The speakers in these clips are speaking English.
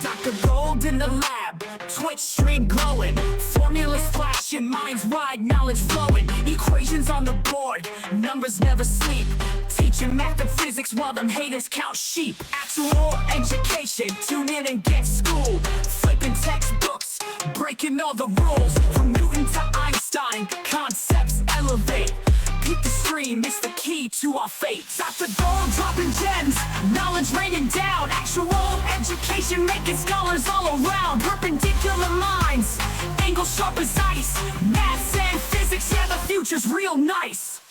Dr. Gold in the lab, Twitch stream glowing, formulas flashing, minds wide, knowledge flowing, equations on the board, numbers never sleep, teaching math and physics while them haters count sheep. Actual education, tune in and get schooled, flipping textbooks, breaking all the rules, from Newton to Einstein, concepts elevate. Keep the stream, it's the key to our fate. Dr. Gold dropping gems, knowledge raining down, actual education making scholars all around. Perpendicular minds, angles sharp as ice, maths and physics, yeah, the future's real nice.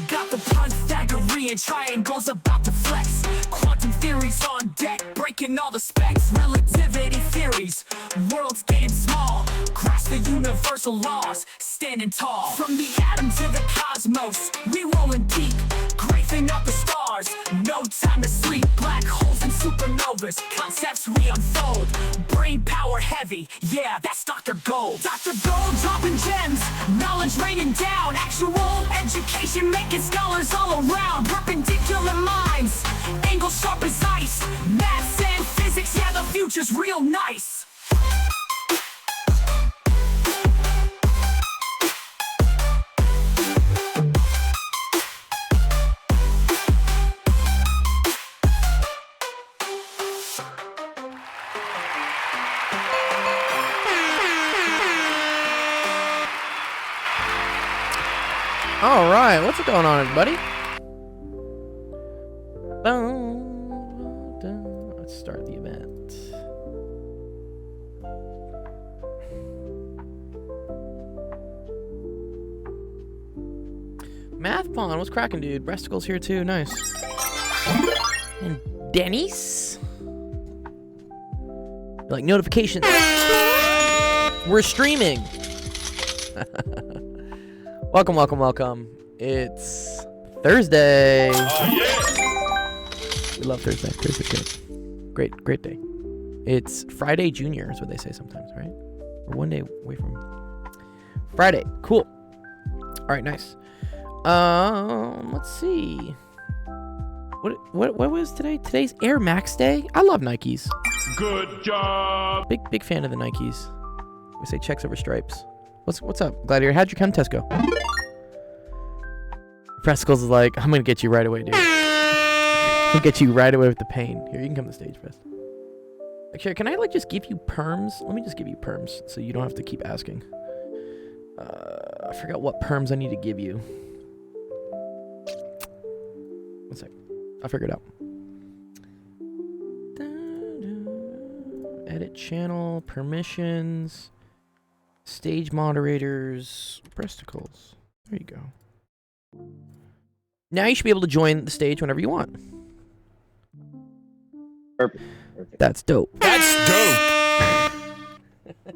Got the Pythagorean triangles about to flex, quantum theories on deck, breaking all the specs, relativity theories, worlds getting small, grasp the universal laws, standing tall. From the atom to the cosmos, we rolling deep, gracing up the stars, no time to sleep. Black holes and supernovas, concepts we unfold, brain power heavy, yeah, that's Dr. Gold. Dr. Gold dropping gems, knowledge raining down, actual education making scholars all around. Perpendicular minds, angles sharp as ice, maths and physics, yeah, the future's real nice. All right, what's going on, everybody? Let's start the event. Math Pond, what's cracking, dude? Breasticle's here too, nice. And Denny's. Like notifications. We're streaming. Welcome, welcome, welcome. It's Thursday. We love Thursday. Thursday's great. Great day. It's Friday Junior is what they say sometimes, right? We're one day away from Friday. Cool. All right, nice. Let's see. What was today? Today's Air Max Day. I love Nikes. Good job. Big fan of the Nikes. We say checks over stripes. What's up, Gladiator? How'd your chem test go? Presticles is like, I'm gonna get you right away, dude. I'll get you right away with the pain. Here, you can come to the stage, Prest. Actually, can I like just give you perms? Let me just give you perms so you don't have to keep asking. I forgot what perms I need to give you. One sec. I'll figure it out. Edit channel, permissions. Stage moderators, Breasticles. There you go. Now you should be able to join the stage whenever you want. Perfect. That's dope. That's dope.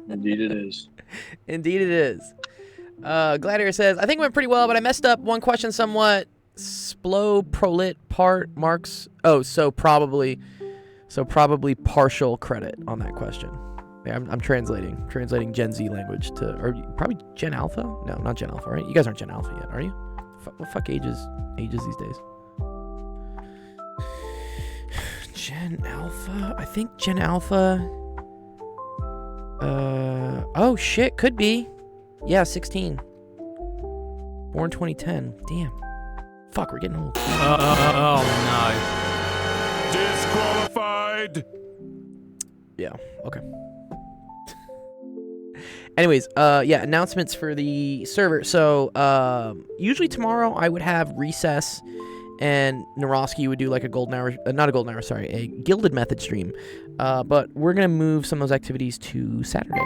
Indeed it is. Indeed it is. Gladiator says, I think it went pretty well, but I messed up one question somewhat. Splo prolit part marks. Oh, so probably partial credit on that question. Yeah, I'm translating Gen Z language to, or probably Gen Alpha? No, not Gen Alpha, right? You guys aren't Gen Alpha yet, are you? What fuck ages these days? Gen Alpha? I think Gen Alpha. Oh shit, could be. Yeah, 16. Born 2010. Damn. Fuck, we're getting old. Oh no. Disqualified. Yeah, okay. Anyways, yeah, announcements for the server. So, usually tomorrow I would have Recess and Naroski would do like a golden hour, not a golden hour, sorry, a Gilded Method stream. But we're going to move some of those activities to Saturday.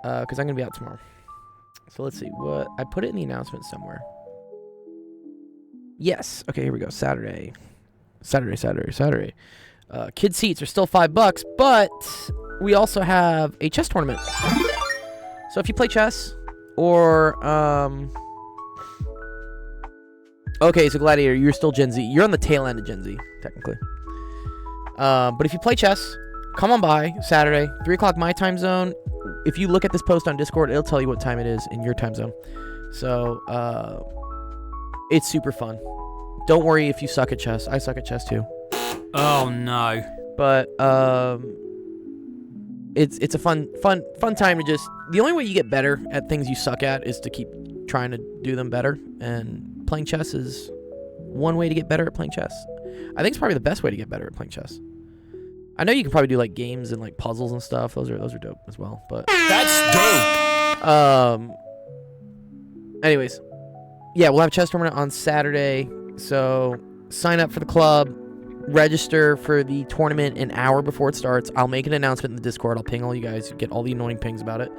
Because I'm going to be out tomorrow. So let's see, what, I put it in the announcement somewhere. Yes, okay, here we go, Saturday. Kid seats are still $5, but we also have a chess tournament. So if you play chess, or okay, so Gladiator, you're still Gen Z. You're on the tail end of Gen Z, technically. But if you play chess, come on by Saturday, 3 o'clock my time zone. if you look at this post on Discord, it'll tell you what time it is in your time zone. So it's super fun. Don't worry if you suck at chess. I suck at chess too. Oh no. But it's a fun time to just. The only way you get better at things you suck at is to keep trying to do them better. And playing chess is one way to get better at playing chess. I think it's probably the best way to get better at playing chess. I know you can probably do like games and like puzzles and stuff. Those are dope as well. But That's dope. Anyways, yeah, we'll have a chess tournament on Saturday. So sign up for the club. Register for the tournament an hour before it starts. I'll make an announcement in the Discord. I'll ping all you guys. Get all the annoying pings about it,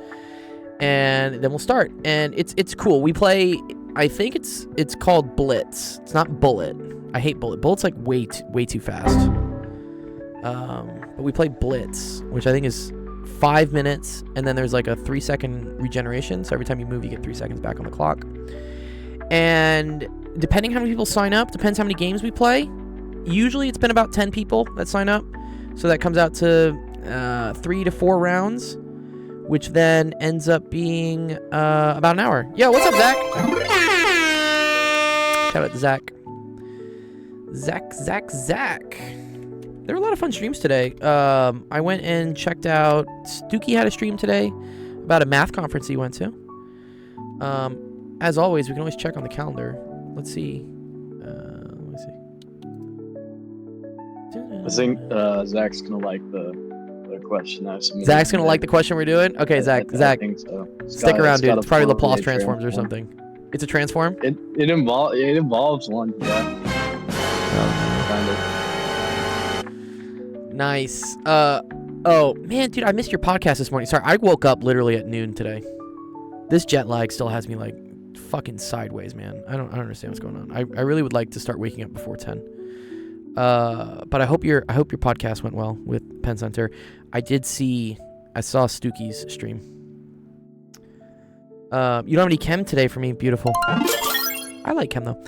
and then we'll start. And it's cool. We play. I think it's called Blitz. It's not Bullet. I hate Bullet. Bullet's like way too fast. But we play Blitz, which I think is 5 minutes, and then there's like a 3-second regeneration. So every time you move, you get 3 seconds back on the clock. And depending how many people sign up, depends how many games we play. Usually it's been about 10 people that sign up. So that comes out to 3 to 4 rounds, which then ends up being about an hour. Yo, what's up, Zach? Shout out to Zach. Zach. There were a lot of fun streams today. I went and checked out... Stooky had a stream today about a math conference he went to. As always, we can always check on the calendar. Let's see. Let me see. I think Zach's gonna like the question I submitted. Zach's gonna like the question we're doing? Okay, Zach. I think so. Stick around, dude. It's probably the Laplace transforms or something. It's a transform? It involves one, yeah. Kind of. Nice. Oh, man, dude, I missed your podcast this morning. Sorry, I woke up literally at noon today. This jet lag still has me, like, fucking sideways, man. I don't understand what's going on. I really would like to start waking up before 10. But I hope your podcast went well with Penn Center. I saw Stooky's stream. You don't have any chem today for me. Beautiful. I like chem though.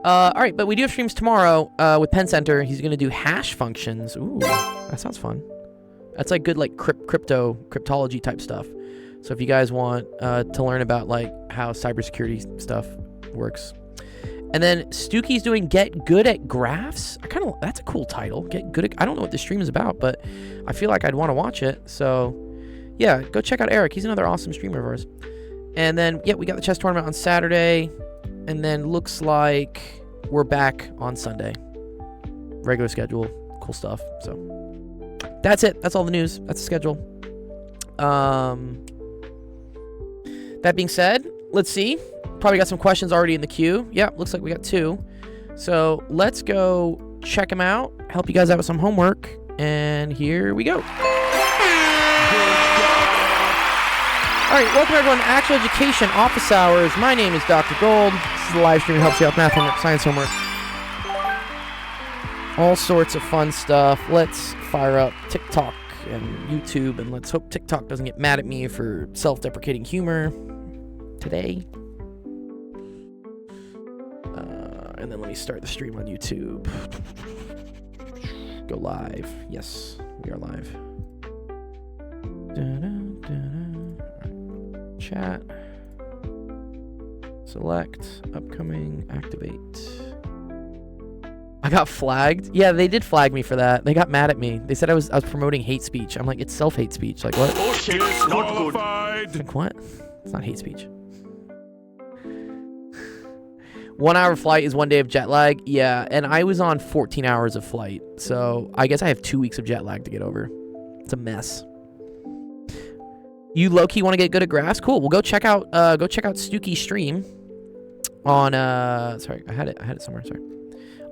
All right, but we do have streams tomorrow with Penn Center. He's gonna do hash functions. Ooh, that sounds fun. That's like good like cryptology type stuff. So if you guys want to learn about like how cybersecurity stuff works. And then Stooky's doing Get Good at Graphs. That's a cool title. Get Good at... I don't know what this stream is about, but I feel like I'd want to watch it. So, yeah, go check out Eric. He's another awesome streamer of ours. And then, yeah, we got the chess tournament on Saturday. And then looks like we're back on Sunday. Regular schedule. Cool stuff. So, that's it. That's all the news. That's the schedule. That being said, let's see. Probably got some questions already in the queue. Yeah, looks like we got 2. So let's go check them out, help you guys out with some homework, and here we go. All right, welcome everyone to Actual Education Office Hours. My name is Dr. Gold. This is the live stream that helps you out with math, homework, science homework. All sorts of fun stuff. Let's fire up TikTok and YouTube, and let's hope TikTok doesn't get mad at me for self-deprecating humor today. And then let me start the stream on YouTube. Go live. Yes, we are live. Chat. Select. Upcoming. Activate. I got flagged? Yeah, they did flag me for that. They got mad at me. They said I was promoting hate speech. I'm like, it's self-hate speech. Like, what? Disqualified. Like, what? It's not hate speech. 1 hour flight is 1 day of jet lag. Yeah, and I was on 14 hours of flight. So I guess I have 2 weeks of jet lag to get over. It's a mess. You low-key want to get good at graphs? Cool. Well, go check out Stooky's stream on sorry, I had it somewhere. Sorry.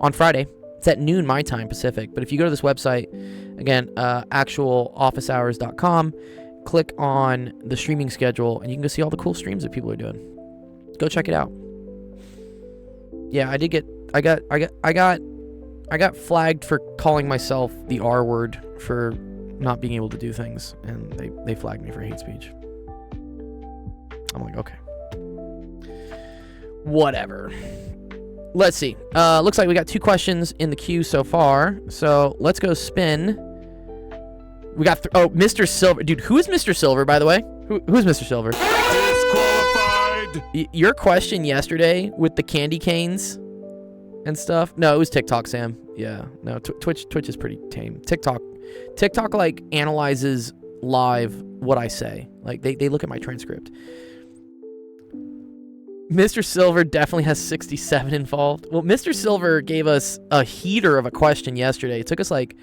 On Friday. It's at noon my time Pacific. But if you go to this website, again, actualofficehours.com, click on the streaming schedule, and you can go see all the cool streams that people are doing. Go check it out. Yeah, I got flagged for calling myself the R word for not being able to do things, and they flagged me for hate speech. I'm like, okay. Whatever. Let's see. Looks like we got 2 questions in the queue so far. So let's go spin. We got Mr. Silver. Dude, who is Mr. Silver, by the way? Who's Mr. Silver? Disqualified. Your question yesterday with the candy canes and stuff. No, it was TikTok, Sam. Yeah. No, Twitch is pretty tame. TikTok like analyzes live what I say. Like they look at my transcript. Mr. Silver definitely has 67 involved. Well, Mr. Silver gave us a heater of a question yesterday. It took us like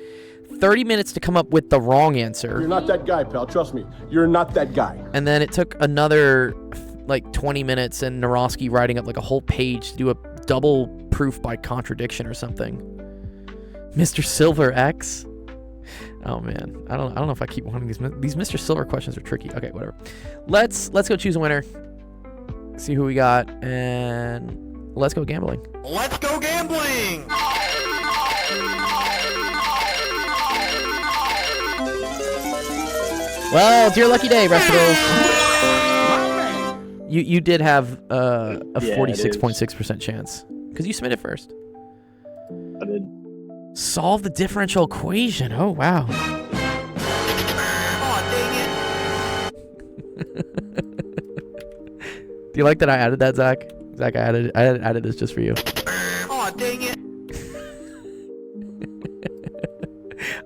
30 minutes to come up with the wrong answer. You're not that guy, pal. Trust me. You're not that guy. And then it took another like 20 minutes and Narosky writing up like a whole page to do a double proof by contradiction or something. Mr. Silver X. Oh man, I don't know if I keep wanting these Mr. Silver questions are tricky. Okay, whatever. Let's go choose a winner. See who we got and let's go gambling. Let's go gambling. Well, it's your lucky day, Respitals. You did have a 46.6% chance because you submitted first. I did. Solve the differential equation. Oh wow. Do you like that I added that, Zach? Zach, I added this just for you. Oh, dang it.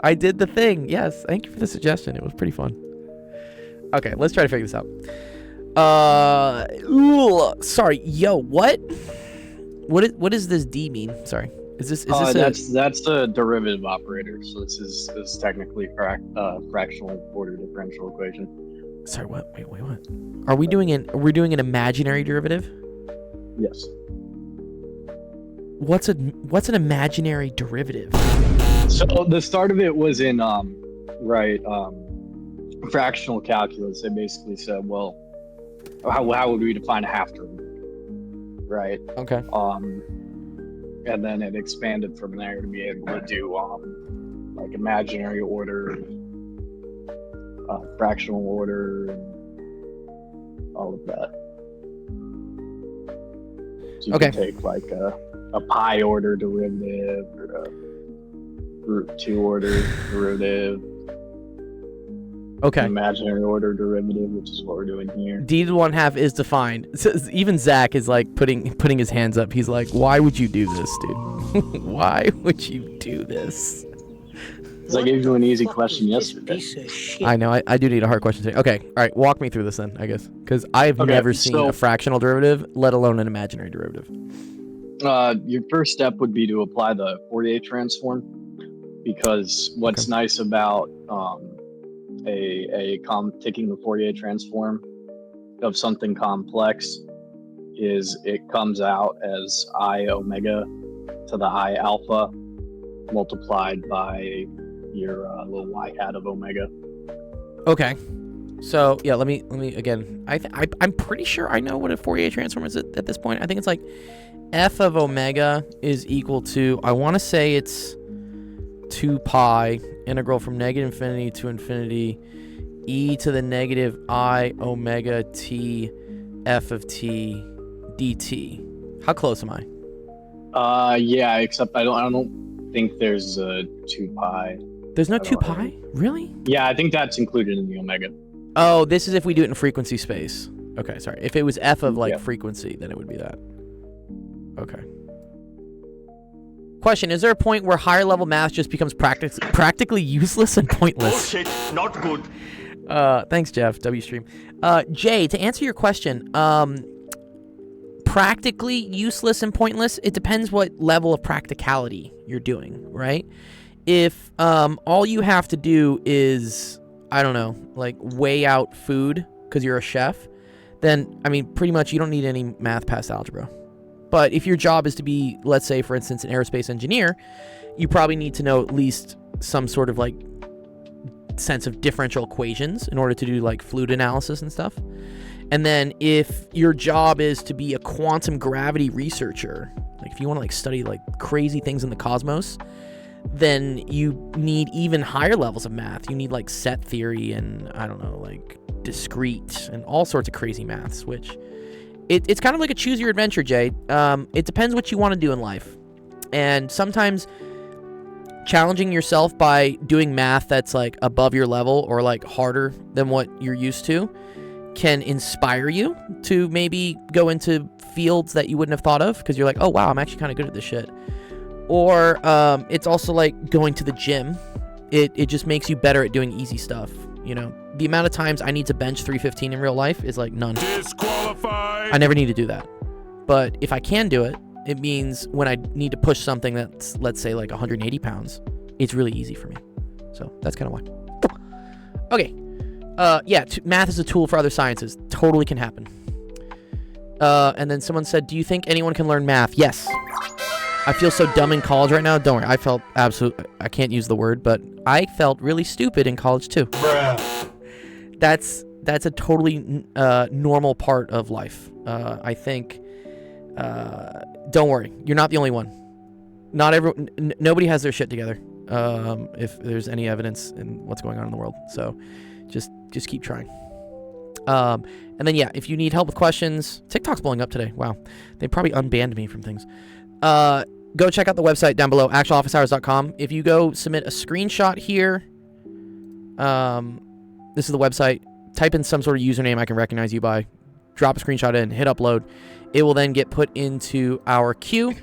I did the thing. Yes. Thank you for the suggestion. It was pretty fun. Okay, let's try to figure this out. Sorry. Yo, what does this D mean? Sorry. Is this That's the derivative operator. So this is technically fractional order differential equation. Sorry, what? Wait, what? Are we doing an imaginary derivative? Yes. What's an imaginary derivative? So the start of it was in fractional calculus. They basically said, well, how would we define a half term? Right. Okay. And then it expanded from there to be able to do like imaginary order, fractional order, and all of that. So you can take like a pi order derivative or a root 2 order derivative. Okay. Imaginary order derivative, which is what we're doing here. D to the 1/2 is defined. So even Zach is like putting his hands up. He's like, "Why would you do this, dude? Why would you do this?" Because I gave you an easy question yesterday. I know. I do need a hard question today. Okay. All right. Walk me through this then, I guess, because I've never seen a fractional derivative, let alone an imaginary derivative. Your first step would be to apply the Fourier transform, because what's nice about taking the Fourier transform of something complex is it comes out as I omega to the I alpha multiplied by your little y hat of omega. Okay. So yeah, let me again. I'm pretty sure I know what a Fourier transform is at this point. I think it's like f of omega is equal to, I want to say it's 2 pi integral from negative infinity to infinity e to the negative I omega t f of t dt. How close am I? Yeah, except I don't think there's a 2 pi. There's no 2 pi? Really? Yeah, I think that's included in the omega. Oh, this is if we do it in frequency space. Okay, sorry. If it was f of like frequency, then it would be that. Okay. Question, is there a point where higher level math just becomes practically useless and pointless? Bullshit, not good. Thanks, Jeff. WStream. Jay, to answer your question, practically useless and pointless, it depends what level of practicality you're doing, right? If all you have to do is, I don't know, like weigh out food because you're a chef, then, I mean, pretty much you don't need any math past algebra. But if your job is to be, let's say, for instance, an aerospace engineer, you probably need to know at least some sort of like sense of differential equations in order to do like fluid analysis and stuff. And then if your job is to be a quantum gravity researcher, like if you want to like study like crazy things in the cosmos, then you need even higher levels of math. You need like set theory and, I don't know, like discrete and all sorts of crazy maths, which it's kind of like a choose your adventure, Jay. It depends what you want to do in life. And sometimes challenging yourself by doing math that's like above your level or like harder than what you're used to can inspire you to maybe go into fields that you wouldn't have thought of because you're like, oh wow, I'm actually kind of good at this shit. Or it's also like going to the gym. It just makes you better at doing easy stuff. You know, the amount of times I need to bench 315 in real life is like none. Disqualified. I never need to do that. But if I can do it, it means when I need to push something that's, let's say, like 180 pounds, it's really easy for me. So that's kind of why. Okay. Yeah, math is a tool for other sciences. Totally can happen. And then someone said, do you think anyone can learn math? Yes. I feel so dumb in college right now. Don't worry. I felt I can't use the word, but I felt really stupid in college too. That's a totally normal part of life. I think, don't worry. You're not the only one. Not everyone, nobody has their shit together. If there's any evidence in what's going on in the world. So just keep trying. And then, yeah, if you need help with questions, TikTok's blowing up today. Wow. They probably unbanned me from things. Go check out the website down below, actualofficehours.com. If you go submit a screenshot here, this is the website. Type in some sort of username I can recognize you by. Drop a screenshot in, hit upload. It will then get put into our queue.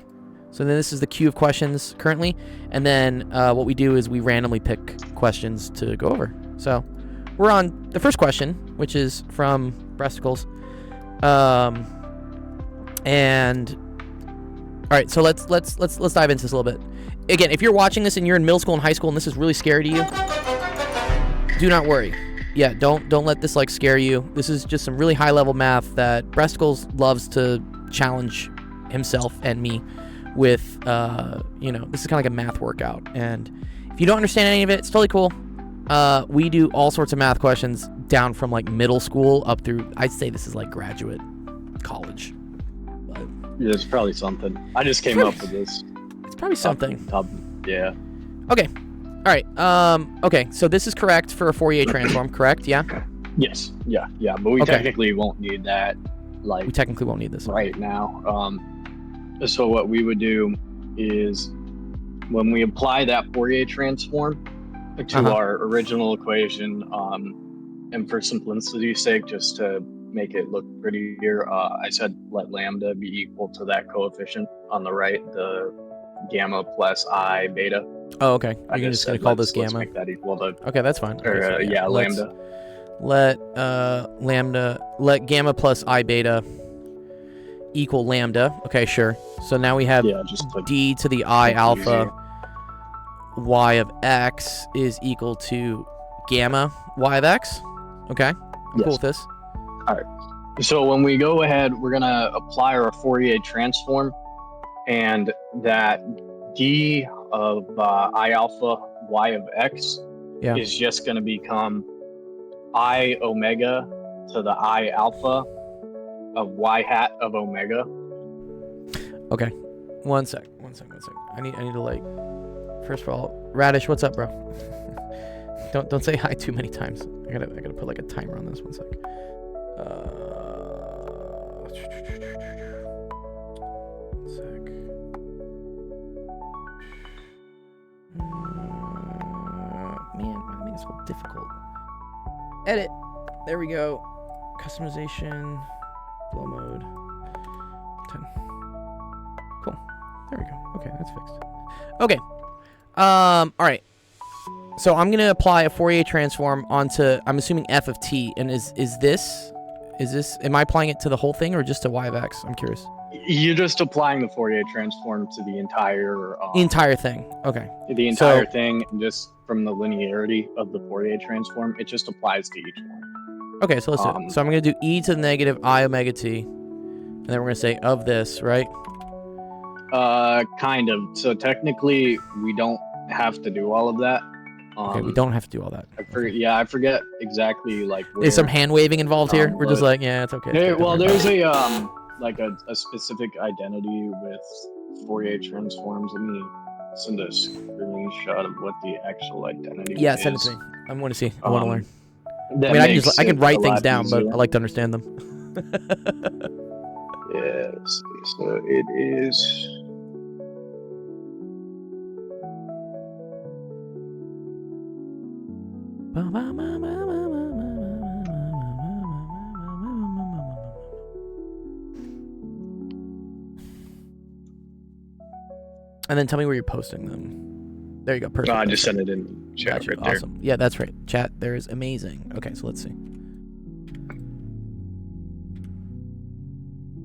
So then this is the queue of questions currently. And then what we do is we randomly pick questions to go over. So we're on the first question, which is from Breasticles. And all right, so let's dive into this a little bit. Again, if you're watching this and you're in middle school and high school and this is really scary to you, do not worry. Yeah, don't let this like scare you. This is just some really high level math that Breasticles loves to challenge himself and me with. You know, this is kind of like a math workout. And if you don't understand any of it, it's totally cool. We do all sorts of math questions down from like middle school up through, I'd say this is like graduate college. But Yeah, it's probably something. I just came up with this. it's probably something. Yeah. Okay. All right. Okay. So this is correct for a Fourier transform, correct? Yeah. Yes. Yeah. But we Okay. technically won't need that, like, We technically won't need this. right now. So what we would do is when we apply that Fourier transform to Uh-huh. our original equation, and for simplicity's sake, just to make it look prettier, I said let lambda be equal to that coefficient on the right, the gamma plus I beta. Oh, okay. I You're just said gonna call this let's gamma. make that equal to, Okay, that's fine. or Okay, so, yeah, let's lambda. let gamma plus I beta equal lambda. Okay, sure. So now we have Yeah, just put d to the I easier. alpha y of x is equal to gamma y of x. Okay, I'm Yes. cool with this. So when we go ahead, we're gonna apply our Fourier transform, and that d of I alpha y of x Yeah. is just gonna become I omega to the I alpha of y hat of omega. Okay, one sec. I need to like. First of all, Radish, what's up, bro? don't say hi too many times. I gotta put like a timer on this. One sec. One sec. Man, I think it's so difficult. Edit. There we go. Customization. Flow mode. 10. Cool. There we go. Okay, that's fixed. Okay. All right. So I'm gonna apply a Fourier transform onto, I'm assuming f of t, and is this, am I applying it to the whole thing or just to y of x? I'm curious. You're just applying the Fourier transform to the entire Entire thing. Okay. thing, and just from the linearity of the Fourier transform, it just applies to each one. Okay, so let's do it. So I'm gonna do e to the negative I omega t, and then we're gonna say of this, right? Kind of. So technically, we don't have to do all of that. Okay, we don't have to do all that. I forget exactly like. There's some hand waving involved here. We're just but- like, yeah, it's okay. There, Don't well, worry there's about it. like a specific identity with Fourier transforms. Let me send a screenshot of what the actual identity is. Yeah, send it to me. I want to see. I want to learn. That I mean, makes I can it write a things lot down, but easier. I like to understand them. Yeah, let's see. So it is. And then tell me where you're posting them. There you go. Perfect. I just sent it in chat Gotcha. right there. Awesome. Yeah, that's right. Chat there is amazing. Okay, so let's see.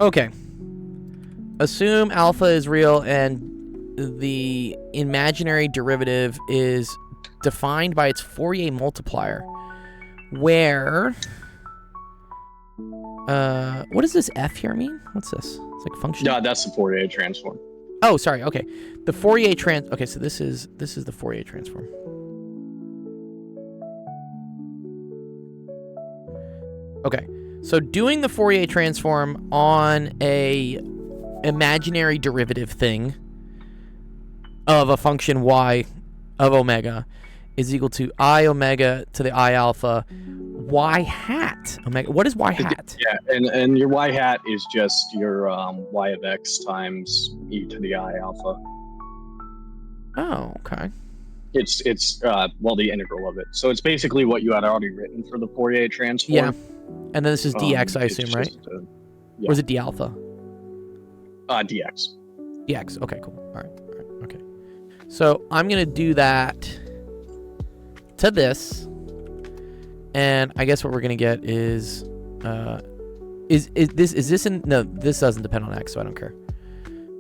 Okay. Assume alpha is real and the imaginary derivative is defined by its Fourier multiplier. Where... what does this F here mean? What's this? It's like function. Yeah, that's the Fourier transform. Oh, sorry. Okay, the Fourier Okay, so this is the Fourier transform. Okay, so doing the Fourier transform on a imaginary derivative thing of a function y of omega is equal to I omega to the I alpha y hat omega. What is y hat? Yeah, and your y hat is just your y of x times e to the I alpha. Oh, okay. It's well, the integral of it. So it's basically what you had already written for the Fourier transform. Yeah. And then this is dx, I It's assume, right? just, Or is it d alpha? dx. dx. Okay, cool. All right. Okay. So I'm gonna do that to this, and I guess what we're gonna get is this in no? This doesn't depend on x, so I don't care.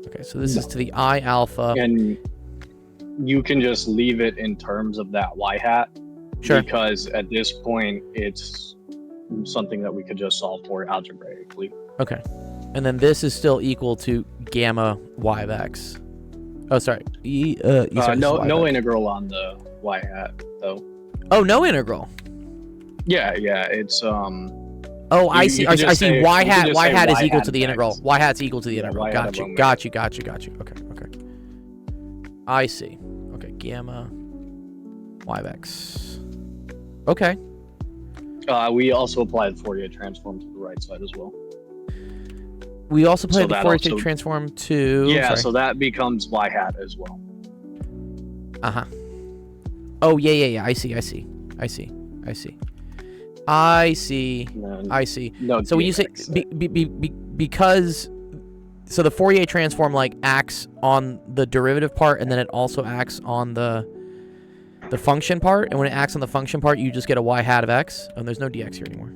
Okay, so this is to the I alpha. And you can just leave it in terms of that y hat. Sure. Because at this point, it's something that we could just solve for algebraically. Okay. And then this is still equal to gamma y of x. Oh, sorry. Sorry, this is y No of x. integral on the y hat though. Oh, no integral. Yeah, it's Oh, I You- see. you I can see. just say- Y you can hat. just Y say hat is y equal hat to the of integral. x. Y hat's equal to the Yeah, integral. y hat of Got you. omega. Got you. Got you. Got you. Okay. Okay. I see. Okay. Gamma y of x. Okay. We also apply the Fourier transform to the right side as well. We also played the that Fourier also- transform to. Yeah, sorry. so that becomes y hat as well. Uh-huh. Oh, yeah. I see. And then, I see. no, So when you say dx. because so the Fourier transform like acts on the derivative part and then it also acts on the function part, and when it acts on the function part you just get a y hat of x, and there's no dx here anymore.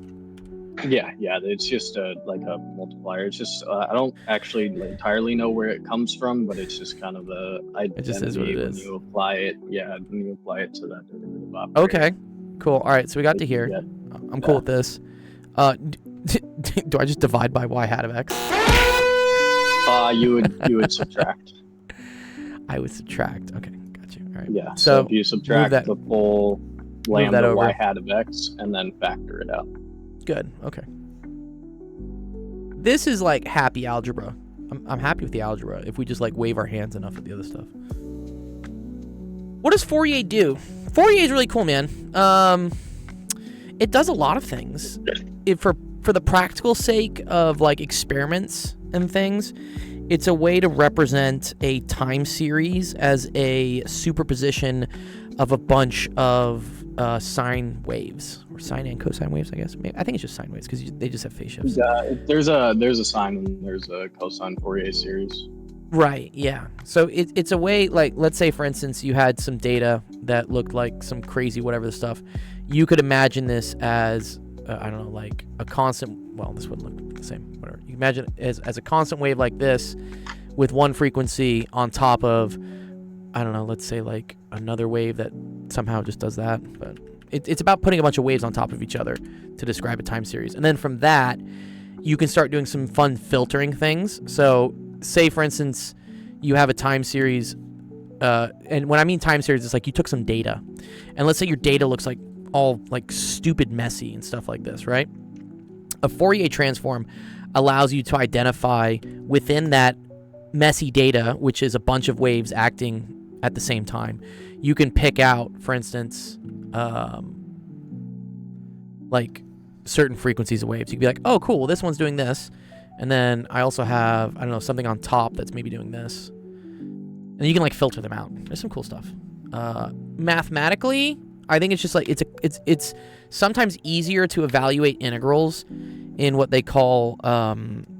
Yeah, it's just like a multiplier. It's just I don't actually entirely know where it comes from, but it's just kind of the identity It just is what it when is. you apply it. Yeah, when you apply it to that derivative operator. Okay, cool. All right, so we got to here. Yeah. I'm cool with this. Do I just divide by y hat of x? You would subtract. I would subtract. Okay, got you. All right. Yeah. So if you subtract that- the full that lambda over. y hat of x and then factor it out. Good. Okay. This is like happy algebra. I'm happy with the algebra if we just like wave our hands enough at the other stuff. What does Fourier do? Fourier is really cool, man. It does a lot of things. For the practical sake of like experiments and things, it's a way to represent a time series as a superposition of a bunch of sine waves, or sine and cosine waves, I guess. I think it's just sine waves because they just have phase shifts. There's a sine and there's a cosine Fourier series. Right, yeah. So it's a way, like, let's say, for instance, you had some data that looked like some crazy whatever the stuff. You could imagine this as, I don't know, like a constant, well, this wouldn't look the same, whatever. You imagine it as a constant wave like this with one frequency on top of, I don't know, let's say like another wave that somehow just does that. But it's about putting a bunch of waves on top of each other to describe a time series. And then from that, you can start doing some fun filtering things. So say, for instance, you have a time series, and when I mean time series, it's like you took some data, and let's say your data looks like all like stupid messy and stuff like this, right? A Fourier transform allows you to identify within that messy data, which is a bunch of waves acting at the same time. You can pick out, for instance, like certain frequencies of waves. You can be like, oh, cool, well, this one's doing this. And then I also have, I don't know, something on top that's maybe doing this. And you can like filter them out. There's some cool stuff. Mathematically, I think it's just like, it's sometimes easier to evaluate integrals in what they call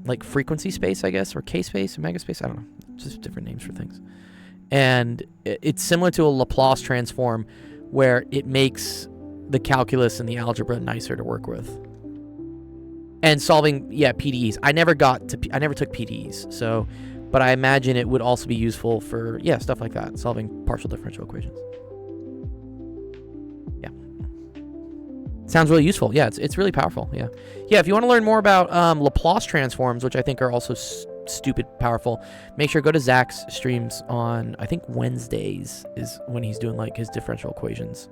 like frequency space, I guess, or K space, omega space. I don't know. Just different names for things. And it's similar to a Laplace transform where it makes the calculus and the algebra nicer to work with. And solving, PDEs. I never took PDEs, so, but I imagine it would also be useful for, stuff like that, solving partial differential equations. Yeah. Sounds really useful. Yeah, it's really powerful. Yeah. Yeah, if you want to learn more about Laplace transforms, which I think are also stupid powerful, make sure to go to Zach's streams on, I think Wednesdays is when he's doing like his differential equations.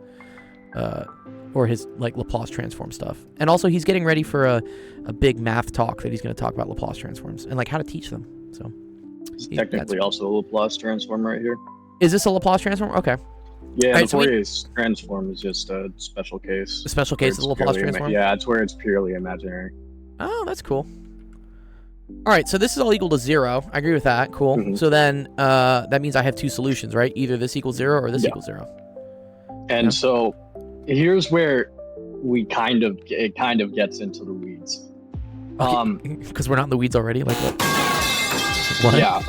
Or his like Laplace transform stuff. And also he's getting ready for a big math talk that he's going to talk about Laplace transforms and like how to teach them. So It's technically also a Laplace transform right here. Is this a Laplace transform? Okay. Yeah, Right, the so we- Fourier's transform is just a special case. A special case of the Where it's Laplace purely transform? Yeah, it's where it's purely imaginary. Oh, that's cool. All right, so this is all equal to 0. I agree with that. Cool. Mhm. So then that means I have two solutions, right? Either this equals 0 or this Yeah. equals 0. And Yeah. so here's where it kind of gets into the weeds. Because we're not in the weeds already? Like what? What? Yeah.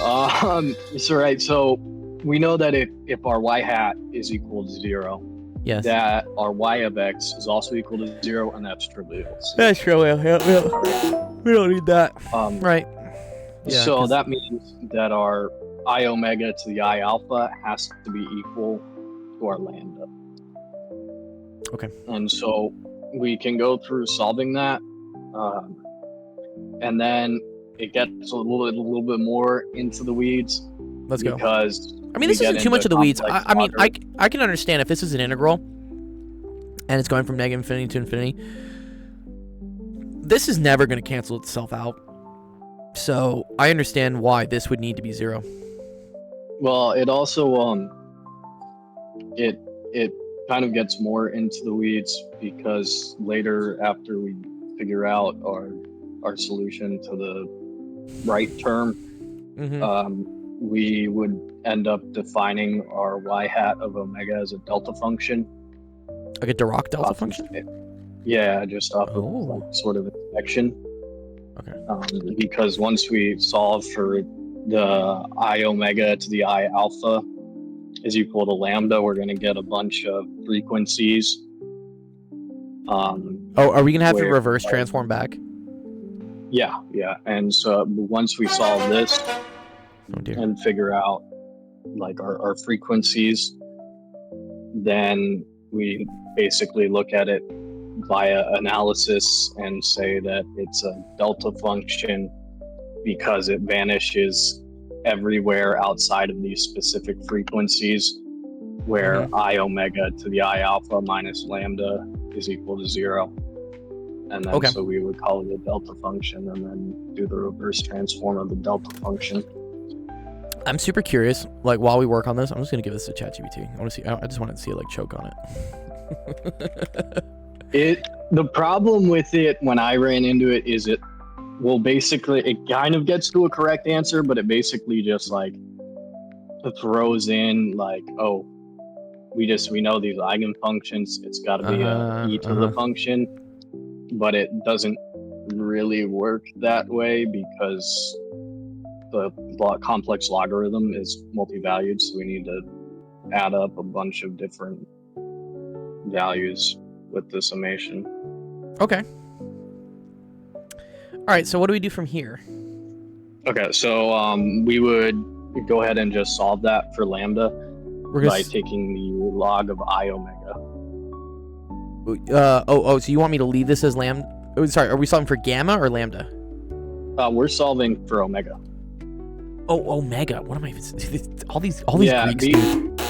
So we know that if our y hat is equal to 0, Yes. that our y of x is also equal to 0, and that's trivial. That's true. Yeah. We don't need that. Right. Yeah, so 'cause- that means that our I omega to the I alpha has to be equal to our lambda. Okay. And so we can go through solving that, and then it gets a little bit more into the weeds. Let's go. Because I mean, this we get isn't too much of into the weeds. complex I mean, logarithm. I can understand if this is an integral and it's going from negative infinity to infinity. This is never going to cancel itself out. So I understand why this would need to be 0. Well, it also it kind of gets more into the weeds because later, after we figure out our solution to the right term, we would end up defining our y hat of omega as a delta function. Like a Dirac delta off of- function? Yeah, just off of Oh. like, sort of inspection. Okay. Because once we solve for the I omega to the I alpha is equal to lambda, we're going to get a bunch of frequencies. Oh, are we going to have to where- reverse transform back? Yeah. And so once we solve this Oh, dear. and figure out like our frequencies, then we basically look at it via analysis and say that it's a delta function because it vanishes everywhere outside of these specific frequencies where I omega to the I alpha minus lambda is equal to 0. And then Okay. so we would call it a delta function and then do the reverse transform of the delta function. I'm super curious. Like, while we work on this, I'm just going to give this to ChatGPT. I want to see. I just want to see it like choke on it. The problem with it when I ran into it is it kind of gets to a correct answer, but it basically just like throws in like, oh, we know these eigenfunctions, it's got to be a e to the function, but it doesn't really work that way because the complex logarithm is multi-valued, so we need to add up a bunch of different values with the summation. Okay. All right. So what do we do from here? Okay, so we would go ahead and just solve that for lambda We're by going taking the log of I omega. to. So you want me to leave this as lambda? Oh, sorry. Are we solving for gamma or lambda? We're solving for omega. Oh, omega. What am I? All these Yeah, Greeks. dude.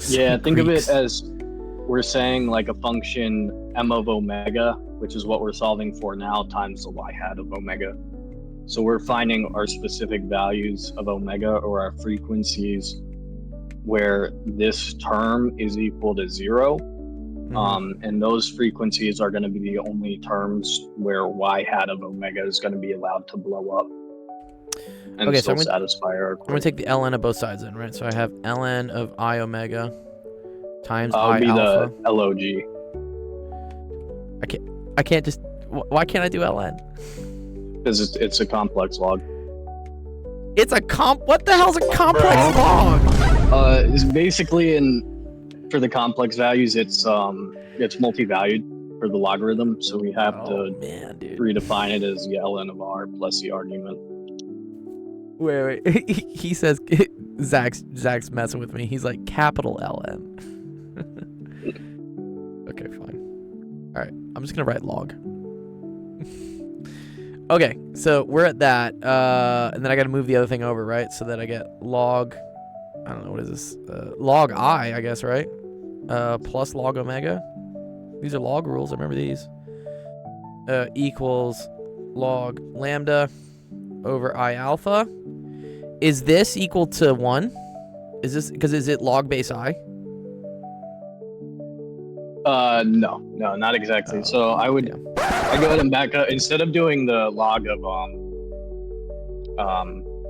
Yeah, think of Greeks. it as we're saying like a function m of omega, which is what we're solving for now, times the y hat of omega. So we're finding our specific values of omega or our frequencies where this term is equal to 0. And those frequencies are going to be the only terms where y hat of omega is going to be allowed to blow up and Okay, so still satisfy our I'm going to take the ln of both sides then, right? So I have ln of I omega times I'll I be alpha. the log. I can't just... Why can't I do ln? Because it's a complex log. It's a What the hell's a complex log? It's basically for the complex values, it's multi-valued for the logarithm, so we have to man, dude. redefine it as the ln of r plus the argument. Wait. He says Zach's messing with me. He's like capital LN. Okay, fine. All right, I'm just gonna write log. Okay, so we're at that, and then I gotta move the other thing over, right? So that I get log. I don't know what is this. Log I guess, right? Plus log omega. These are log rules. I remember these. Equals log lambda over I alpha. Is this equal to 1? Is this because is it log base I? No, not exactly. Oh, So I would I go ahead and back up instead of doing the log of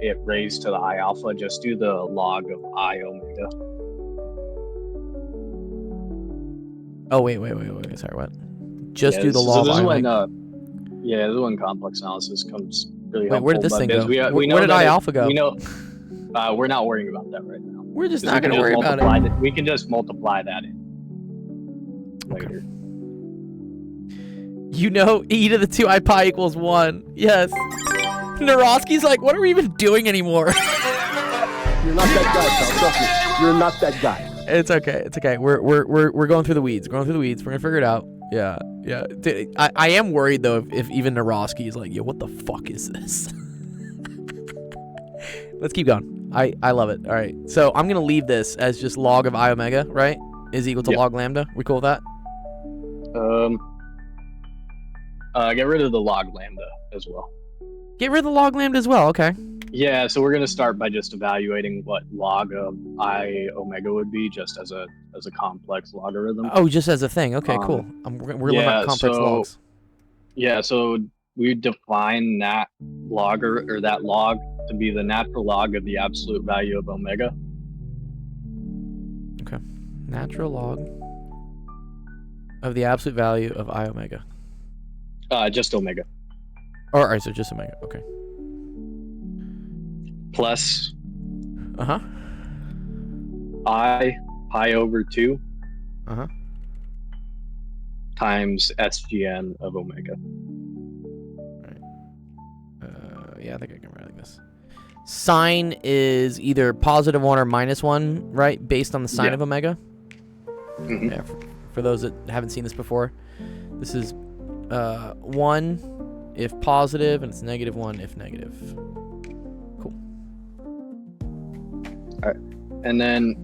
it raised to the I alpha, just do the log of I omega. Oh wait. Sorry, what? Just do the So log. this is I when omega. this is when complex analysis comes really Wait, where did helpful, this thing because go? we know Where did that I alpha go? We know we're not worrying about that right now. We're just 'Cause not we can gonna worry just about multiply it. We can just multiply that in later. You know, e to the 2I pi equals 1. Yes. Naroski's like, what are we even doing anymore? You're not that guy, pal. Trust me. You're not that guy. It's okay. It's okay. We're going through the weeds. We're gonna figure it out. Yeah. Dude, I am worried though if even Naroski is like, yo, what the fuck is this? Let's keep going. I love it. All right. So I'm gonna leave this as just log of I omega, right? Is equal to log lambda. We cool with that? Get rid of the log lambda as well. Get rid of the log lambda as well. Okay. Yeah, so we're gonna start by just evaluating what log of I omega would be, just as a complex logarithm. Oh, just as a thing. Okay, cool. We're looking at complex logs. Yeah, so we define that log or that log to be the natural log of the absolute value of omega. Okay. Natural log of the absolute value of I omega. Just omega. All right, so just omega. Okay. Plus Uh-huh. I pi over 2 Uh-huh. times SGN of omega. Yeah, I think I can write like this. Sine is either positive 1 or minus 1, right? Based on the sine of omega. Mhm. Yeah, for those that haven't seen this before. This is 1 if positive, and it's negative 1 if negative. Cool. And then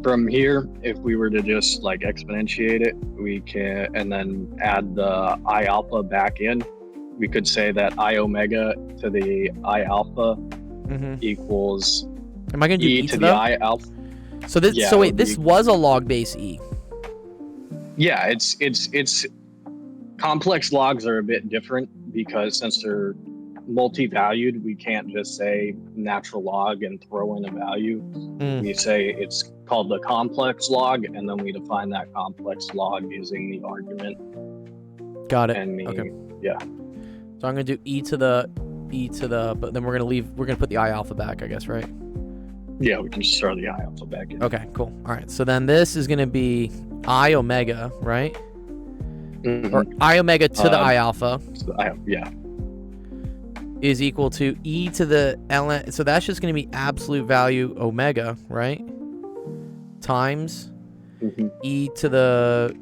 from here, if we were to just like exponentiate it, we can, and then add the I alpha back in, we could say that I omega to the I alpha equals Am I gonna do e to the I alpha. So this. Yeah, so it wait, would this be- was a log base e. Yeah, it's complex logs are a bit different because since they're multi-valued, we can't just say natural log and throw in a value. We say it's called the complex log, and then we define that complex log using the argument. Got it. And the, Okay. yeah. So I'm gonna do e to the, but then we're gonna put the I alpha back, I guess, right? Yeah, we can just throw the I alpha back in. Okay, cool. All right. So then this is gonna be I omega, right? Mhm. Or I omega to the I alpha So yeah. is equal to e to the ln. So that's just gonna be absolute value omega, right? Times Mhm. e to the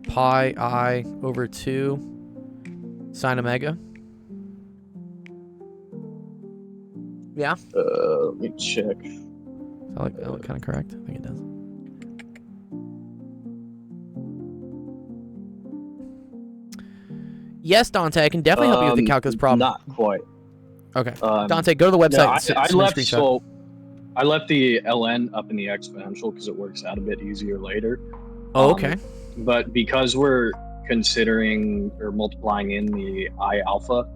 pi I over 2 sine omega. Yeah. Let me check. That look kind of correct? I think it does. Yes, Dante, I can definitely help you with the calculus problem. Not quite. Okay. Um, Dante, go to the website. No, and I send me a left screenshot. I left the ln up in the exponential because it works out a bit easier later. Oh, okay. But because we're considering or multiplying in the I alpha,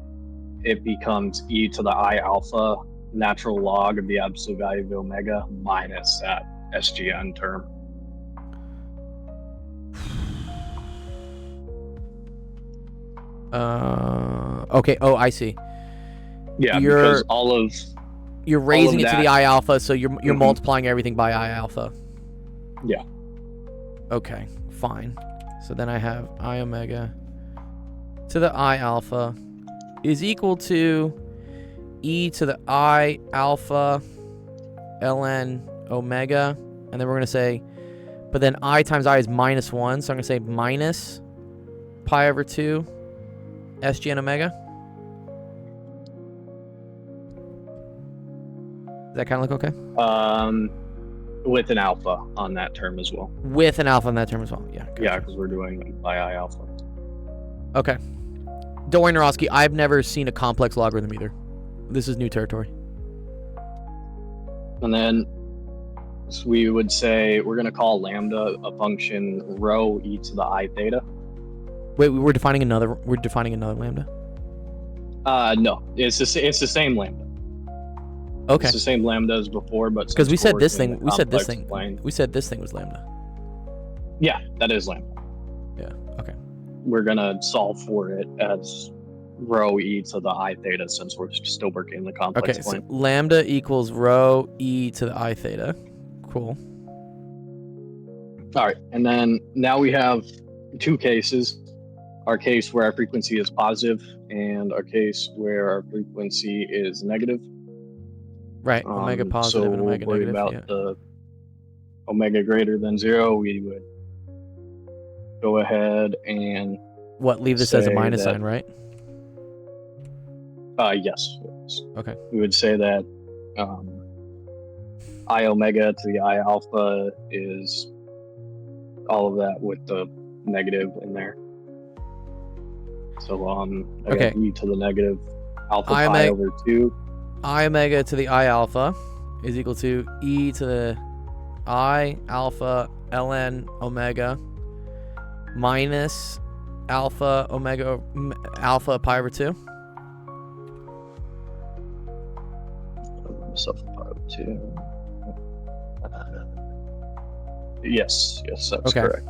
it becomes e to the I alpha natural log of the absolute value of omega minus that SGN term. Okay. Oh, I see. Yeah, You're- because all of You're raising it to that. the I alpha, so you're Mhm. multiplying everything by I alpha. Yeah. Okay, fine. So then I have I omega to the I alpha is equal to e to the I alpha ln omega, and then we're gonna say, but then I times I is -1, so I'm gonna say minus pi over 2 sgn omega. Does that kind of look okay? With an alpha on that term as well. With an alpha in that term as well. Yeah. Yeah, because we're doing by I alpha. Okay. Don't worry, Narosky. I've never seen a complex logarithm either. This is new territory. And then so we would say we're going to call lambda a function rho e to the I theta. Wait, we're defining another. We're defining another lambda. No, it's the same lambda. Okay. It's the same lambda as before, but Because we since said we're this working thing. in We a said this complex thing. plane- We said this thing was lambda. Yeah, that is lambda. Yeah. Okay. We're gonna solve for it as rho e to the I theta since we're still working in the complex Okay. So plane. lambda equals rho e to the I theta. Cool. All right, and then now we have two cases. Our case where our frequency is positive and our case where our frequency is negative. Right. Omega positive so and omega we'll worry negative. about Yeah. the omega greater than 0. We would go ahead and What? Leave this as a say minus that- sign, right? yes. Okay. We would say that I omega to the I alpha is all of that with the negative in there. So Okay. e to the negative alpha I pi omega- over 2. I omega to the I alpha is equal to e to the I alpha ln omega minus alpha omega alpha pi over 2. Myself pi over 2. Yes, that's Okay. correct.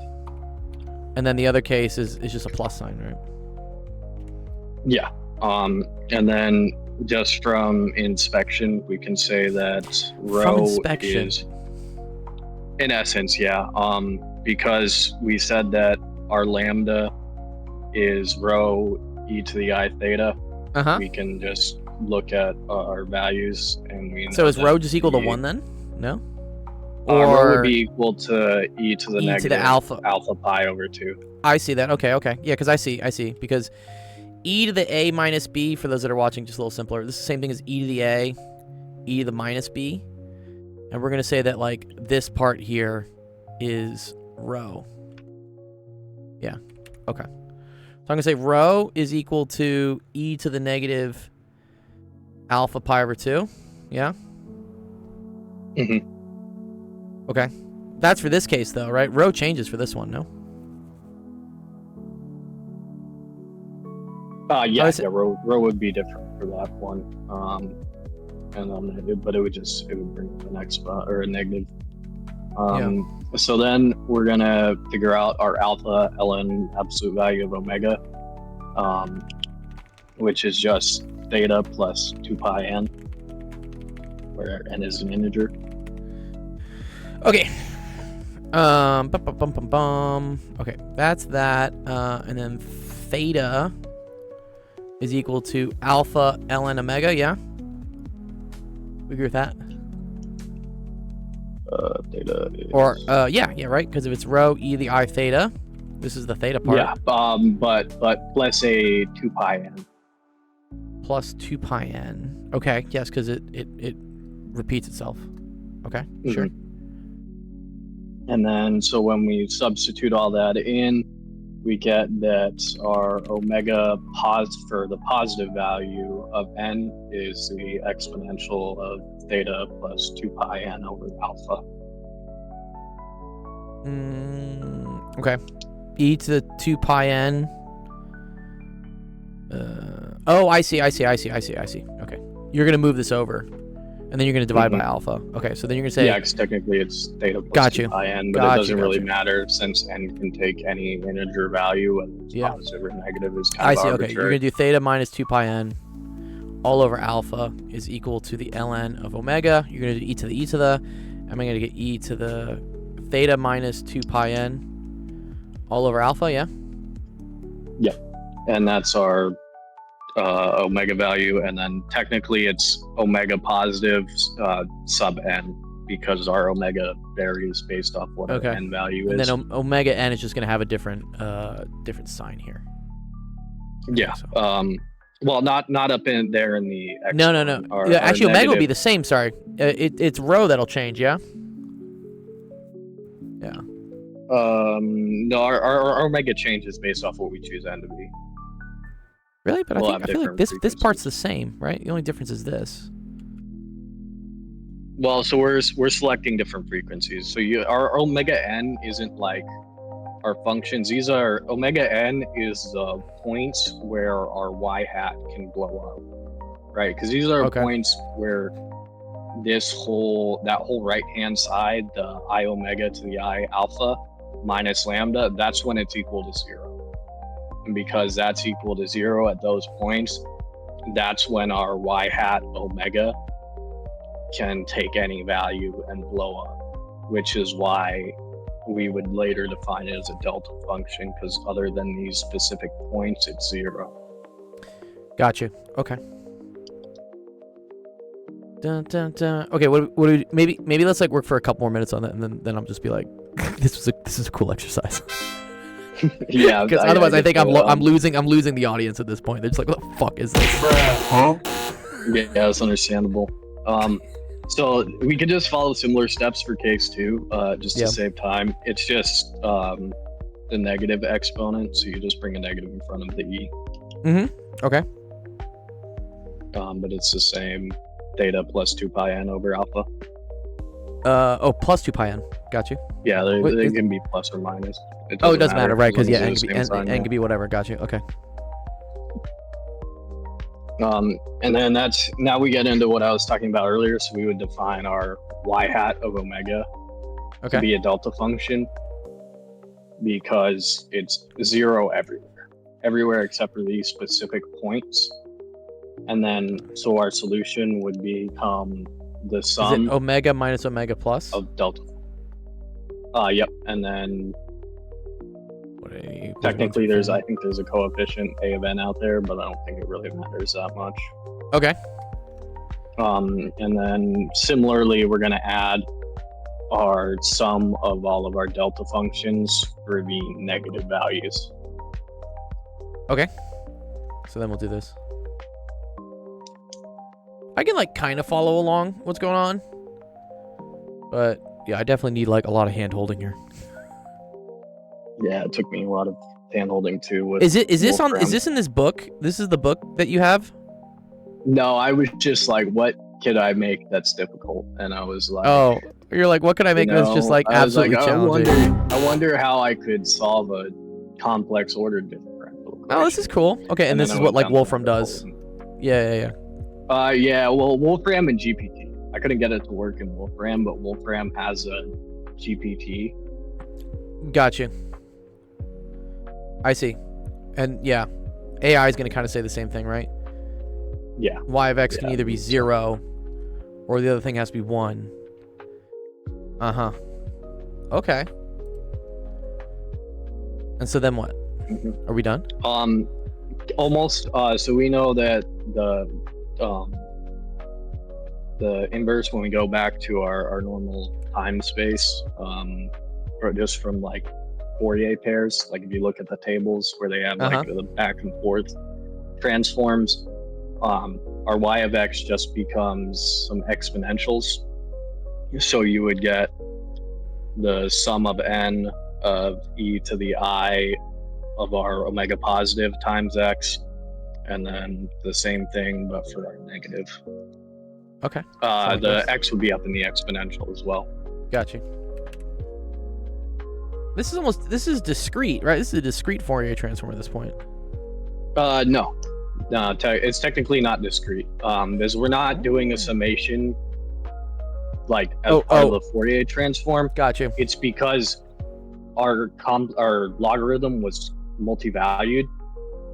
And then the other case is just a plus sign, right? Yeah. And then just from inspection, we can say that rho inspection. is, in essence, yeah. Because we said that our lambda is rho e to the I theta, Uh-huh. we can just look at our values and we. So know is that rho just equal to the- 1 then? No? Rho Or would be equal to e to the e to negative the alpha. alpha pi over 2. I see that. Okay. Yeah, because I see. Because e to the a minus b, for those that are watching, just a little simpler. This is the same thing as e to the a, e to the minus b. And we're going to say that, like, this part here is rho. Yeah. Okay. So I'm going to say rho is equal to e to the negative alpha pi over 2. Yeah? Mhm. Okay. That's for this case, though, right? Rho changes for this one, no? Yeah, is it- rho would be different for that one. But it would bring up an X spot or a negative. So then we're gonna figure out our alpha ln absolute value of omega, which is just theta plus 2 pi n, where n is an integer. Okay. Okay, that's that. And then theta is equal to alpha ln omega, yeah? We agree with that? Theta is... Or, yeah, right? Because if it's rho e to the I theta, this is the theta part. Yeah, but let's say 2 pi n. Plus 2 pi n. Okay, yes, because it repeats itself. Okay, sure. And then, so when we substitute all that in, we get that our omega for the positive value of n is the exponential of theta plus 2 pi n over alpha. Okay. E to the 2 pi n. Oh, I see. Okay. You're going to move this over. And then you're going to divide by alpha. Okay, so then you're going to say... Yeah, because technically it's theta plus Got 2 you. pi n, but Got it you, doesn't got really you. matter since n can take any integer value, whether it's Yeah. positive or negative is I kind see, of okay. You're arbitrary. going to do theta minus 2 pi n all over alpha is equal to the ln of omega. You're going to do e to the e to the. I'm going to get e to the theta minus 2 pi n all over alpha, yeah? And that's our omega value. And then technically it's omega positive sub n, because our omega varies based off what Okay. our n value And is. then omega n is just going to have a different different sign here. Yeah. So- Well, not up in there in the No. exponent, our- Yeah, our actually, omega will be negative- the same. Sorry, it's rho that'll change. Yeah. Yeah. No, our omega changes based off what we choose n to be. Really? But We'll I have feel like different this part's the same, right? The only difference is this. Well, so we're selecting different frequencies. So our omega n isn't like our functions. These are omega n is the points where our y hat can blow up, right? Because these are Okay. points where that whole right hand side, the I omega to the I alpha minus lambda, that's when it's equal to 0. And because that's equal to 0 at those points, that's when our y hat omega can take any value and blow up, which is why we would later define it as a delta function, because other than these specific points, it's 0. Gotcha. Okay. Dun, dun, dun. Okay. What do we, maybe let's like work for a couple more minutes on that, and then I'll just be like, this is a cool exercise. Yeah, Because otherwise, I think I'm guess I'm losing the audience at this point. They're just like, what the fuck is this? yeah, that's understandable. So we could just follow similar steps for case 2, just Yeah. to save time. It's just the negative exponent, so you just bring a negative in front of the e. Okay. But it's the same theta plus 2 pi n over alpha. Plus 2 pi n. Got you. Yeah, Wait, they is- can be plus or minus. It doesn't matter, right? Because as yeah, long n as could they're be, the same sign, n could be whatever. Got you. Okay. And then now we get into what I was talking about earlier. So we would define our y hat of omega to Okay. be a delta function, because it's 0 everywhere except for these specific points. And then so our solution would become the Is sum it omega minus omega plus? of delta. Yep. And then technically I think there's a coefficient a of n out there, but I don't think it really matters that much. Okay. And then similarly, we're going to add our sum of all of our delta functions for the negative values. So then we'll do this. I can like kind of follow along what's going on, but yeah, I definitely need like a lot of hand holding here. Yeah, it took me a lot of hand holding too. With Is this Wolfram. in this book? This is the book that you have? No, I was just like, what could I make that's difficult? And I was like, Oh, you're like, what can I make that's just like I was absolutely challenging? I wonder how I could solve a complex ordered differential. Oh, this is cool. Okay, and this then is I what went like down to Wolfram the does. whole- Yeah. Yeah, well, Wolfram and GPT. I couldn't get it to work in Wolfram, but Wolfram has a GPT. Gotcha. I see. And yeah, AI is going to kind of say the same thing, right? Yeah. Y of x can Yeah. either be 0 or the other thing has to be 1. Uh-huh. Okay. And so then what? Mhm. Are we done? Almost. So we know that the inverse, when we go back to our normal time space, or just from like Fourier pairs, like if you look at the tables where they have like the back and forth transforms, our y of x just becomes some exponentials. So you would get the sum of n of e to the I of our omega positive times x, and then the same thing but for our negative. Okay. The this. x would be up in the exponential as well. Gotcha. This is discrete, right? This is a discrete Fourier transform at this point. No, it's technically not discrete, because we're not doing a summation like as part of the Fourier transform. Gotcha. It's because our logarithm was multi-valued,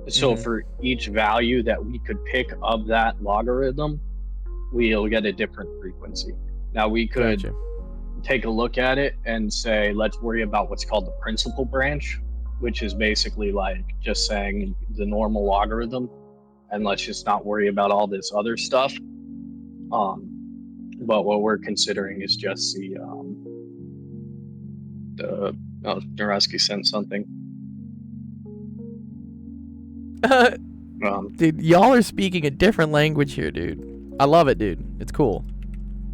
So Mhm. for each value that we could pick of that logarithm, we'll get a different frequency. Now we could Gotcha. take a look at it and say, let's worry about what's called the principal branch, which is basically like just saying the normal logarithm, and let's just not worry about all this other stuff. But what we're considering is just the Nareski sent something. Dude, y'all are speaking a different language here, dude. I love it, dude. It's cool.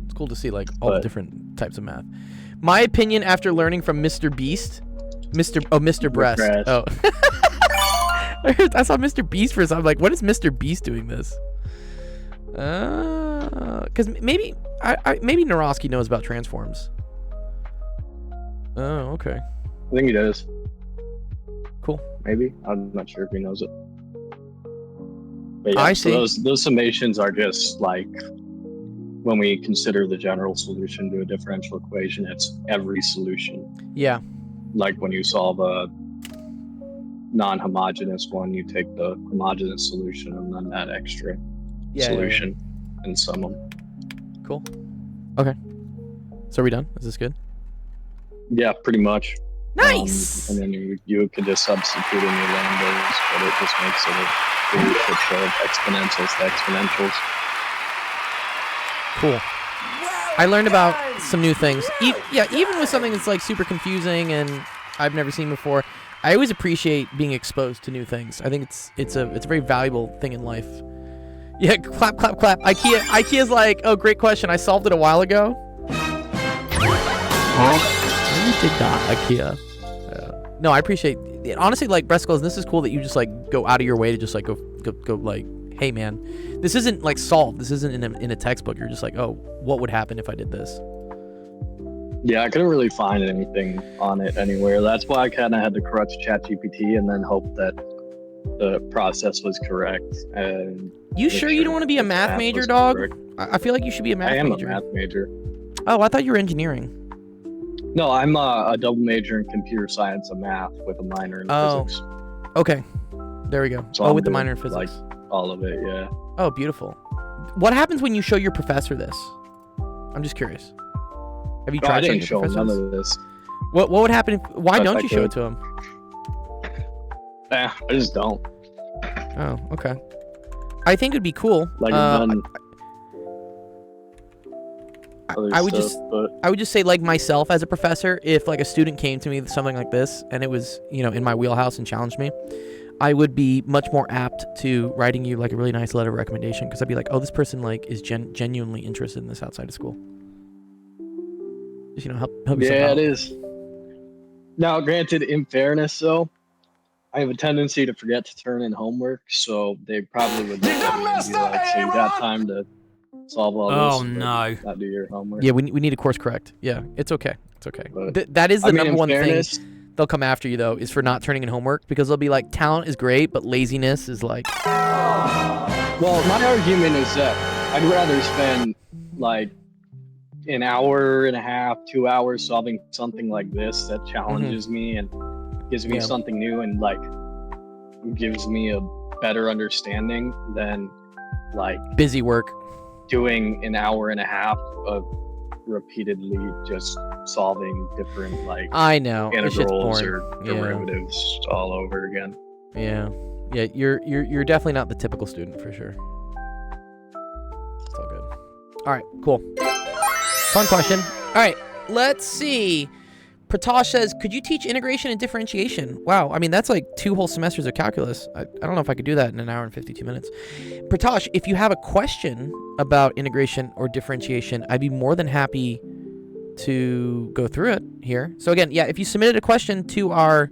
It's cool to see like all the But- different types of math. My opinion after learning from Mr. Beast, Mr. Breast. Breast. Oh, I saw Mr. Beast first. I'm like, what is Mr. Beast doing this? Because maybe maybe Naroski knows about transforms. Oh, okay. I think he does. Cool. Maybe. I'm not sure if he knows it. But yeah, I so see. those summations are just like when we consider the general solution to a differential equation, it's every solution. Yeah. Like when you solve a non-homogeneous one, you take the homogeneous solution and then that extra Yeah. solution and sum them. Cool. Okay. So are we done? Is this good? Yeah, pretty much. Nice. And then you could just substitute in your lambdas, but it just makes it a really shit show of exponentials to exponentials. Cool. I learned about some new things. Yeah, even with something that's like super confusing and I've never seen before, I always appreciate being exposed to new things. I think it's a very valuable thing in life. Yeah, clap, clap, clap. IKEA's like, oh, great question. I solved it a while ago. You did not, IKEA. No, I appreciate. Honestly, like Brescos, this is cool that you just like go out of your way to just like go like, hey man, this isn't like solved. This isn't in a textbook. You're just like, oh, what would happen if I did this? Yeah, I couldn't really find anything on it anywhere. That's why I kind of had to crutch ChatGPT and then hope that the process was correct. And You sure you don't want to be a math major, was dog? correct. I feel like you should be a math I am major. a math major. Oh, I thought you were engineering. No, I'm a double major in computer science and math with a minor in Oh. physics. Okay, there we go. So Oh, I'm with the doing, minor in physics. All of it, yeah. Oh, beautiful. What happens when you show your professor this? I'm just curious. Have you No, I tried didn't showing show your him professor none this? of this. What would happen if? Why If don't I you show it could. to him? I just don't. Oh, okay. I think it'd be cool. Like I've done other I would stuff, just but I would just say, like, myself as a professor, if like a student came to me with something like this and it was, you know, in my wheelhouse and challenged me, I would be much more apt to writing you like a really nice letter of recommendation, because I'd be like, oh, this person like is genuinely interested in this outside of school. Just, you know, help yourself yeah, out. it is. Now, granted, in fairness, though, I have a tendency to forget to turn in homework, so they probably would look at me and be like, "So you got time to solve all Oh, this, but no. not do your homework." Yeah, we need a course correct. Yeah, it's okay. It's okay. But, That is the I mean, number in one fairness, thing they'll come after you, though, is for not turning in homework, because they'll be like, talent is great, but laziness is like, well, my argument is that I'd rather spend like an hour and a half, 2 hours solving something like this that challenges me and gives me Yeah. something new and like gives me a better understanding than like busy work. doing an hour and a half of repeatedly just solving different like I know. It's just integrals boring. or Yeah. derivatives all over again. Yeah, yeah. You're definitely not the typical student for sure. It's all good. All right, cool. Fun question. All right, let's see. Pratosh says, could you teach integration and differentiation? Wow, I mean, that's like 2 whole semesters of calculus. I don't know if I could do that in an hour and 52 minutes. Pratosh, if you have a question about integration or differentiation, I'd be more than happy to go through it here. So again, yeah, if you submitted a question to our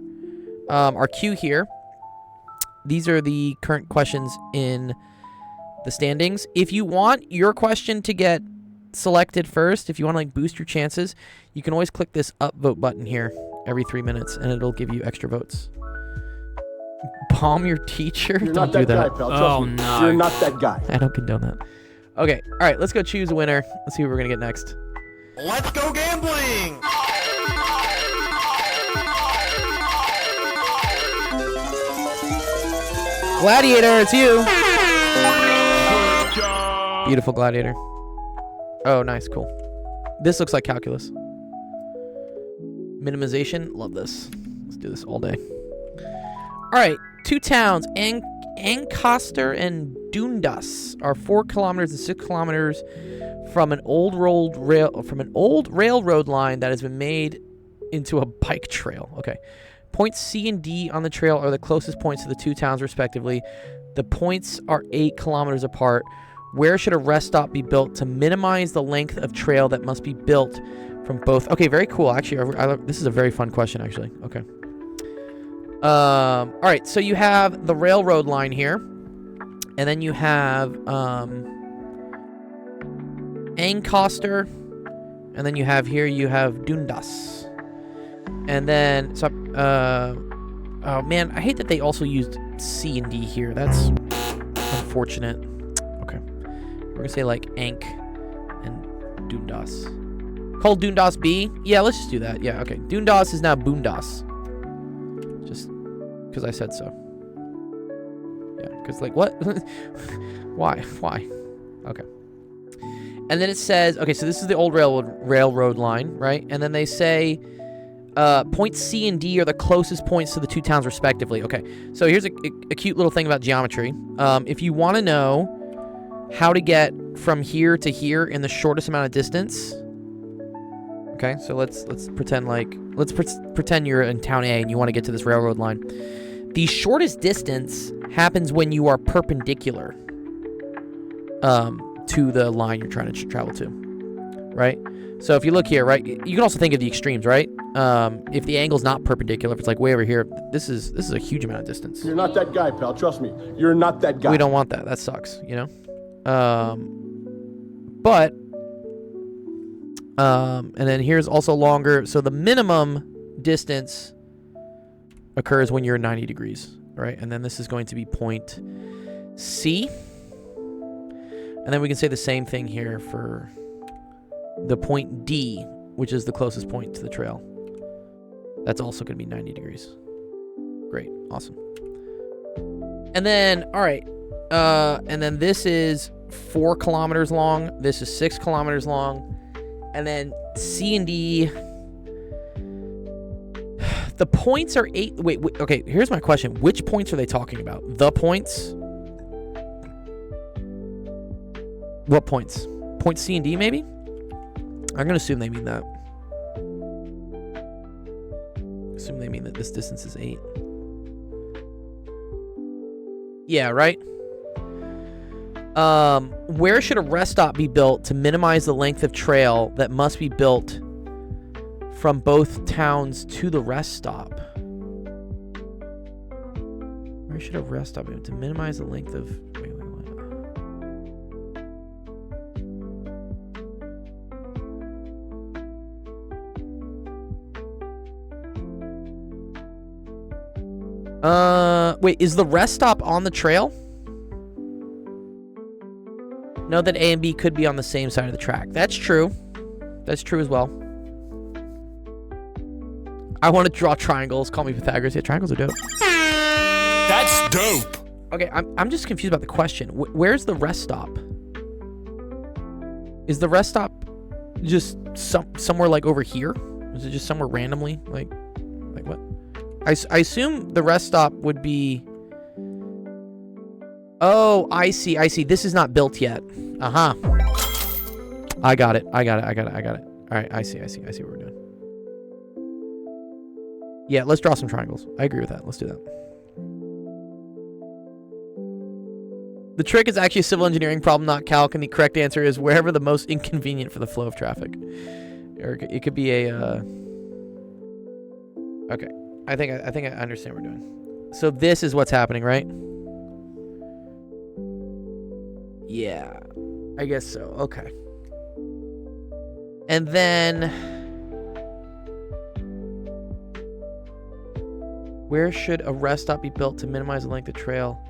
queue here, these are the current questions in the standings. If you want your question to get selected first, if you want to like boost your chances, you can always click this upvote button here every 3 minutes and it'll give you extra votes. Bomb your teacher? You're Don't not do that guy, that. pal. Trust Oh, me. no. You're not that guy. I don't condone that. Okay, all right, let's go choose a winner. Let's see what we're gonna get next. Let's go gambling! Gladiator, it's you. Beautiful Gladiator. Oh, nice, cool. This looks like calculus. Minimization, love this. Let's do this all day. All right, 2 towns, Ancaster and Dundas, are 4 kilometers and 6 kilometers from an old railroad line that has been made into a bike trail. Okay. Points C and D on the trail are the closest points to the 2 towns, respectively. The points are 8 kilometers apart. Where should a rest stop be built to minimize the length of trail that must be built from both? Okay, very cool. Actually, this is a very fun question, actually. Okay. All right, so you have the railroad line here, and then you have Ancaster, and then you have Dundas. And then, so, oh man, I hate that they also used C and D here. That's unfortunate. Okay. We're gonna say like Ank and Dundas. Call Dundas B? Yeah, let's just do that. Yeah, okay. Dundas is now Boondas. Just because I said so. Yeah, because like, what? Why? Okay. And then it says, okay, so this is the old railroad line, right? And then they say points C and D are the closest points to the 2 towns, respectively. Okay, so here's a cute little thing about geometry. If you want to know how to get from here to here in the shortest amount of distance, okay, so let's pretend pretend you're in town A and you want to get to this railroad line. The shortest distance happens when you are perpendicular to the line you're trying to travel to, right? So if you look here, right, you can also think of the extremes, right? If the angle's not perpendicular, if it's like way over here, this is a huge amount of distance. You're not that guy, pal. Trust me. You're not that guy. We don't want that. That sucks, you know? But and then here's also longer. So the minimum distance occurs when you're 90 degrees, right? And then this is going to be point C. And then we can say the same thing here for the point D, which is the closest point to the trail. That's also going to be 90 degrees. Great. Awesome. And then, all right. And then this is 4 kilometers long. This is 6 kilometers long. And then C and D. The points are 8. Wait, okay, here's my question. Which points are they talking about? The points? What points? Point C and D, maybe? I'm going to assume they mean that. Assume they mean that this distance is 8. Yeah, right? Where should a rest stop be built to minimize the length of trail that must be built from both towns to the rest stop? Where should a rest stop be built to minimize the length of... Wait. Wait, is the rest stop on the trail? Know that A and B could be on the same side of the track. That's true. That's true as well. I want to draw triangles. Call me Pythagoras. Yeah, triangles are dope. That's dope. Okay, I'm just confused about the question. Where's the rest stop? Is the rest stop just somewhere like over here? Is it just somewhere randomly? Like what? I assume the rest stop would be... Oh, I see. This is not built yet. Uh-huh. I got it. All right, I see what we're doing. Yeah, let's draw some triangles. I agree with that. Let's do that. The trick is actually a civil engineering problem, not calc, and the correct answer is wherever the most inconvenient for the flow of traffic. Or it could be a... Okay. I think I understand what we're doing. So this is what's happening, right? Yeah. I guess so. Okay. And then... Where should a rest stop be built to minimize the length of trail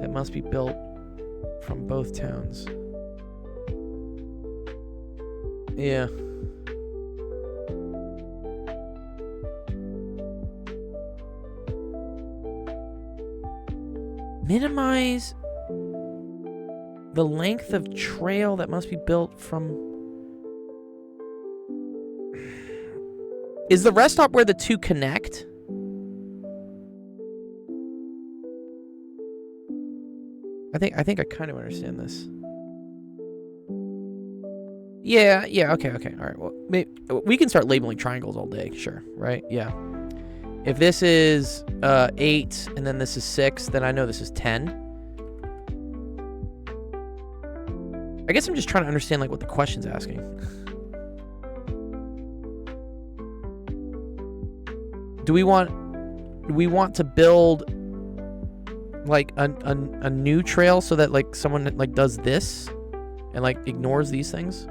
that must be built from both towns? Yeah. Minimize the length of trail that must be built from... Is the rest stop where the two connect? I think I kind of understand this. Yeah, okay. All right, well, we can start labeling triangles all day, sure, right? Yeah. If this is 8 and then this is 6, then I know this is 10. I guess I'm just trying to understand like what the question's asking. Do we want to build like a new trail so that like someone like does this and like ignores these things?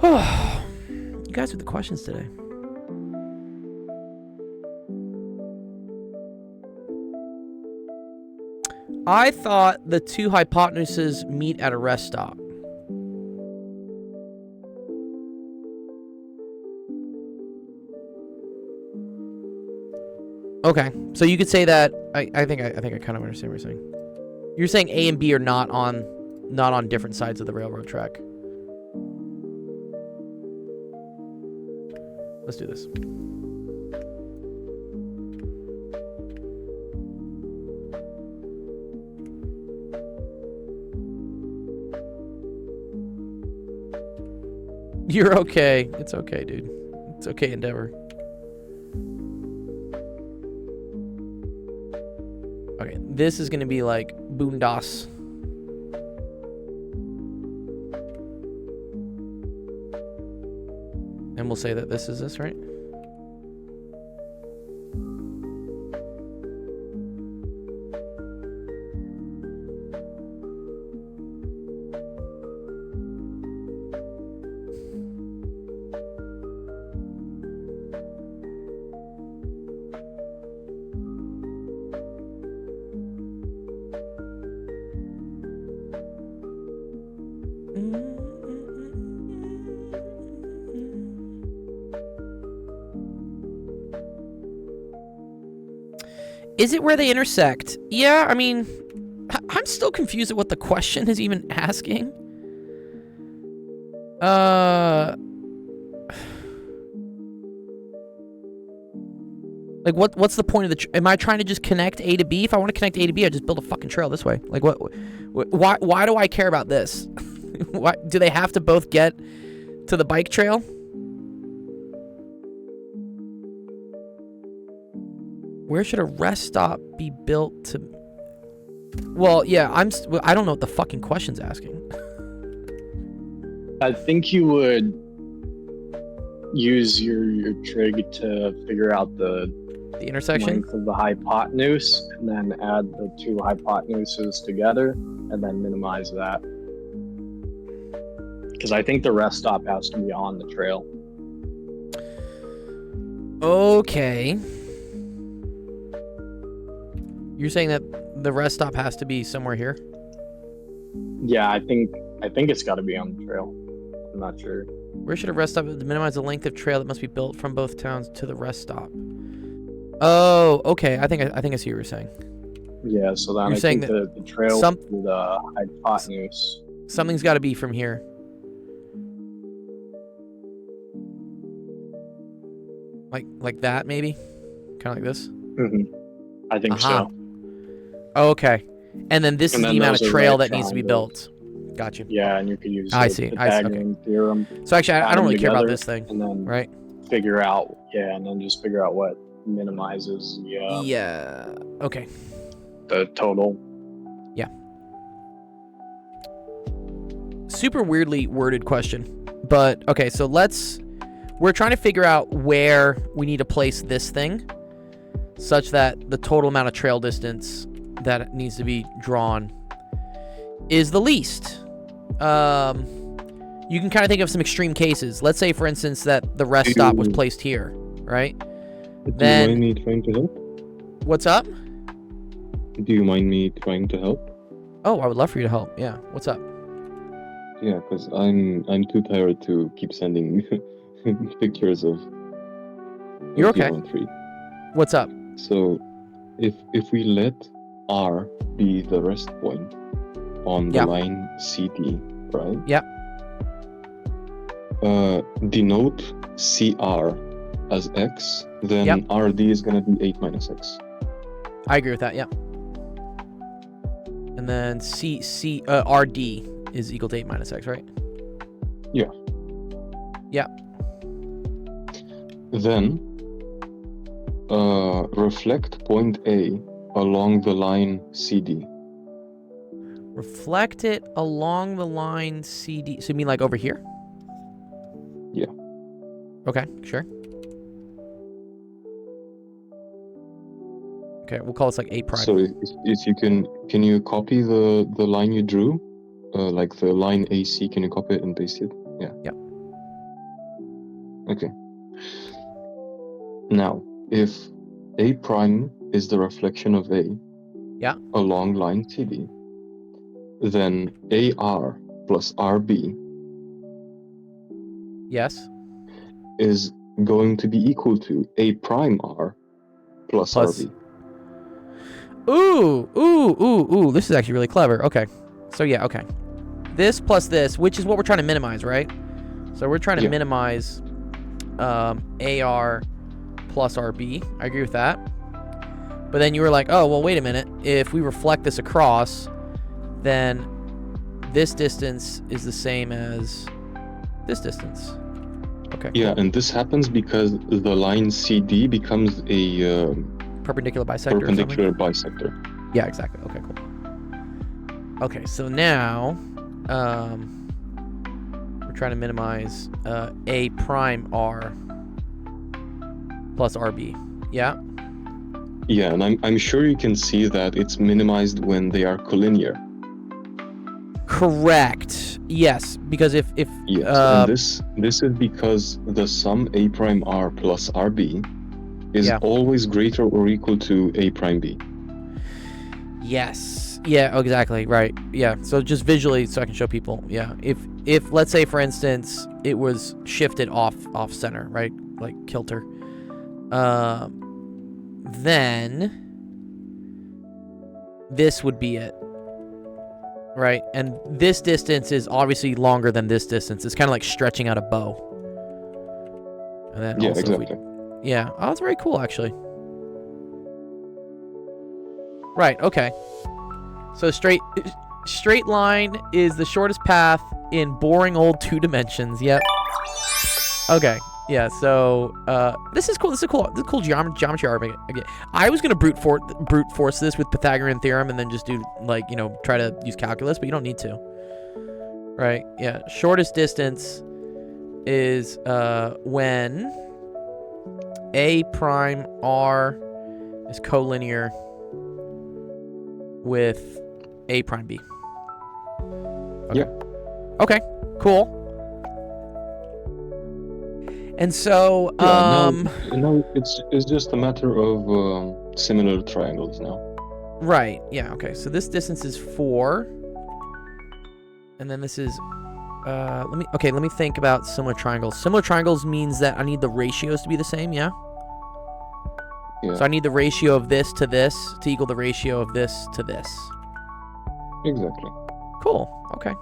You guys with the questions today. I thought the two hypotenuses meet at a rest stop. Okay, so you could say that. I think I kind of understand what you're saying. You're saying A and B are not on different sides of the railroad track. Let's do this. You're okay. It's okay, dude. It's okay, Endeavor. Okay, this is gonna be like Boondoss. And we'll say that this is this, right? Is it where they intersect? Yeah, I mean, I'm still confused at what the question is even asking. Like, what's the point of the... Am I trying to just connect A to B? If I want to connect A to B, I just build a fucking trail this way. Like, why do I care about this? Why do they have to both get to the bike trail? Where should a rest stop be built to... Well, yeah, I don't know what the fucking question's asking. I think you would use your trig to figure out the intersection length of the hypotenuse, and then add the two hypotenuses together, and then minimize that. Because I think the rest stop has to be on the trail. Okay. You're saying that the rest stop has to be somewhere here? Yeah, I think it's got to be on the trail. I'm not sure. Where should a rest stop minimize the length of trail that must be built from both towns to the rest stop? Oh, okay. I think I see what you're saying. Yeah, so then You're I saying think that the trail to the hypotenuse. Something's got to be from here. Like that, maybe? Kind of like this? Mm-hmm. I think so. Oh, okay. And then this is the amount of trail that needs to be triangles. built. Gotcha. Yeah, and you could use I the see. Pythagorean theorem. So actually, I don't really care about together, this thing. And then right? figure out, and then just figure out what minimizes Yeah. Okay. the total. Yeah. Super weirdly worded question. But, okay, so we're trying to figure out where we need to place this thing such that the total amount of trail distance that needs to be drawn is the least. You can kind of think of some extreme cases. Let's say, for instance, that the rest stop was placed here, right? Do you mind me trying to help? What's up? Do you mind me trying to help? Oh, I would love for you to help. Yeah. What's up? Yeah, because I'm too tired to keep sending pictures of You're okay. 013. What's up? So if we let R be the rest point on the Yeah. line CD, right? Yeah. Denote CR as X, then Yep. RD is gonna be 8 minus X. I agree with that. Yeah. And then RD is equal to 8 minus X, right? Yeah. Yeah. Then reflect point A along the line CD. Reflect it along the line CD. So you mean like over here? Yeah. Okay, sure. Okay, we'll call this like A prime. So if you can you copy the line you drew, like the line AC? Can you copy it and paste it? Yeah. Yep. Okay. Now, if A prime is the reflection of A, Yeah. along line CD, then AR plus RB Yes. is going to be equal to A prime R plus Plus- RB. Ooh. This is actually really clever. Okay. So yeah, okay. This plus this, which is what we're trying to minimize, right? So we're trying to Yeah. minimize AR plus RB. I agree with that. But then you were like, oh, well, wait a minute. If we reflect this across, then this distance is the same as this distance. Okay. Yeah, cool. and this happens because the line CD becomes a Perpendicular bisector. perpendicular bisector. Yeah, exactly. Okay, cool. Okay, so now we're trying to minimize A prime R plus RB. Yeah? Yeah, and I'm sure you can see that it's minimized when they are collinear. Correct. Yes, because if Yes, and this is because the sum A prime R plus RB is Yeah. always greater or equal to A prime B. yes. Yeah, exactly. Right. Yeah. So just visually so I can show people. Yeah. If let's say for instance it was shifted off center, right? Like kilter. Then this would be it. Right? And this distance is obviously longer than this distance. It's kind of like stretching out a bow. And then Yeah, also if we- exactly. yeah. Oh, that's very cool, actually. Right, okay. So straight line is the shortest path in boring old 2 dimensions. Yep. Okay. Yeah, so this is cool. This is cool geometry art. Again, I was gonna brute force this with Pythagorean theorem and then just do like, you know, try to use calculus, but you don't need to. Right? Yeah. Shortest distance is when A prime R is collinear with A prime B. Okay. Yep. Okay. Cool. And so, Yeah, no, it's just a matter of similar triangles now. right. Yeah. Okay. So this distance is 4, and then this is. Let me think about similar triangles. Similar triangles means that I need the ratios to be the same. Yeah. Yeah. So I need the ratio of this to this to equal the ratio of this to this. Exactly. Cool. Okay.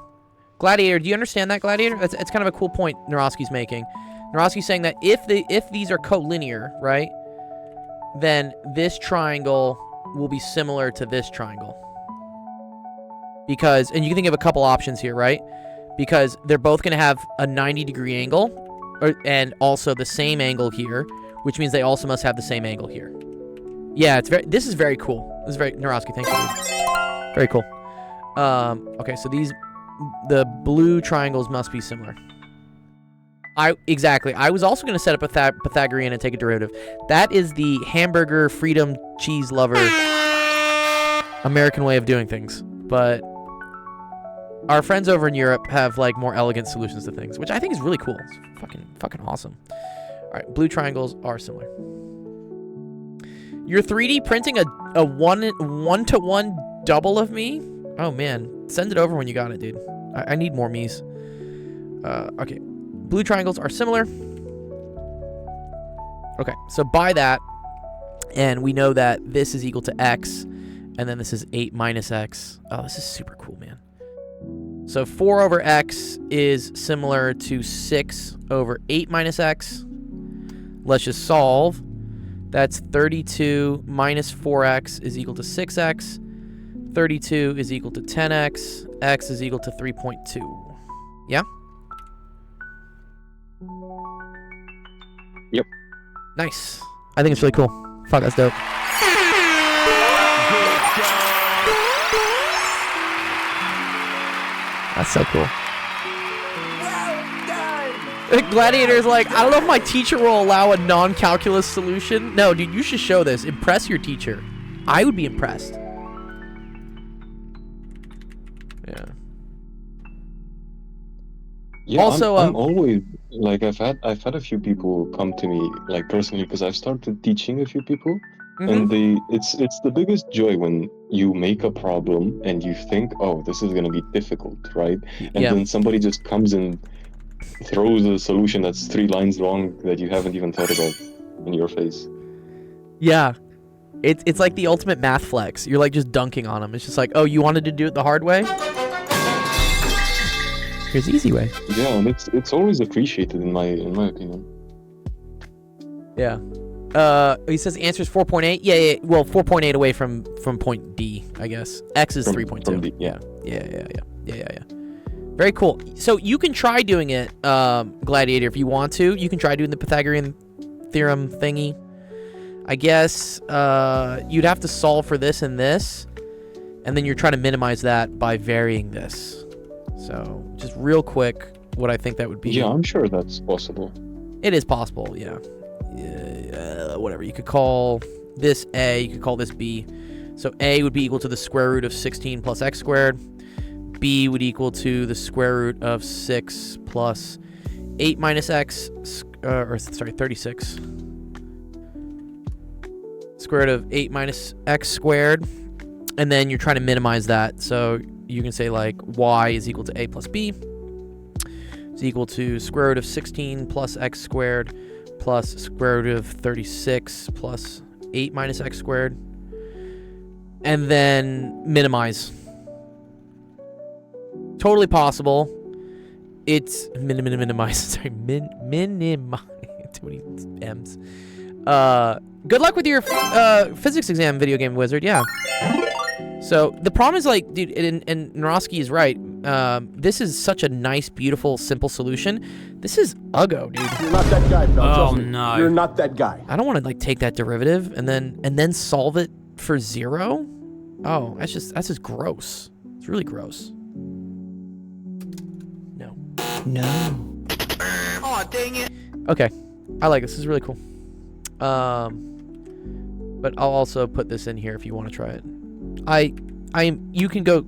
Gladiator, do you understand that, Gladiator? It's kind of a cool point Narowski's making. Narowski's saying that if these are collinear, right, then this triangle will be similar to this triangle. Because, and you can think of a couple options here, right? Because they're both going to have a 90-degree angle, and also the same angle here, which means they also must have the same angle here. Yeah, this is very cool. This is very, Narowski, thank you. Very cool. Okay, so the blue triangles must be similar. Exactly. I was also going to set up a Pythagorean and take a derivative. That is the hamburger freedom cheese lover American way of doing things. But our friends over in Europe have like more elegant solutions to things, which I think is really cool. It's fucking awesome. All right, blue triangles are similar. You're 3D printing a one-to-one double of me? Oh man, send it over when you got it, dude. I need more me's. Okay. Blue triangles are similar. Okay, so by that, And we know that this is equal to x, and then this is 8 minus x. Oh, this is super cool, man. So 4 over x is similar to 6 over 8 minus x. Let's just solve. That's 32 minus 4x is equal to 6x. 32 is equal to 10x. X is equal to 3.2. Yeah? Yep. Nice. I think it's really cool. Fuck, that's dope. That's so cool. Gladiator's like, I don't know if my teacher will allow a non-calculus solution. No, dude, you should show this. Impress your teacher. I would be impressed. Yeah. Yeah, Also, I'm always like I've had a few people come to me like personally because I've started teaching a few people, and it's the biggest joy when you make a problem and you think, oh, this is gonna be difficult, right? And then somebody just comes and throws a solution that's 3 lines long that you haven't even thought about in your face. Yeah. It's like the ultimate math flex. You're like just dunking on them. It's just like, oh, you wanted to do it the hard way? Here's the easy way. Yeah, and it's always appreciated in my opinion. Yeah. He says the answer is 4.8. Yeah. Well, 4.8 away from point D, I guess. X is 3.2. From D, yeah. Yeah. Very cool. So you can try doing it, Gladiator, if you want to. You can try doing the Pythagorean theorem thingy. I guess you'd have to solve for this and this, and then you're trying to minimize that by varying this. So just real quick, what I think that would be. Yeah, I'm sure that's possible. It is possible, yeah. Whatever. You could call this A, you could call this B. So A would be equal to the square root of 16 plus x squared. B would equal to the square root of 6 plus 8 minus x, 36. Square root of 8 minus x squared. And then you're trying to minimize that. So you can say like y is equal to a plus b. It's equal to square root of 16 plus x squared plus square root of 36 plus 8 minus x squared. And then minimize. Totally possible. It's minimize. Sorry, minimize. Too many M's. Good luck with your physics exam, Video Game Wizard. Yeah. So the problem is like, dude, and Narosky is right. This is such a nice, beautiful, simple solution. This is uggo, dude. You're not that guy, pal. Oh, Trust me. no. You're not that guy. I don't want to like take that derivative and then solve it for 0. Oh, that's just gross. It's really gross. No. Oh, dang it. Okay, I like this. This is really cool. But I'll also put this in here if you want to try it. You can go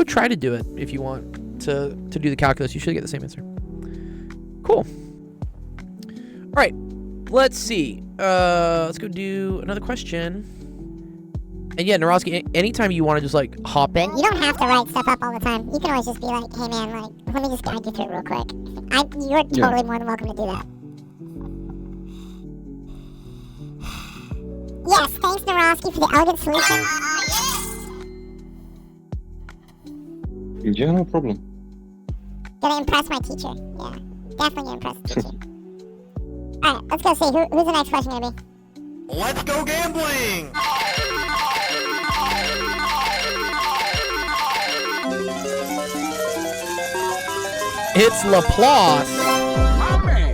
try to do it if you want to do the calculus. You should get the same answer. Cool. All right, let's see. Let's go do another question. And yeah, Narosky, anytime you want to just like hop in. You don't have to write stuff up all the time. You can always just be like, hey man, like, let me just guide you through it real quick. You're totally more than welcome to do that. Yes, thanks Narosky for the elegant solution. Yeah, no problem. Gonna impress my teacher. Yeah, definitely gonna impress the teacher. Alright, let's go see. Who's the next question gonna be? Let's go gambling. It's Laplace.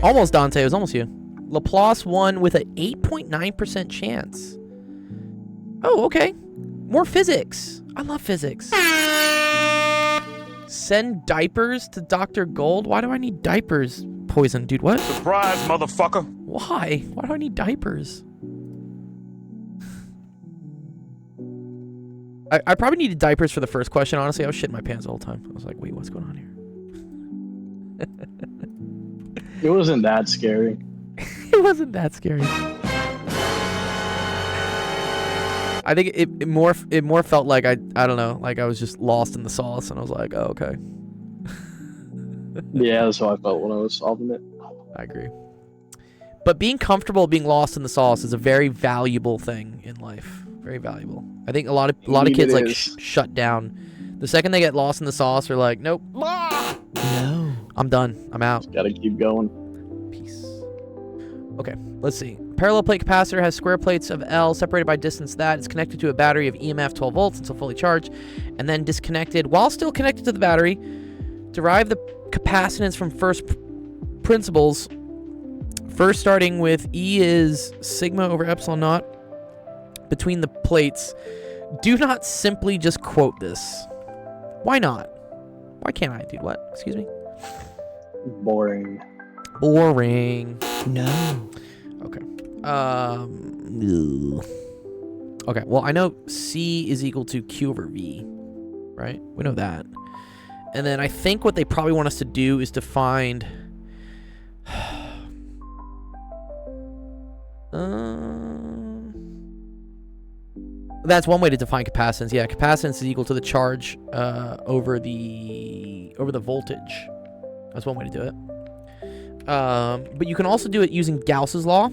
Almost Dante. It was almost you. Laplace won with an 8.9% chance. Oh, okay. More physics. I love physics. Send diapers to Dr. Gold? Why do I need diapers? Poison. Dude, what? Surprise, motherfucker. Why? Why do I need diapers? I probably needed diapers for the first question, honestly. I was shitting my pants the whole time. I was like, wait, what's going on here? It wasn't that scary. It wasn't that scary. I think it more felt like I don't know, like I was just lost in the sauce, and I was like, oh, okay. Yeah, that's how I felt when I was solving it. I agree. But being comfortable being lost in the sauce is a very valuable thing in life. Very valuable. I think a lot of Indeed kids it like is. shut down. The second they get lost in the sauce, they're like, nope. No. I'm done. I'm out. Gotta keep going. Peace. Okay, let's see. Parallel plate capacitor has square plates of L separated by distance that. It's connected to a battery of EMF 12 volts until fully charged, and then disconnected while still connected to the battery. Derive the capacitance from first principles. First, starting with E is sigma over epsilon naught between the plates. Do not simply just quote this. Why not? Why can't I, dude? What? Excuse me? Boring. Boring. No. Okay. Okay, well, I know C is equal to Q over V, right? We know that. And then I think what they probably want us to do is to find... that's one way to define capacitance. Yeah, capacitance is equal to the charge over the voltage. That's one way to do it. But you can also do it using Gauss's law,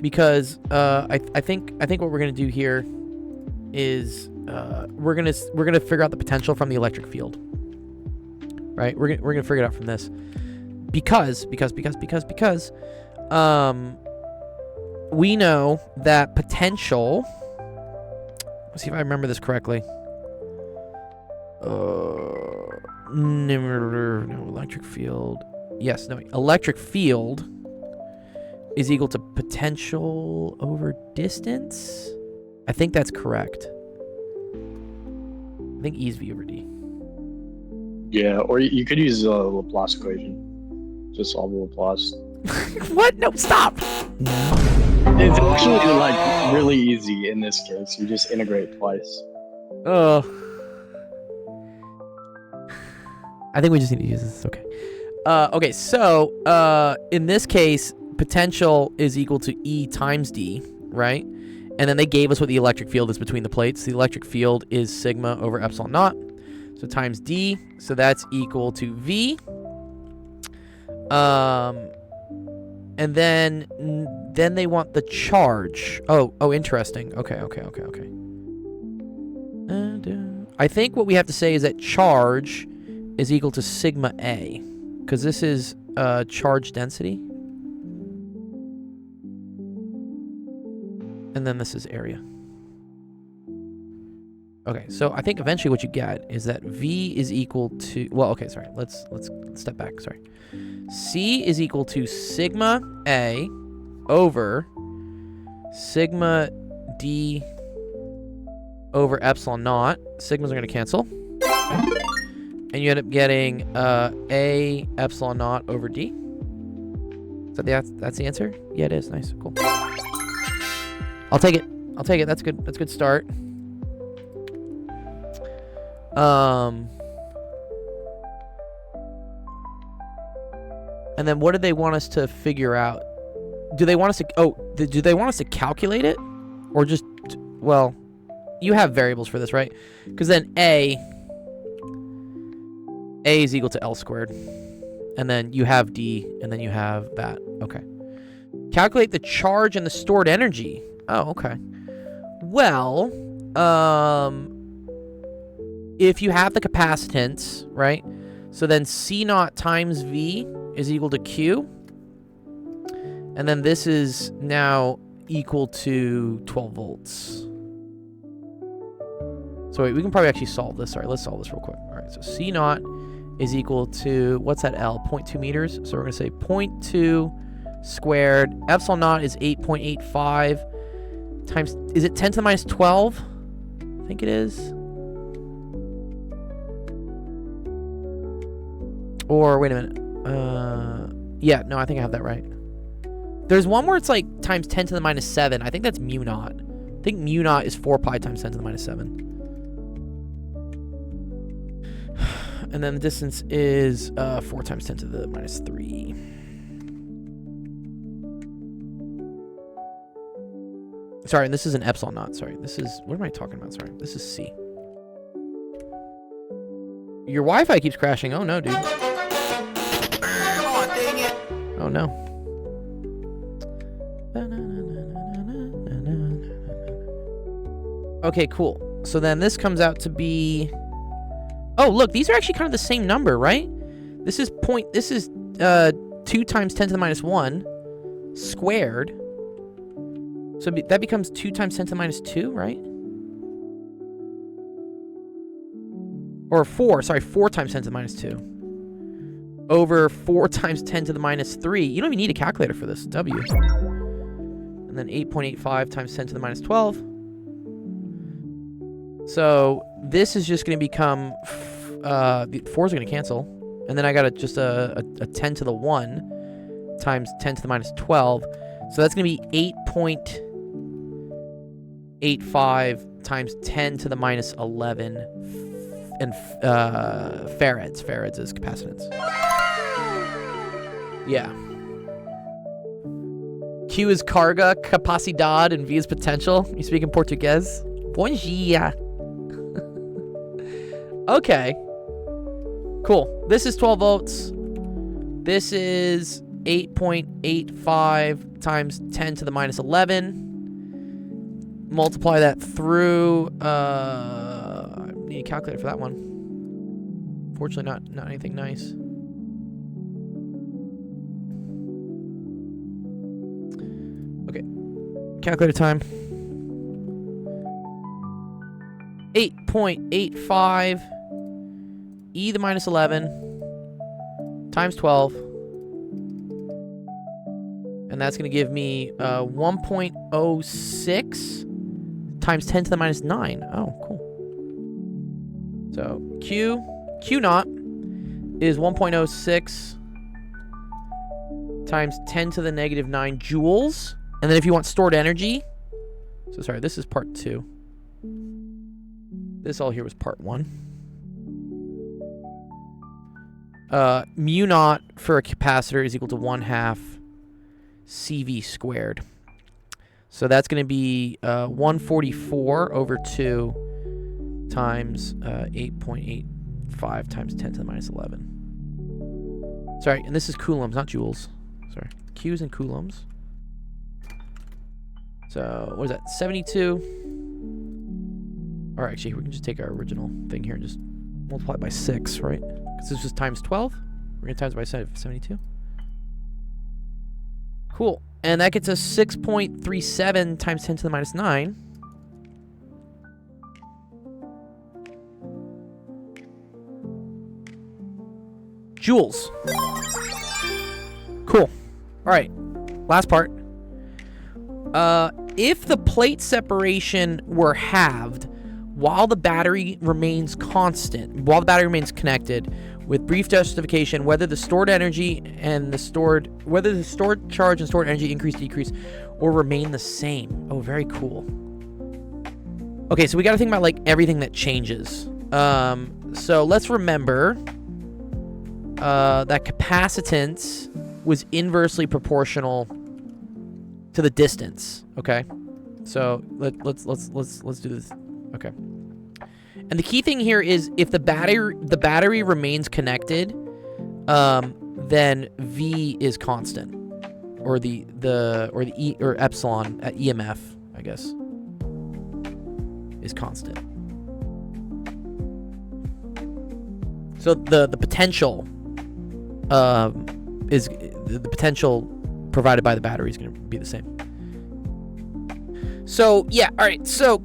because I think what we're gonna do here is we're gonna figure out the potential from the electric field. Right? We're gonna figure it out from this because we know that potential. Let's see if I remember this correctly. No, electric field. Yes, no, electric field is equal to potential over distance. I think that's correct. I think E is V over D. Yeah, or you could use the Laplace equation. Just solve the Laplace. What? No, stop! No. It's actually like really easy in this case. You just integrate twice. Oh. I think we just need to use this. Okay. Okay, so in this case, potential is equal to E times D, right? And then they gave us what the electric field is between the plates. The electric field is sigma over epsilon naught. So times D, so that's equal to V. And then they want the charge. Oh, interesting. Okay. I think what we have to say is that charge is equal to sigma A, because this is charge density. And then this is area. Okay, so I think eventually what you get is that V is equal to, well, okay, sorry. Let's step back, sorry. C is equal to sigma A over sigma D over epsilon naught. Sigmas are going to cancel. And you end up getting A epsilon naught over D. So that's the answer? Yeah, it is. Nice. Cool. I'll take it. That's good. That's a good start. And then what do they want us to figure out? Do they want us to do they want us to calculate it, or just, well, you have variables for this, right? Because then A is equal to L squared, and then you have D, and then you have that. Okay. Calculate the charge and the stored energy. Oh, okay. Well, if you have the capacitance, right? So then C naught times V is equal to Q. And then this is now equal to 12 volts. So wait, we can probably actually solve this. Sorry, let's solve this real quick. All right, so C naught is equal to, what's that L? 0.2 meters. So we're going to say 0.2 squared. Epsilon naught is 8.85 times, is it 10 to the minus 12? I think it is. Or, wait a minute. Yeah, no, I think I have that right. There's one where it's like times 10 to the minus 7. I think that's mu naught. I think mu naught is 4 pi times 10 to the minus 7. And then the distance is 4 times 10 to the minus 3. Sorry, and this is an epsilon naught. Sorry, this is... What am I talking about? Sorry, this is C. Your Wi-Fi keeps crashing. Oh, no, dude. Oh, dang it. Oh, no. Okay, cool. So then this comes out to be... Oh, look, these are actually kind of the same number, right? This is 2 times 10 to the minus 1 squared. So that becomes 2 times 10 to the minus 2, right? Or 4 times 10 to the minus 2. Over 4 times 10 to the minus 3. You don't even need a calculator for this. W. And then 8.85 times 10 to the minus 12. So this is just going to become... the 4s are going to cancel. And then I got just a 10 to the 1 times 10 to the minus 12. So that's going to be 8.85 times 10 to the minus 11 and farads. Farads is capacitance. Yeah. Q is carga, capacidad, and V is potential. You speak in Portuguese? Bom dia. Okay. Cool. This is 12 volts. This is 8.85 times 10 to the minus 11. Multiply that through... I need a calculator for that one. Fortunately, not anything nice. Okay. Calculator time. 8.85 e to the minus 11 times 12. And that's going to give me 1.06 times 10 to the minus 9. Oh, cool. So Q naught is 1.06 times 10 to the negative 9 joules. And then if you want stored energy, so sorry, this is part 2. This all here was part 1. Mu naught for a capacitor is equal to 1/2 CV squared. So that's going to be 144 over 2 times 8.85 times 10 to the minus 11. Sorry, and this is coulombs, not joules. Sorry, Q's and coulombs. So, what is that? 72. Or actually, we can just take our original thing here and just multiply it by 6, right? Because this was times 12. We're going to times it by 72. Cool. And that gets us 6.37 times 10 to the minus 9. Joules. Cool. All right. Last part. If the plate separation were halved while the battery remains constant, while the battery remains connected, with brief justification, whether the stored energy and whether the stored charge and stored energy increase, decrease, or remain the same. Oh, very cool. Okay, so we got to think about like everything that changes. So let's remember that capacitance was inversely proportional to the distance. Okay, so let's do this. Okay. And the key thing here is if the battery remains connected, then V is constant, or epsilon at EMF, I guess, is constant. So the potential is the potential provided by the battery is going to be the same. So yeah, all right. So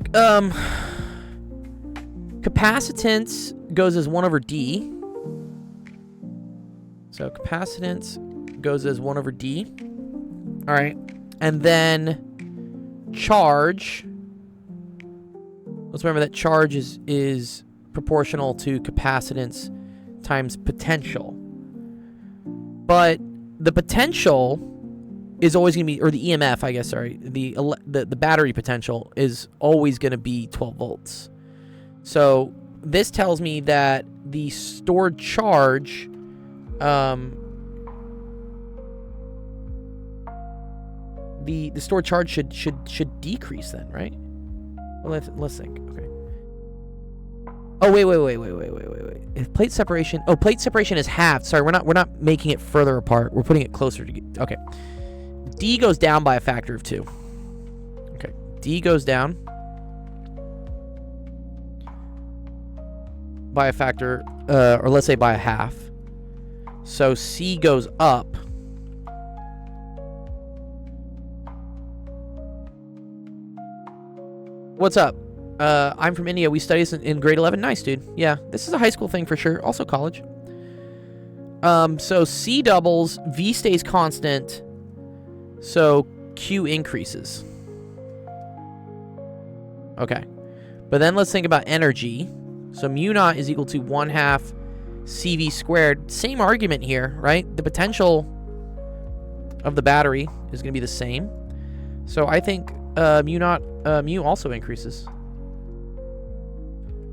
capacitance goes as 1 over D. So capacitance goes as 1 over D. All right. And then charge. Let's remember that charge is proportional to capacitance times potential. But the potential is always going to be, or the EMF, I guess, sorry, the battery potential is always going to be 12 volts. So this tells me that the stored charge the stored charge should decrease then, right? Well, let's think. Okay. Oh wait. If plate separation, plate separation is halved. Sorry, we're not making it further apart. We're putting it closer to. Okay. D goes down by a factor of 2. Okay, D goes down by a factor, or let's say by a half. So C goes up. What's up? I'm from India. We study this in grade 11. Nice, dude. Yeah, this is a high school thing for sure. Also college. So C doubles, V stays constant, so Q increases. Okay. But then let's think about energy. So mu naught is equal to 1/2 CV squared. Same argument here, right? The potential of the battery is going to be the same. So I think mu also increases.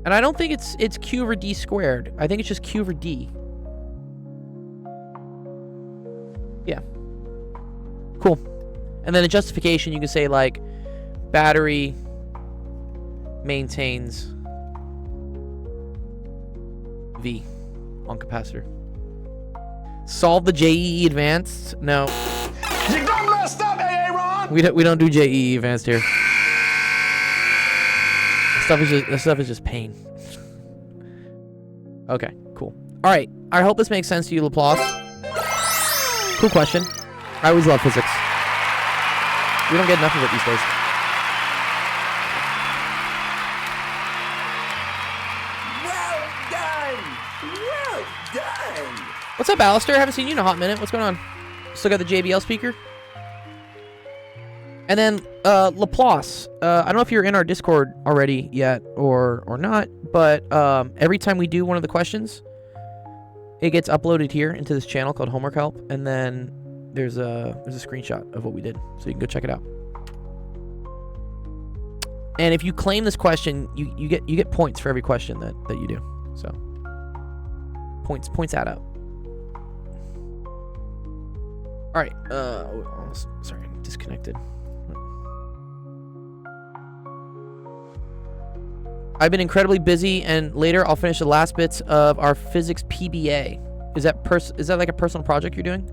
And I don't think it's Q over D squared. I think it's just Q over D. Yeah. Cool. And then the justification, you can say like battery maintains V on capacitor. Solve the JEE advanced? No. You done messed up, AA Ron! We don't do JEE advanced here. This stuff is just pain. Okay, cool. All right. I hope this makes sense to you, Laplace. Cool question. I always love physics. We don't get enough of it these days. Well done! Well done! What's up, Alistair? Haven't seen you in a hot minute. What's going on? Still got the JBL speaker? And then Laplace. I don't know if you're in our Discord already yet or not, but every time we do one of the questions, it gets uploaded here into this channel called Homework Help, and then there's a screenshot of what we did, so you can go check it out. And if you claim this question, you get points for every question that you do. So points add up. All right. Sorry, I'm disconnected. I've been incredibly busy, and later I'll finish the last bits of our physics PBA. Is that like a personal project you're doing?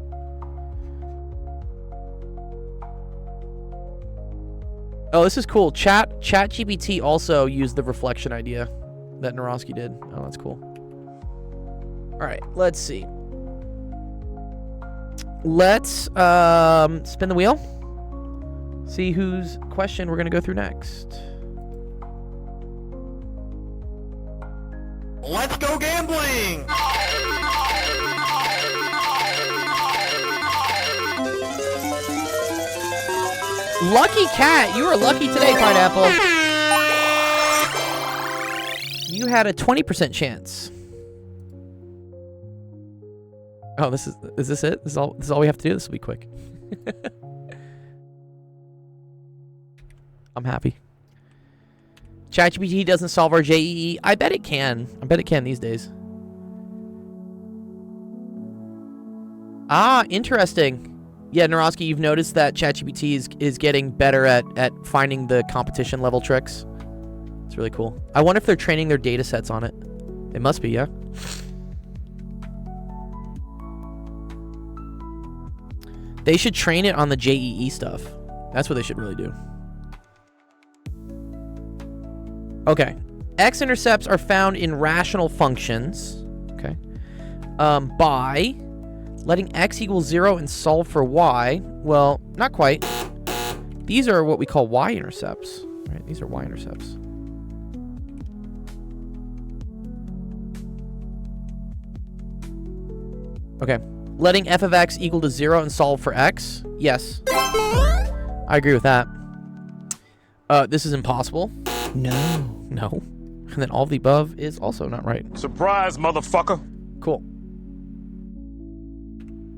Oh, this is cool. ChatGPT also used the reflection idea that Naroski did. Oh, that's cool. All right, let's see. Let's spin the wheel. See whose question we're gonna go through next. Let's go gambling! Lucky cat, you were lucky today, Pineapple. You had a 20% chance. Oh, is this it? This is all we have to do? This will be quick. I'm happy. ChatGPT doesn't solve our JEE. I bet it can. I bet it can these days. Ah, interesting. Yeah, Naroski, you've noticed that ChatGPT is getting better at finding the competition level tricks. It's really cool. I wonder if they're training their data sets on it. It must be, yeah. They should train it on the JEE stuff. That's what they should really do. Okay. X-intercepts are found in rational functions. Okay. By letting x equal 0 and solve for y. Well, not quite. These are what we call y-intercepts. Right? These are y-intercepts. Okay. Letting f of x equal to 0 and solve for x. Yes. I agree with that. This is impossible. No. No. And then all of the above is also not right. Surprise, motherfucker! Cool.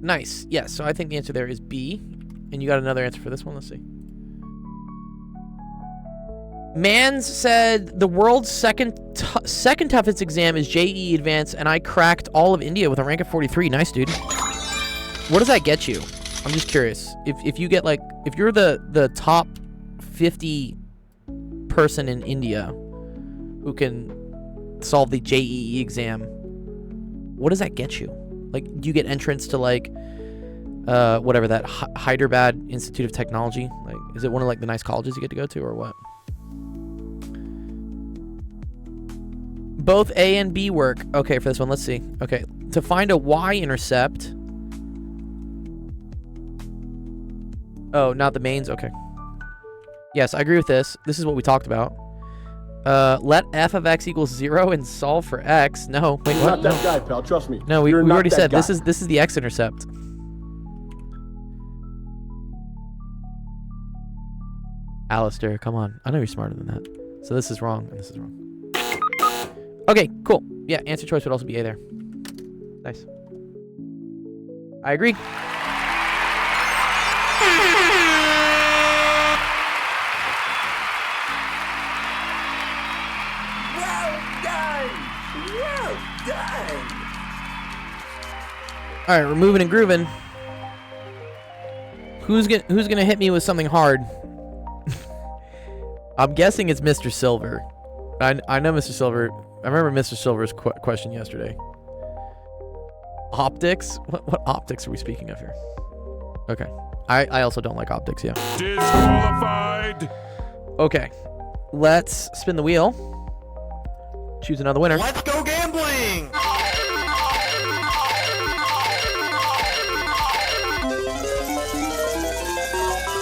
Nice. Yes, so I think the answer there is B. And you got another answer for this one. Let's see. Mans said the world's second toughest exam is JEE Advanced, and I cracked all of India with a rank of 43. Nice, dude. What does that get you? I'm just curious. If you get like, if you're the top 50 person in India who can solve the JEE exam, what does that get you? Like, do you get entrance to like whatever that Hyderabad Institute of Technology. Like, is it one of like the nice colleges you get to go to, or what? Both A and B work. Okay, for this one, let's see. Okay, to find a y-intercept. Oh, not the mains. Okay. Yes, I agree with this. This is what we talked about. Let f of x equals 0 and solve for x. No, wait, You're what? not that No. guy, pal. Trust me. No, we You're not already that said guy. this is the x-intercept. Alistair, come on. I know you're smarter than that. So this is wrong, and this is wrong. Okay, cool. Yeah, answer choice would also be A there. Nice. I agree. Well done. Well done. All right, we're moving and grooving. Who's gonna hit me with something hard? I'm guessing it's Mr. Silver. I know Mr. Silver. I remember Mr. Silver's question yesterday. Optics? What optics are we speaking of here? Okay. I also don't like optics, yeah. Disqualified. Okay. Let's spin the wheel. Choose another winner. Let's go gambling.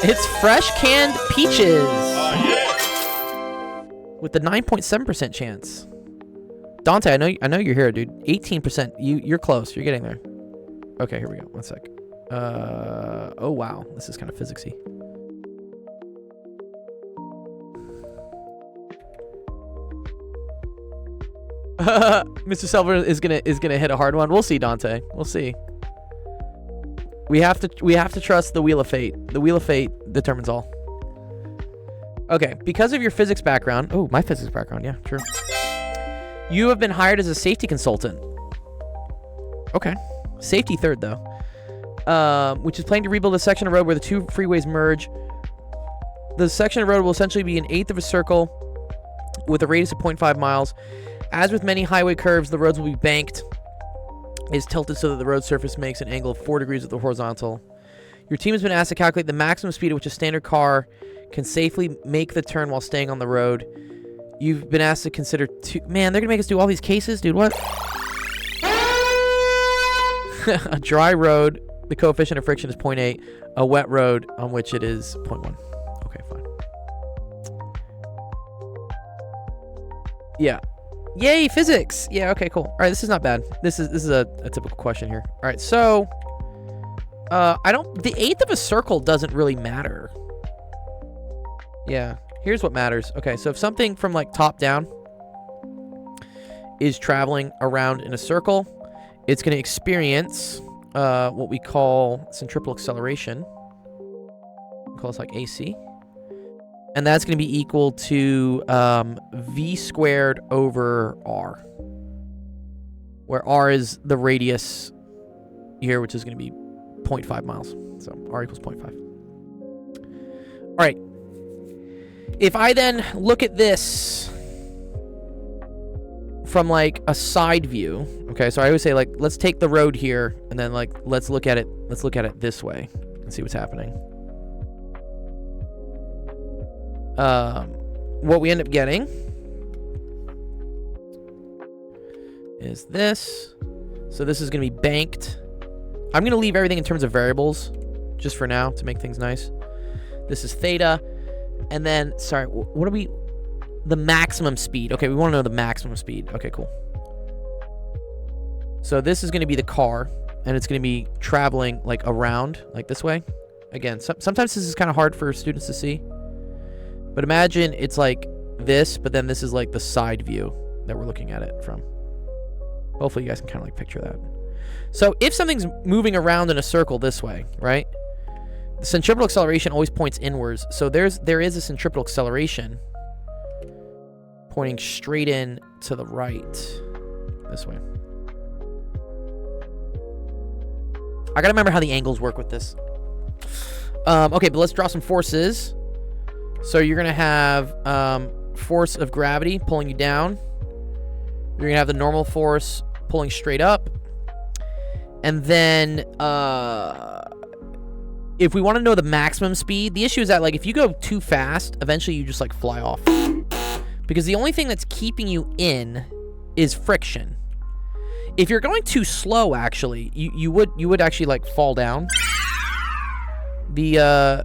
It's fresh canned peaches. With the 9.7% chance. Dante, I know you're here, dude. 18%. You're close. You're getting there. Okay, here we go. One sec. Oh wow. This is kind of physicsy. Mr. Silver is gonna hit a hard one. We'll see, Dante. We'll see. We have to trust the Wheel of Fate. The Wheel of Fate determines all. Okay, because of your physics background. Oh, my physics background. Yeah, true. You have been hired as a safety consultant. Okay. Safety third, though. Which is planning to rebuild a section of road where the two freeways merge. The section of road will essentially be an eighth of a circle with a radius of 0.5 miles. As with many highway curves, the roads will be banked. Is tilted so that the road surface makes an angle of 4 degrees with the horizontal. Your team has been asked to calculate the maximum speed at which a standard car can safely make the turn while staying on the road. You've been asked to consider two... Man, they're going to make us do all these cases? Dude, what? A dry road, the coefficient of friction is 0.8. A wet road, on which it is 0.1. Okay, fine. Yeah. Yay, physics! Yeah, okay, cool. All right, this is not bad. This is a typical question here. All right, so... the eighth of a circle doesn't really matter. Yeah, here's what matters. Okay, so if something from, like, top down is traveling around in a circle, it's going to experience what we call centripetal acceleration. We call this, like, AC. And that's going to be equal to v squared over r. Where r is the radius here, which is going to be 0.5 miles. So r equals 0.5. All right. If I then look at this from like a side view, okay, so I always say like, let's take the road here and then like, let's look at it this way and see what's happening. What we end up getting is this. So this is going to be banked. I'm going to leave everything in terms of variables just for now to make things nice. This is theta. And then, sorry, what are we... The maximum speed. Okay, we want to know the maximum speed. Okay, cool. So this is going to be the car, and it's going to be traveling, like, around, like this way. Again, sometimes this is kind of hard for students to see. But imagine it's like this, but then this is, like, the side view that we're looking at it from. Hopefully you guys can kind of, like, picture that. So if something's moving around in a circle this way, right? The centripetal acceleration always points inwards. So there is a centripetal acceleration pointing straight in to the right this way. I gotta remember how the angles work with this. Okay, but let's draw some forces. So you're gonna have force of gravity pulling you down. You're gonna have the normal force pulling straight up. And then if we want to know the maximum speed, the issue is that, like, if you go too fast, eventually you just, like, fly off. Because the only thing that's keeping you in is friction. If you're going too slow, actually, you would actually, like, fall down the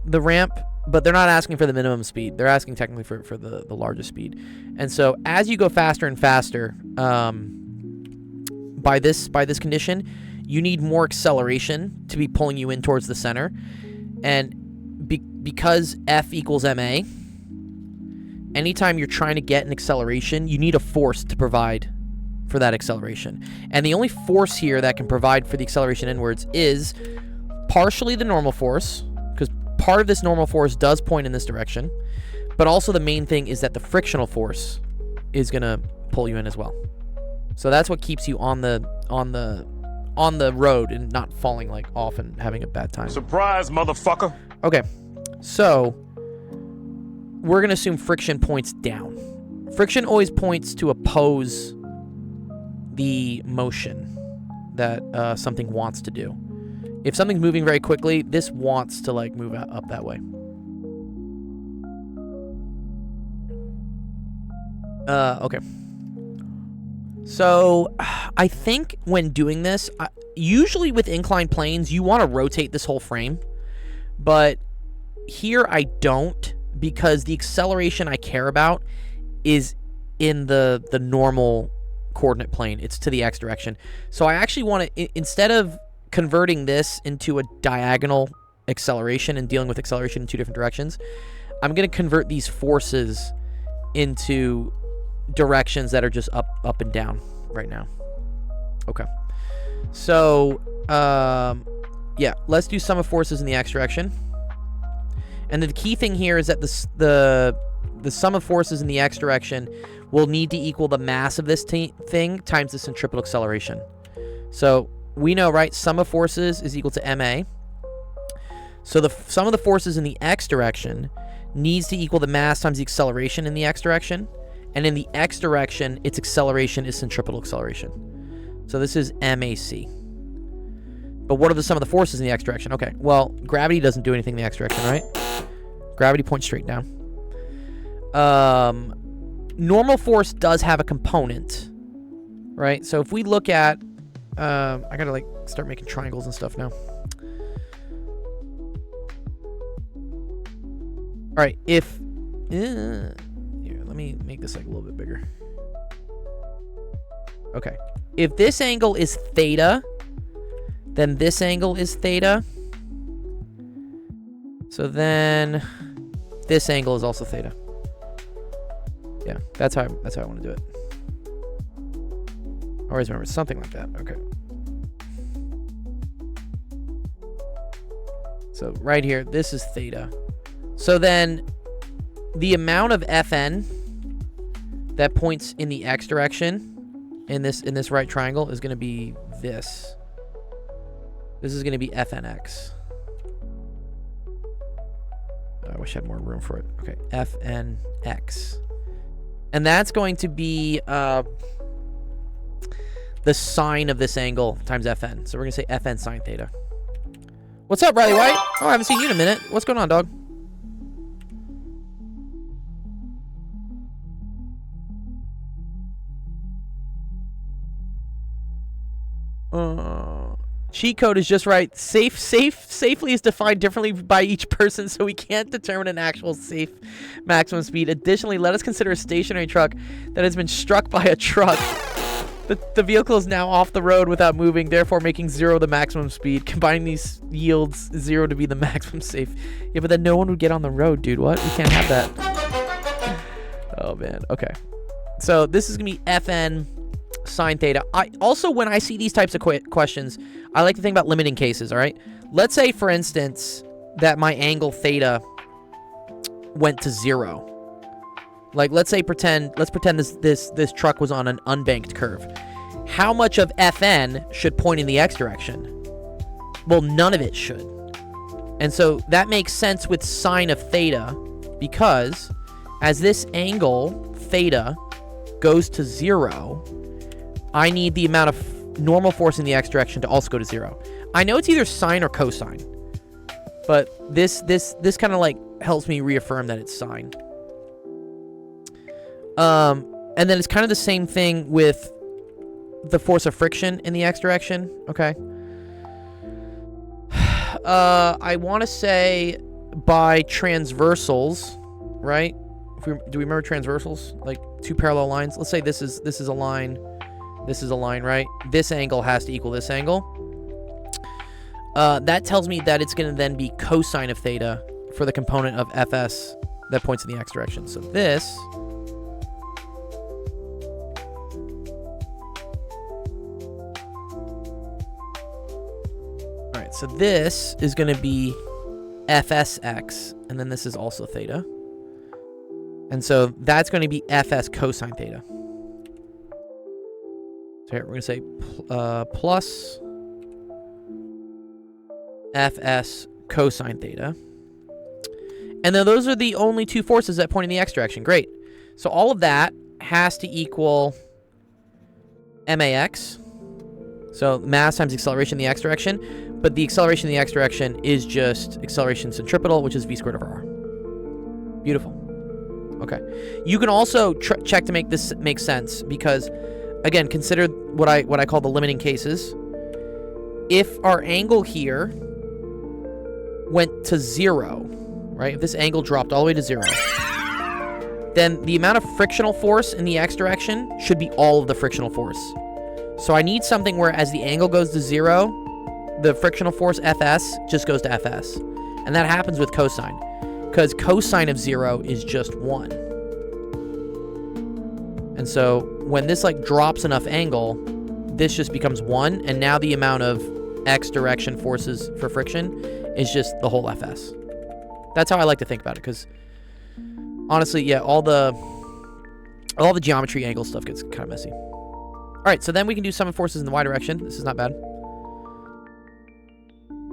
ramp, but they're not asking for the minimum speed. They're asking technically for the largest speed. And so as you go faster and faster, by this condition, you need more acceleration to be pulling you in towards the center. And because F equals ma, anytime you're trying to get an acceleration, you need a force to provide for that acceleration. And the only force here that can provide for the acceleration inwards is partially the normal force, because part of this normal force does point in this direction, but also the main thing is that the frictional force is going to pull you in as well. So that's what keeps you on the road and not falling, like, off and having a bad time. Surprise, motherfucker. Okay, so we're going to assume friction points down. Friction always points to oppose the motion that something wants to do. If something's moving very quickly, this wants to, like, move up that way. Okay. So I think when doing this, usually with inclined planes, you want to rotate this whole frame. But here I don't, because the acceleration I care about is in the normal coordinate plane. It's to the x direction. So I actually want to, instead of converting this into a diagonal acceleration and dealing with acceleration in two different directions, I'm going to convert these forces into directions that are just up and down right now. Okay. So, yeah, let's do sum of forces in the x direction. And the key thing here is that the sum of forces in the x direction will need to equal the mass of this thing times the centripetal acceleration. So we know, right, sum of forces is equal to ma. So the sum of the forces in the x direction needs to equal the mass times the acceleration in the x direction. And in the x direction, its acceleration is centripetal acceleration. So this is mac. But what are the sum of the forces in the x direction? Okay, well, gravity doesn't do anything in the x direction, right? Gravity points straight down. Normal force does have a component, right? So if we look at, I gotta, like, start making triangles and stuff now. All right, if, here, let me make this, like, a little bit bigger. Okay, if this angle is theta, then this angle is theta. So then this angle is also theta. Yeah, that's how I want to do it. I always remember something like that. Okay. So right here, this is theta. So then the amount of Fn that points in the x direction in this right triangle is going to be this. This is going to be Fnx. I wish I had more room for it. Okay, Fnx. And that's going to be the sine of this angle times Fn. So we're going to say Fn sine theta. What's up, Riley White? Oh, I haven't seen you in a minute. What's going on, dog? Cheat code is just right. Safely is defined differently by each person, so we can't determine an actual safe maximum speed. Additionally, let us consider a stationary truck that has been struck by a truck. The vehicle is now off the road without moving, therefore making 0 the maximum speed. Combining these yields 0 to be the maximum safe. Yeah, but then no one would get on the road, dude. What? We can't have that. Oh, man. Okay. So this is going to be Fn sine theta. Also, when I see these types of questions, I like to think about limiting cases, all right? Let's say, for instance, that my angle theta went to 0. Like, let's pretend this truck was on an unbanked curve. How much of Fn should point in the x direction? Well, none of it should. And so that makes sense with sine of theta, because as this angle, theta, goes to 0, I need the amount of normal force in the x direction to also go to 0. I know it's either sine or cosine, But this kind of like helps me reaffirm that it's sine. And then it's kind of the same thing with the force of friction in the x direction. Okay. I want to say by transversals, right? Do we remember transversals? Like two parallel lines. Let's say this is a line. This is a line, right? This angle has to equal this angle. That tells me that it's going to then be cosine of theta for the component of Fs that points in the x direction. So this so this is going to be Fsx, and then this is also theta. And so that's going to be Fs cosine theta. So here, we're going to say plus Fs cosine theta. And then those are the only two forces that point in the x direction. Great. So all of that has to equal max. So mass times acceleration in the x direction. But the acceleration in the x direction is just acceleration centripetal, which is v squared over r. Beautiful. Okay. You can also check to make this make sense because, again, consider what I call the limiting cases. If our angle here went to 0, right? If this angle dropped all the way to 0, then the amount of frictional force in the x direction should be all of the frictional force. So I need something where as the angle goes to 0, the frictional force Fs just goes to Fs. And that happens with cosine. Because cosine of 0 is just 1. And so when this like drops enough angle, this just becomes 1. And now the amount of x direction forces for friction is just the whole Fs. That's how I like to think about it. Because honestly, yeah, all the geometry angle stuff gets kind of messy. All right, so then we can do sum of forces in the y direction. This is not bad.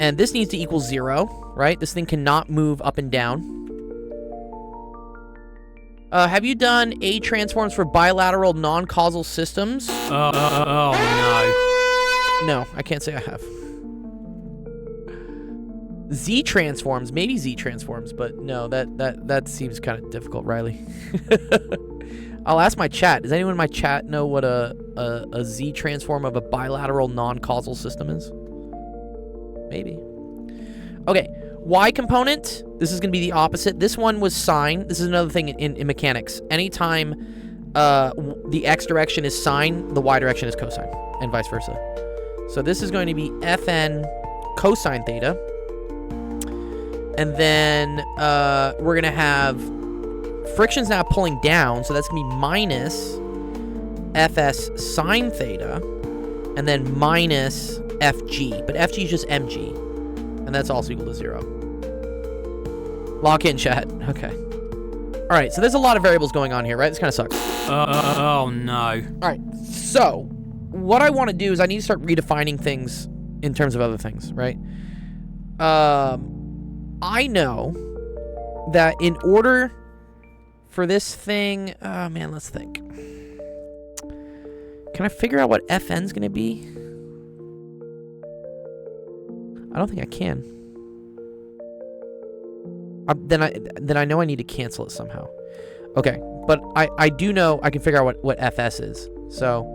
And this needs to equal 0, right? This thing cannot move up and down. Have you done A transforms for bilateral non-causal systems? Oh no. No, I can't say I have. Z transforms, maybe Z transforms, but no, that seems kind of difficult, Riley. I'll ask my chat. Does anyone in my chat know what a Z transform of a bilateral non-causal system is? Maybe. Okay, y component. This is going to be the opposite. This one was sine. This is another thing in mechanics. Anytime the x direction is sine, the y direction is cosine, and vice versa. So this is going to be Fn cosine theta. And then we're going to have friction's now pulling down, so that's going to be minus Fs sine theta, and then minus Fg. But Fg is just mg, and that's also equal to 0. Lock in, chat. Okay. All right, so there's a lot of variables going on here, right? This kind of sucks. Oh no. All right, so what I want to do is I need to start redefining things in terms of other things, right? I know that in order for this thing... Oh, man, let's think. Can I figure out what Fn's going to be? I don't think I can. Then I know I need to cancel it somehow. Okay, but I do know I can figure out what Fs is. So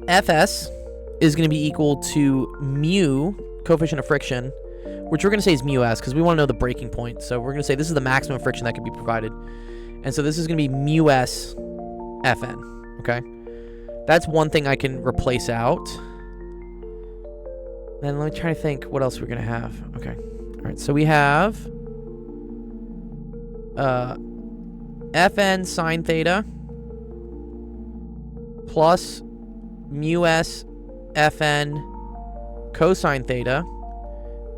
Fs is going to be equal to mu, coefficient of friction, which we're going to say is mu s because we want to know the breaking point. So we're going to say this is the maximum friction that can be provided. And so this is going to be mu s Fn, okay? That's one thing I can replace out. Then let me try to think what else we're going to have. Okay. All right, so we have Fn sine theta plus mu s Fn cosine theta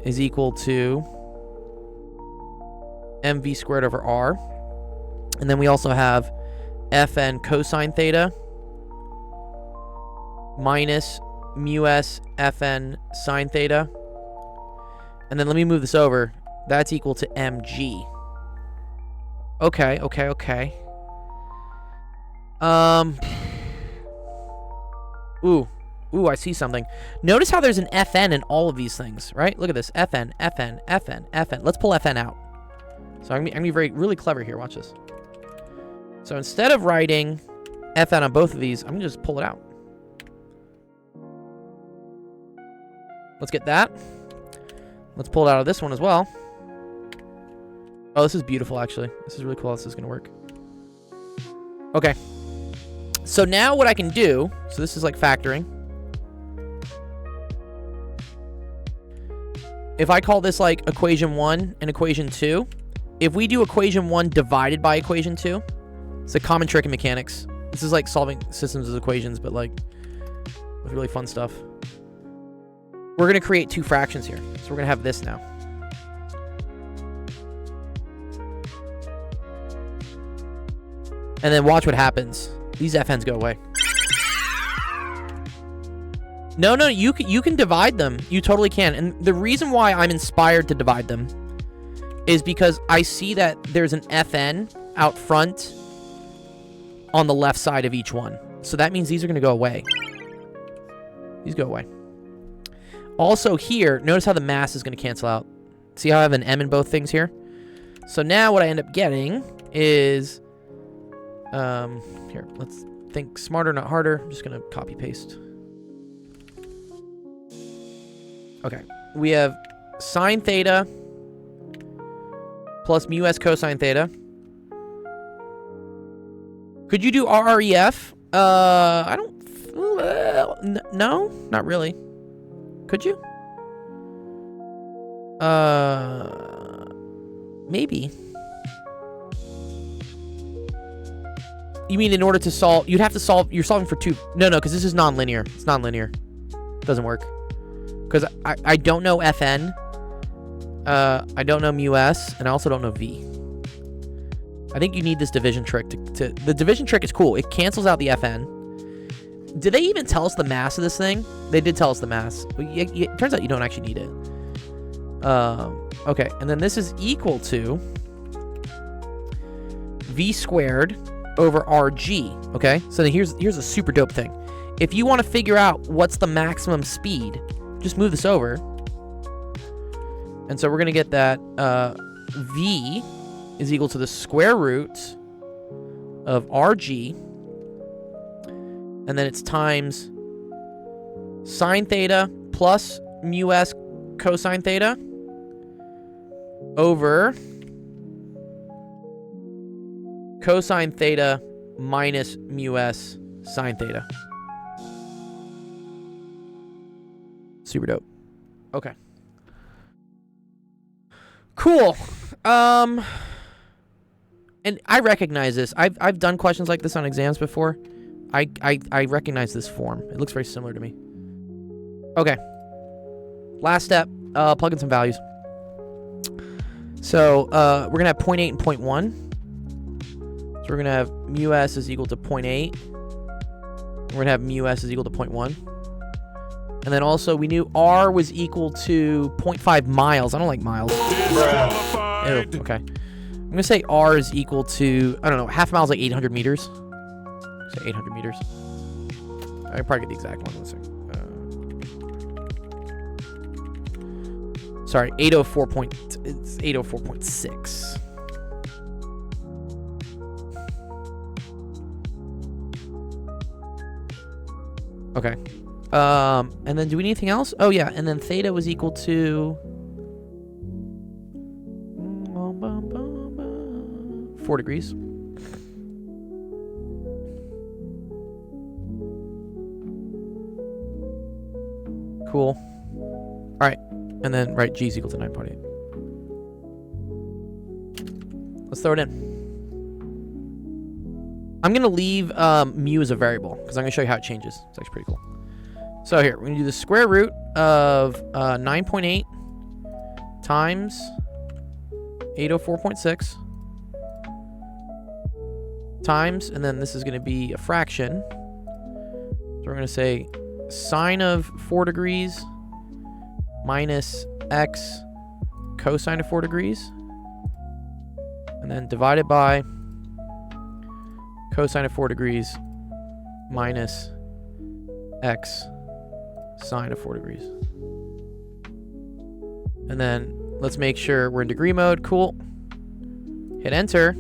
is equal to mv squared over r. And then we also have Fn cosine theta minus mu s Fn sine theta. And then let me move this over. That's equal to mg. Okay. Ooh. Ooh, I see something. Notice how there's an FN in all of these things, right? Look at this. FN, FN, FN, FN. Let's pull FN out. So I'm gonna be really clever here. Watch this. So instead of writing FN on both of these, I'm gonna just pull it out. Let's get that. Let's pull it out of this one as well. Oh, this is beautiful, actually. This is really cool how this is gonna work. Okay. So now what I can do, so this is like factoring. If I call this like equation 1 and equation 2, if we do equation 1 divided by equation 2, it's a common trick in mechanics. This is like solving systems as equations, but like with really fun stuff. We're going to create 2 fractions here. So we're going to have this now. And then watch what happens. These FNs go away. No, you can divide them. You totally can. And the reason why I'm inspired to divide them is because I see that there's an FN out front on the left side of each one. So that means these are going to go away. These go away. Also here, notice how the mass is going to cancel out. See how I have an M in both things here? So now what I end up getting is... here, let's think smarter, not harder. I'm just going to copy paste. Okay, we have sine theta plus mu s cosine theta. Could you do RREF? I don't... no, not really. Could you? Maybe. You mean in order to solve... You'd have to solve... You're solving for 2... No, because this is non-linear. It's non-linear. Doesn't work. Because I don't know FN. I don't know mu s, and I also don't know v. I think you need this division trick to... The division trick is cool. It cancels out the FN. Did they even tell us the mass of this thing? They did tell us the mass. It turns out you don't actually need it. Okay, and then this is equal to v squared over rg. Okay, so then here's a super dope thing. If you want to figure out what's the maximum speed, just move this over. And so we're going to get that v is equal to the square root of rg. And then it's times sine theta plus mu s cosine theta over cosine theta minus mu s sine theta. Super dope. Okay. Cool. And I recognize this. I've done questions like this on exams before. I recognize this form. It looks very similar to me. Okay. Last step, plug in some values. So we're going to have 0.8 and 0.1. So we're going to have mu s is equal to 0.8. We're going to have mu s is equal to 0.1. And then also we knew r was equal to 0.5 miles. I don't like miles. Ew, okay. I'm going to say r is equal to, I don't know, half a mile is like 800 meters. Say 800 meters. I can probably get the exact one. Let's see. Sorry, 804 it's 804.6. Okay. And then do we need anything else? Oh yeah, and then theta was equal to 4 degrees. Cool. All right, and then g is equal to 9.8. Let's throw it in. I'm gonna leave mu as a variable because I'm gonna show you how it changes. It's actually pretty cool. So here, we're gonna do the square root of 9.8 times 804.6 times, and then this is gonna be a fraction. So we're gonna say sine of 4 degrees minus x cosine of 4 degrees, and then divided by cosine of 4 degrees minus x sine of 4 degrees. And then let's make sure we're in degree mode. Cool. Hit enter.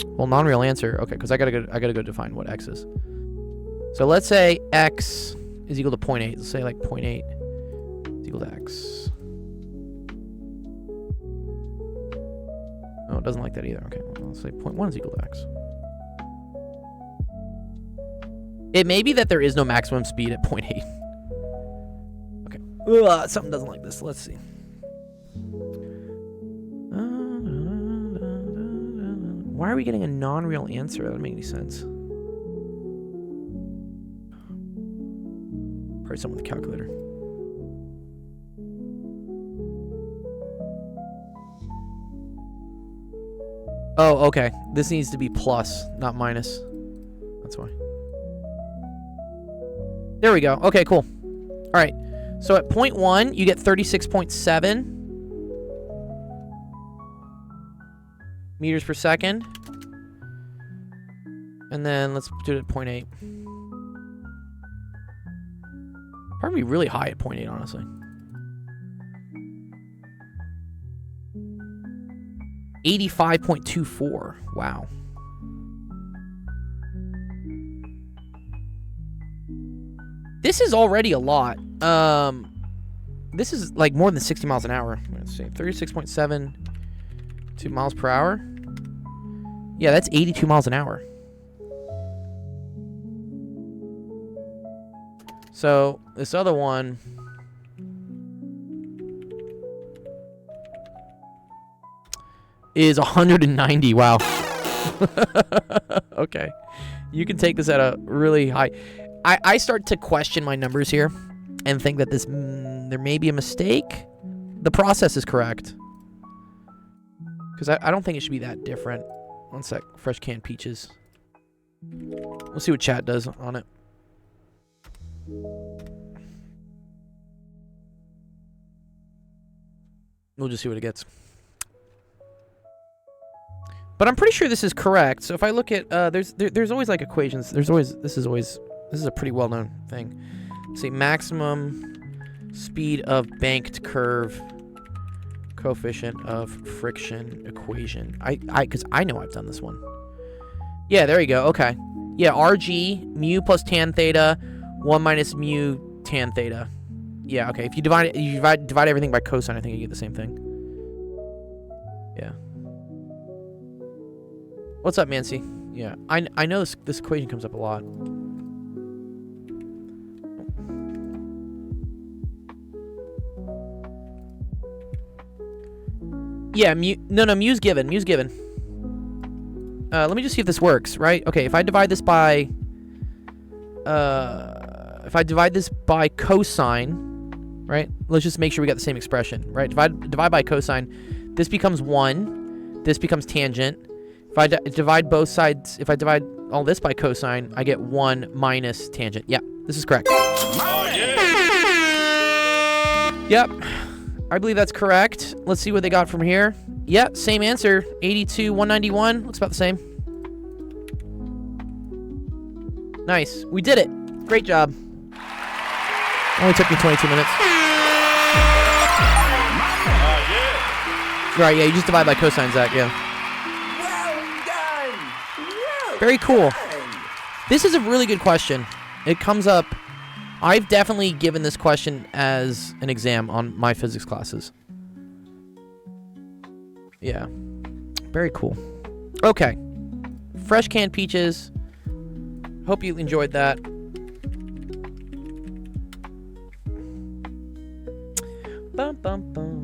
Well, non-real answer. Okay, because I gotta go define what x is. So let's say x is equal to 0.8. Let's say like 0.8 is equal to x. Oh, it doesn't like that either. Okay, well, let's say 0.1 is equal to x. It may be that there is no maximum speed at 0.8. Okay. Ugh, something doesn't like this. Let's see. Why are we getting a non-real answer? That doesn't make any sense. Probably someone with a calculator. Oh, okay. This needs to be plus, not minus. That's why. There we go. Okay, cool. All right. So at 0.1, you get 36.7 meters per second. And then let's do it at 0.8. Probably really high at 0.8, honestly. 85.24. Wow. This is already a lot. This is like more than 60 miles an hour. Let's see. 36.7 miles per hour. Yeah, that's 82 miles an hour. So this other one is 190. Wow. Okay. You can take this at a really high. I start to question my numbers here and think that this there may be a mistake. The process is correct. Because I don't think it should be that different. One sec. Fresh canned peaches. We'll see what chat does on it. We'll just see what it gets. But I'm pretty sure this is correct. So if I look at there's always like equations. This is a pretty well-known thing. Let's see, maximum speed of banked curve, coefficient of friction equation. Because I know I've done this one. Yeah, there you go. Okay. Yeah, RG mu plus tan theta, 1 minus mu tan theta. Yeah, okay. If you divide everything by cosine, I think you get the same thing. Yeah. What's up, Mancy? Yeah, I know this equation comes up a lot. Yeah, mu's given. Mu's given. Let me just see if this works, right? Okay, if I divide this by cosine, right? Let's just make sure we got the same expression, right? Divide by cosine. This becomes 1. This becomes tangent. If I divide both sides, if I divide all this by cosine, I get 1 minus tangent. Yeah, this is correct. Yep. I believe that's correct. Let's see what they got from here. Yep, same answer. 82, 191. Looks about the same. Nice. We did it. Great job. Only took me 22 minutes. Right, yeah, you just divide by cosine, Zach, yeah. Very cool. This is a really good question. It comes up. I've definitely given this question as an exam on my physics classes. Yeah. Very cool. Okay. Fresh canned peaches. Hope you enjoyed that. Bum, bum, bum.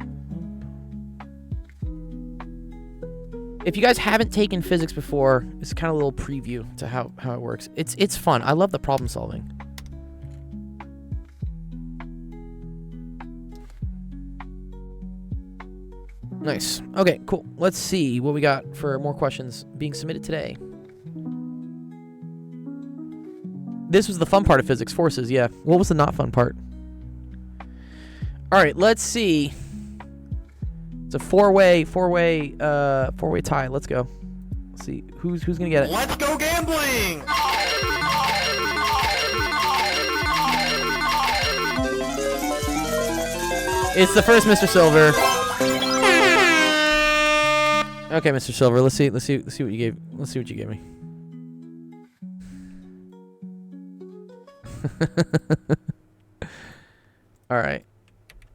If you guys haven't taken physics before, it's kind of a little preview to how it works. It's fun. I love the problem solving. Nice. Okay, cool. Let's see what we got for more questions being submitted today. This was the fun part of physics, forces, yeah. What was the not fun part? All right, let's see. It's a four-way tie. Let's go. Let's see who's gonna get it. Let's go gambling! It's the first Mr. Silver. Okay, Mr. Silver. Let's see what you gave. Let's see what you gave me. All right.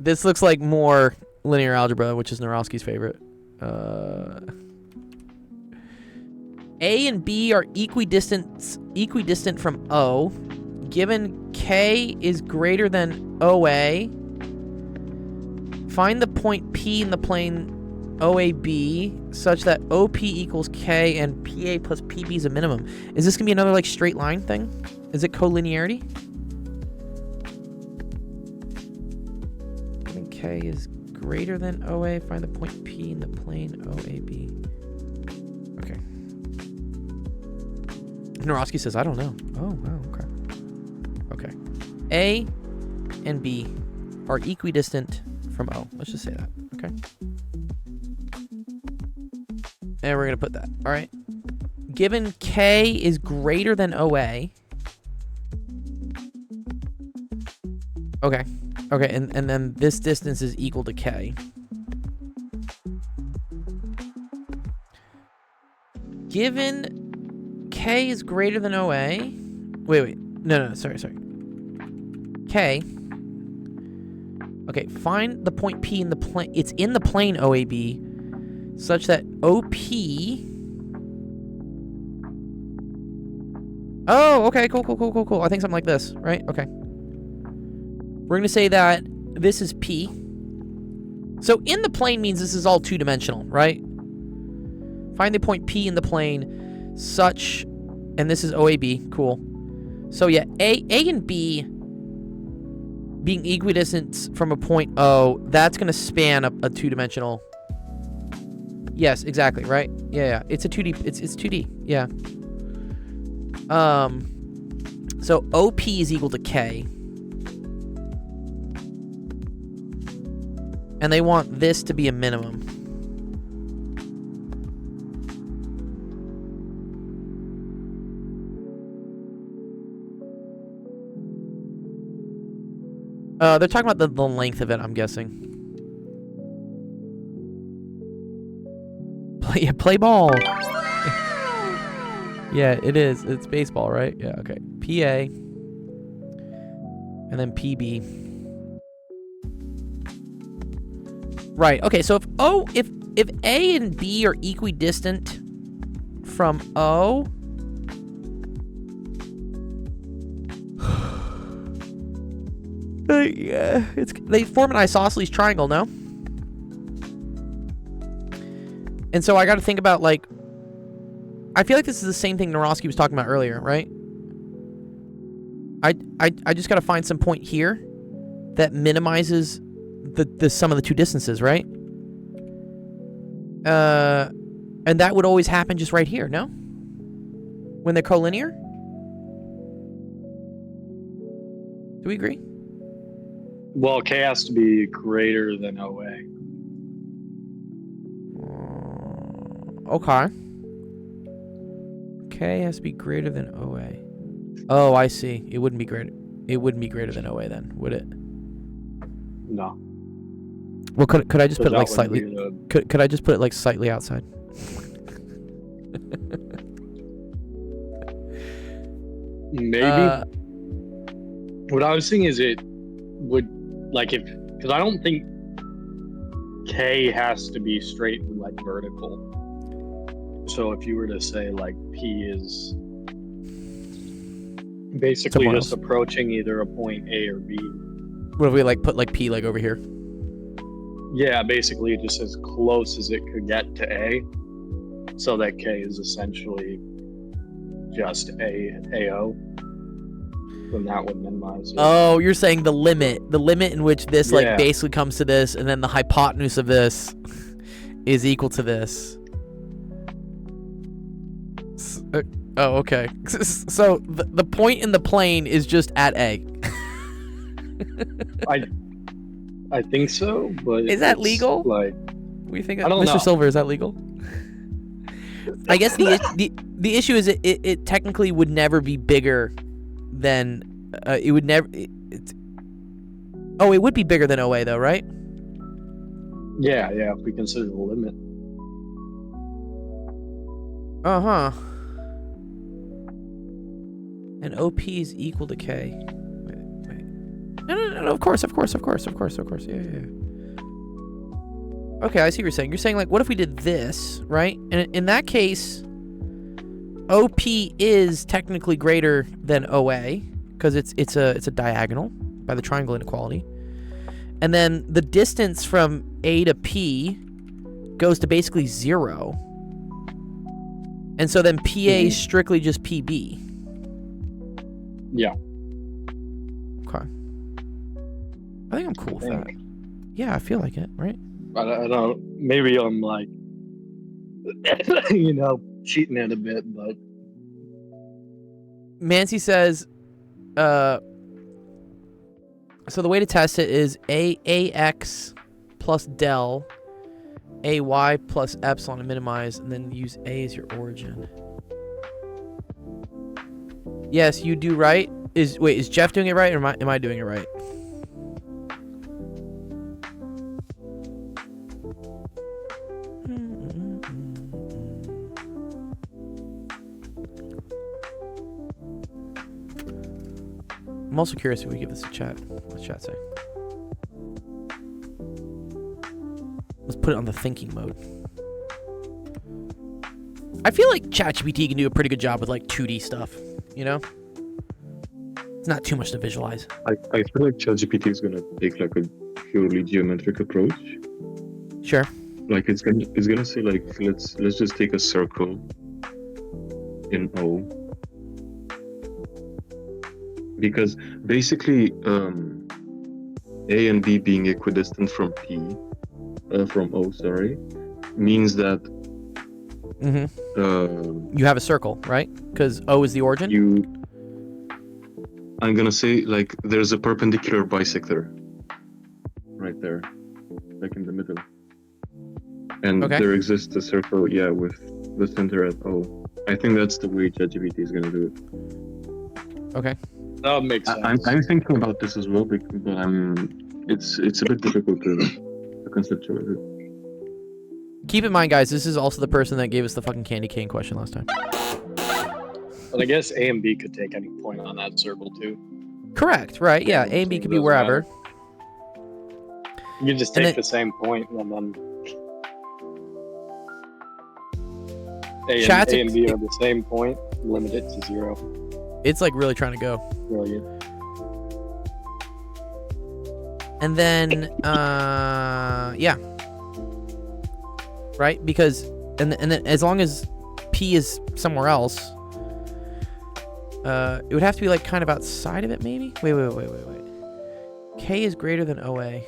This looks like more linear algebra, which is Narowski's favorite. A and B are equidistant from O. Given K is greater than OA, find the point P in the plane OAB such that OP equals K and PA plus PB is a minimum. Is this going to be another like straight line thing? Is it collinearity? Given K is greater than OA, find the point P in the plane OAB. Okay. Narowski says, I don't know. Oh, wow, okay. Okay. A and B are equidistant from O. Let's just say that, okay? And we're going to put that, all right? Given K is greater than OA. Okay. Okay, and then this distance is equal to K. Given K is greater than OA. Wait. No, sorry. K. Okay, find the point P in the plane. It's in the plane OAB such that OP. Oh, okay, cool. I think something like this, right? Okay. We're going to say that this is P. So in the plane means this is all two-dimensional, right? Find the point P in the plane such, and this is OAB, cool. So yeah, A and B being equidistant from a point O, that's going to span a two-dimensional. Yes, exactly, right? Yeah. It's a 2D, it's 2D, yeah. So OP is equal to K. And they want this to be a minimum. They're talking about the length of it, I'm guessing. Play ball. Yeah, it is. It's baseball, right? Yeah, okay. PA. And then PB. Right. Okay, so if A and B are equidistant from O, yeah, they form an isosceles triangle, no? And so I got to think about, like, I feel like this is the same thing Narowski was talking about earlier, right? I just got to find some point here that minimizes the sum of the two distances, right? And that would always happen just right here, no? When they're collinear? Do we agree? Well, K has to be greater than OA. Okay. K has to be greater than OA. Oh, I see. It wouldn't be greater. It wouldn't be greater than OA then, would it? No. Well, could I just put it like That would slightly? be the- Could I just put it like slightly outside? Maybe. What I was thinking is it would, like, because I don't think K has to be straight and like vertical. So if you were to say like P is basically Somewhere just else. approaching either a point A or B. What if we like put like P like over here? Yeah, basically just as close as it could get to A, so that K is essentially just AO. Then that would minimize it. Oh, you're saying the limit in which this like Yeah. basically comes to this, and then the hypotenuse of this is equal to this. Oh, okay. So the point in the plane is just at A. I think so, but Is that it's, legal? Like, We think I don't Mr. know. Silver, is that legal? I guess the issue is it technically would never be bigger than it would never. It would be bigger than OA though, right? Yeah, if we consider the limit. Uh-huh. And OP is equal to K. Wait. No, of course. Yeah. Okay, I see what you're saying. You're saying, like, what if we did this, right? And in that case, OP is technically greater than OA, because it's a diagonal by the triangle inequality. And then the distance from A to P goes to basically 0. And so then PA is strictly just PB. Yeah. Okay. I think I'm cool with that. Yeah, I feel like it, right? I don't. Maybe I'm like, cheating it a bit, but Mancy says, so the way to test it is AX plus del, AY plus epsilon to minimize, and then use A as your origin. Yes, you do right. Is Jeff doing it right, or am I doing it right? I'm also curious if we give this a chat. What's chat say? Let's put it on the thinking mode. I feel like ChatGPT can do a pretty good job with like 2D stuff, you know? It's not too much to visualize. I feel like ChatGPT is gonna take like a purely geometric approach. Sure. Like it's gonna say like let's just take a circle in O. Because basically A and B being equidistant from from O, means that you have a circle, right? Because O is the origin. I'm gonna say like there's a perpendicular bisector right there, like in the middle, and there exists a circle, with the center at O. I think that's the way ChatGPT is gonna do it. Okay. That makes sense. I'm thinking about this as well, but it's a bit difficult to conceptualize it. Keep in mind, guys, this is also the person that gave us the fucking candy cane question last time. But I guess A and B could take any point on that circle too. Correct, right? Yeah, A and B could be wherever. You can just take the same point and then A and B are the same point, limit it to 0. It's like really trying to go. Brilliant. And then, right? Because, and then as long as P is somewhere else, it would have to be like kind of outside of it, maybe? Wait. K is greater than OA.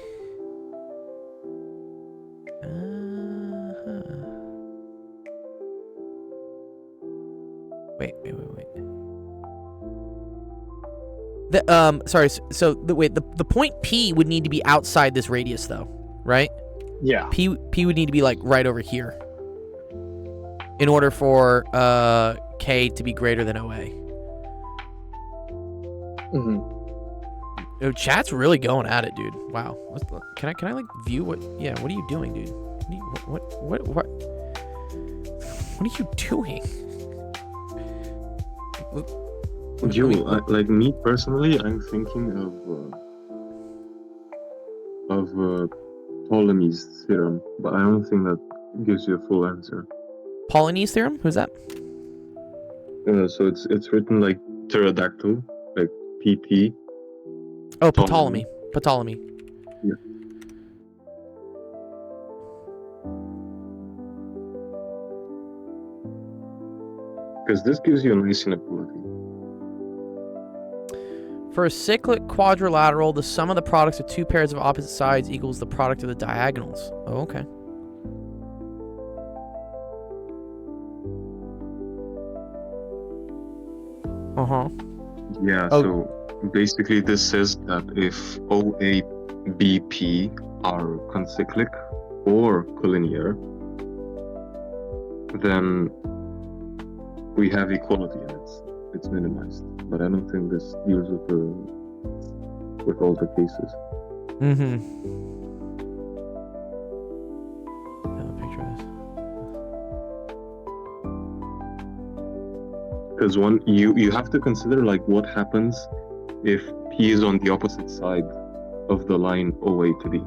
Wait. Sorry. So the point P would need to be outside this radius, though, right? Yeah. P would need to be like right over here in order for K to be greater than OA. Oh, chat's really going at it, dude. Wow. Can I like view what? Yeah. What are you doing, dude? What are you doing? Like me personally, I'm thinking of Ptolemy's theorem, but I don't think that gives you a full answer. Pauline's theorem? Who's that? So it's written like pterodactyl, like PT. Oh, Ptolemy. Yeah. Because this gives you a nice inequality. For a cyclic quadrilateral, the sum of the products of two pairs of opposite sides equals the product of the diagonals. Oh, okay. Yeah, so basically this says that if OA, BP are concyclic or collinear, then we have equality and it's minimized. But I don't think this deals with all the cases. Because you have to consider like what happens if P is on the opposite side of the line OA to D.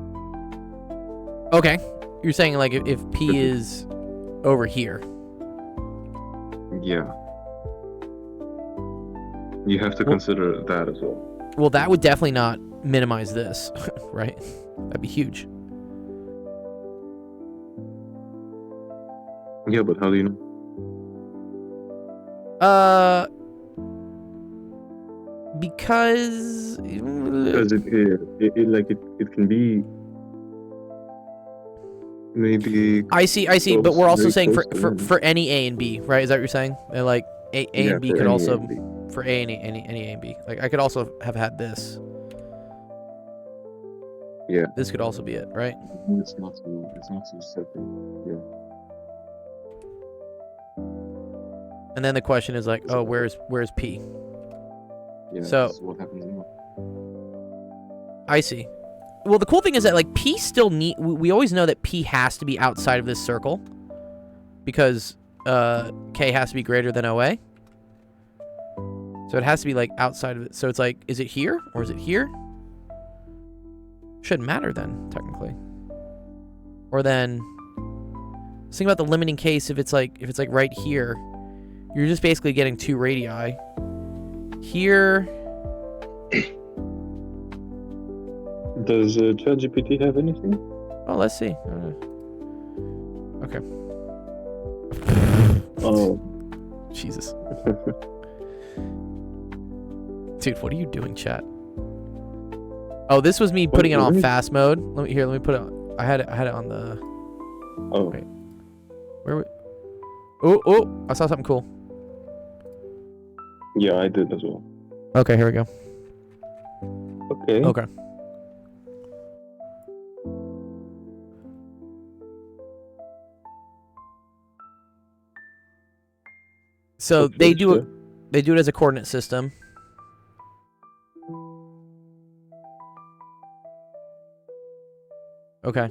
Okay. You're saying like if P is over here. Yeah. You have to consider that as well. Well, that would definitely not minimize this, right? That'd be huge. Yeah, but how do you know? Because Because it can be maybe. I see, but close, we're also very saying close to for that. any A and B, right? Is that what you're saying? And like A Yeah, and B for could any also A and B. for any A and B. Like I could also have had this. Yeah. This could also be it, right? It's not so separate. Yeah. And then the question is like, oh, where's P? Yeah. So- This is what happens now. I see. Well, the cool thing is that like P still we always know that P has to be outside of this circle because K has to be greater than OA. So it has to be like outside of it. So it's like, is it here or is it here? Shouldn't matter then, technically. Or then let's think about the limiting case. If it's like right here, you're just basically getting two radii. Here. Does ChatGPT have anything? Oh, let's see. Okay. Oh. Jesus. Dude, what are you doing, chat? Oh, this was me putting it on really? fast mode. Let me put it on. I had it on the. Oh. Wait. Where? Oh! I saw something cool. Yeah, I did as well. Okay, here we go. Okay. Okay. So Okay, they do sure. They do it as a coordinate system. Okay.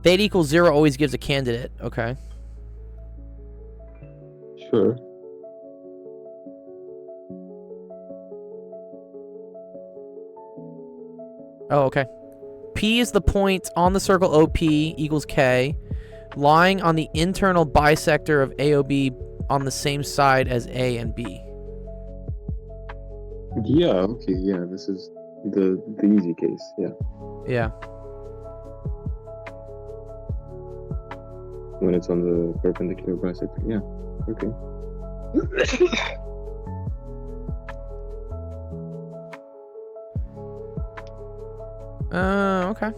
Theta equals 0 always gives a candidate. Okay. Sure. Oh, okay. P is the point on the circle OP equals K, lying on the internal bisector of AOB on the same side as A and B. Yeah. Okay. Yeah. This is the easy case. Yeah. Yeah. When it's on the perpendicular bisector. Yeah. Okay. Okay.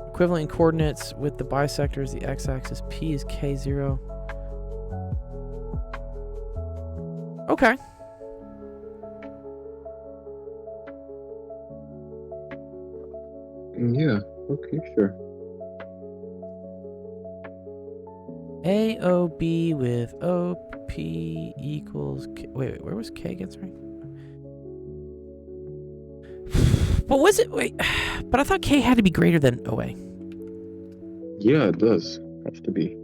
Equivalent coordinates with the bisectors, the x-axis. P is K0. Okay. Yeah. Okay. Sure. AOB with OP equals K. Wait, where was K again? Sorry. But was it? Wait, but I thought K had to be greater than OA. Yeah, it does. Has to be.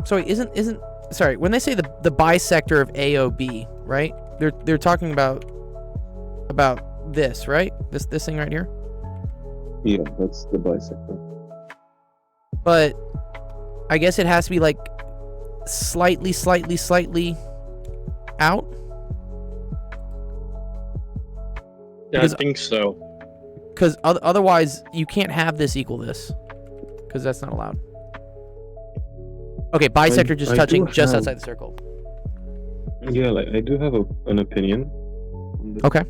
Sorry, isn't sorry, when they say the bisector of AOB, right? They're talking about this, right? This thing right here? Yeah, that's the bisector. But I guess it has to be like slightly out. Yeah, Because- I think so. Because otherwise, you can't have this equal this. Because that's not allowed. Okay, bisector just I touching do just have- outside the circle. Yeah, like I do have an opinion. On this. Okay.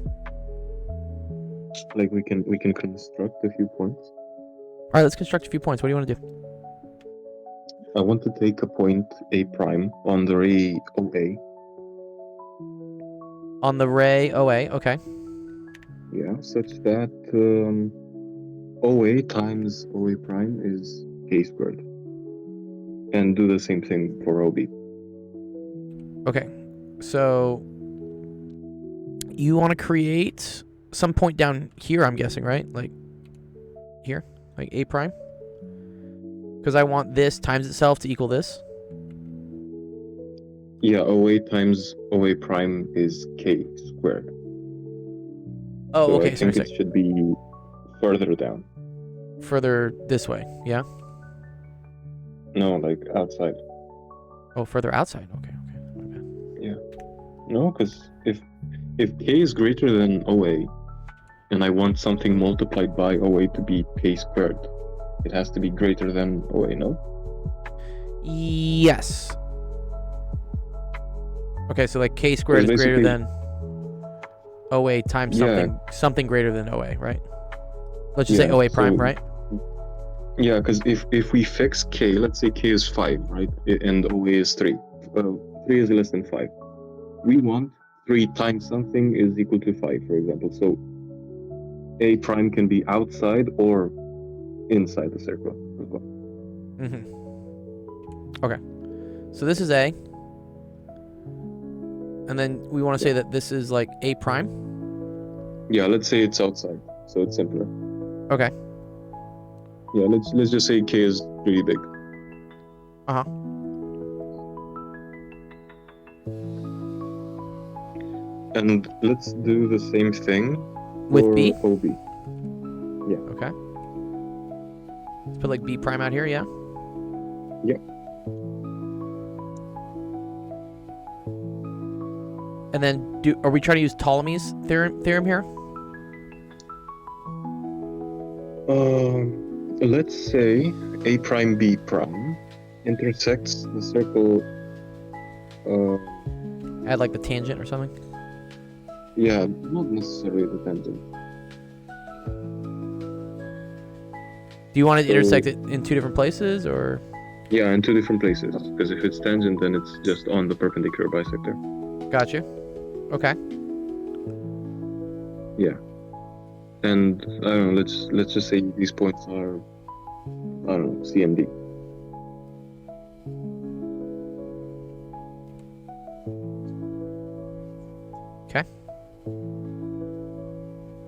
Like we can construct a few points. All right, let's construct a few points. What do you want to do? I want to take a point A prime on the ray OA. On the ray OA, okay. Yeah, such that OA times OA prime is K squared. And do the same thing for OB. Okay. So you want to create some point down here, I'm guessing, right? Like here? Like A prime? Because I want this times itself to equal this. Yeah, OA times OA prime is k squared. Oh, So okay. I Sorry, think it should be further down. Further this way. Yeah. No, like outside. Oh, further outside. Okay. My bad. No, because if k is greater than OA, and I want something multiplied by OA to be k squared, it has to be greater than OA, no? Yes. Okay, so like k squared So is greater basically- than OA times Yeah. something greater than OA, right? Let's just say Yeah, OA prime, so- right? Yeah, because if we fix k, let's say k is 5, right? And OA is 3. 3 is less than 5. We want 3 times something is equal to 5, for example. So A prime can be outside or inside the circle as well. Okay. So this is A. And then we want to say that this is like A prime. Yeah, let's say it's outside, so it's simpler. Okay. Yeah, let's just say k is really big. Uh-huh. And let's do the same thing With for B? OB. Okay. Let's put like B prime out here, yeah? Yep. And then are we trying to use Ptolemy's theorem here? Let's say A prime B prime intersects the circle. Add like the tangent or something? Yeah, not necessarily the tangent. Do you want to So- intersect it in two different places or? Yeah, in 2 different places. Because if it's tangent, then it's just on the perpendicular bisector. Got you. Okay. And I don't know. Let's just say these points are, I don't know, C and D. Okay.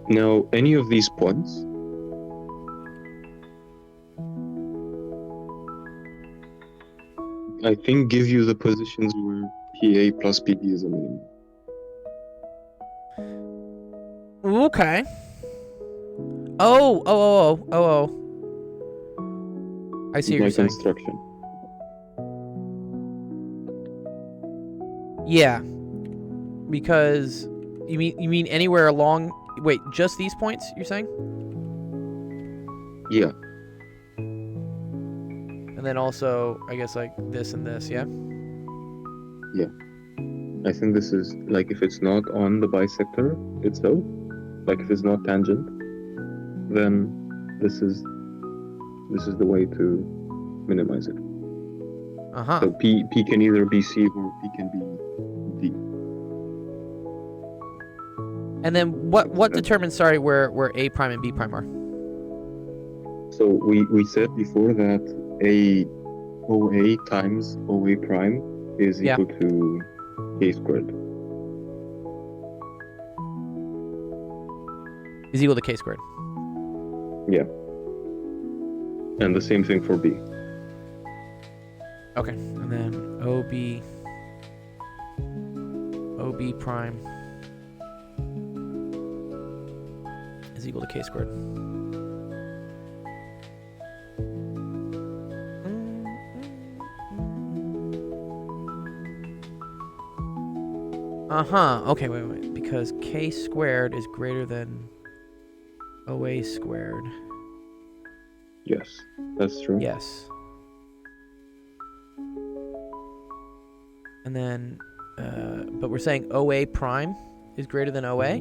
Now, any of these points I think give you the positions where PA plus PB is a minimum. Okay. Oh. I see what My you're saying. construction. Yeah. Because you mean anywhere along wait, just these points you're saying? Yeah. And then also I guess like this and this, yeah? I think this is like if it's not on the bisector itself, like if it's not tangent, then this is the way to minimize it. Uh-huh. So P can either be C or P can be D. And then what determines where A prime and B prime are? So we said before that A OA times OA prime is Yeah. equal to K squared. Is equal to K squared. Yeah. And the same thing for B. Okay. And then OB prime is equal to K squared. Uh-huh. Okay, wait. Because K squared is greater than OA squared. Yes, that's true. Yes. And then, but we're saying OA prime is greater than OA?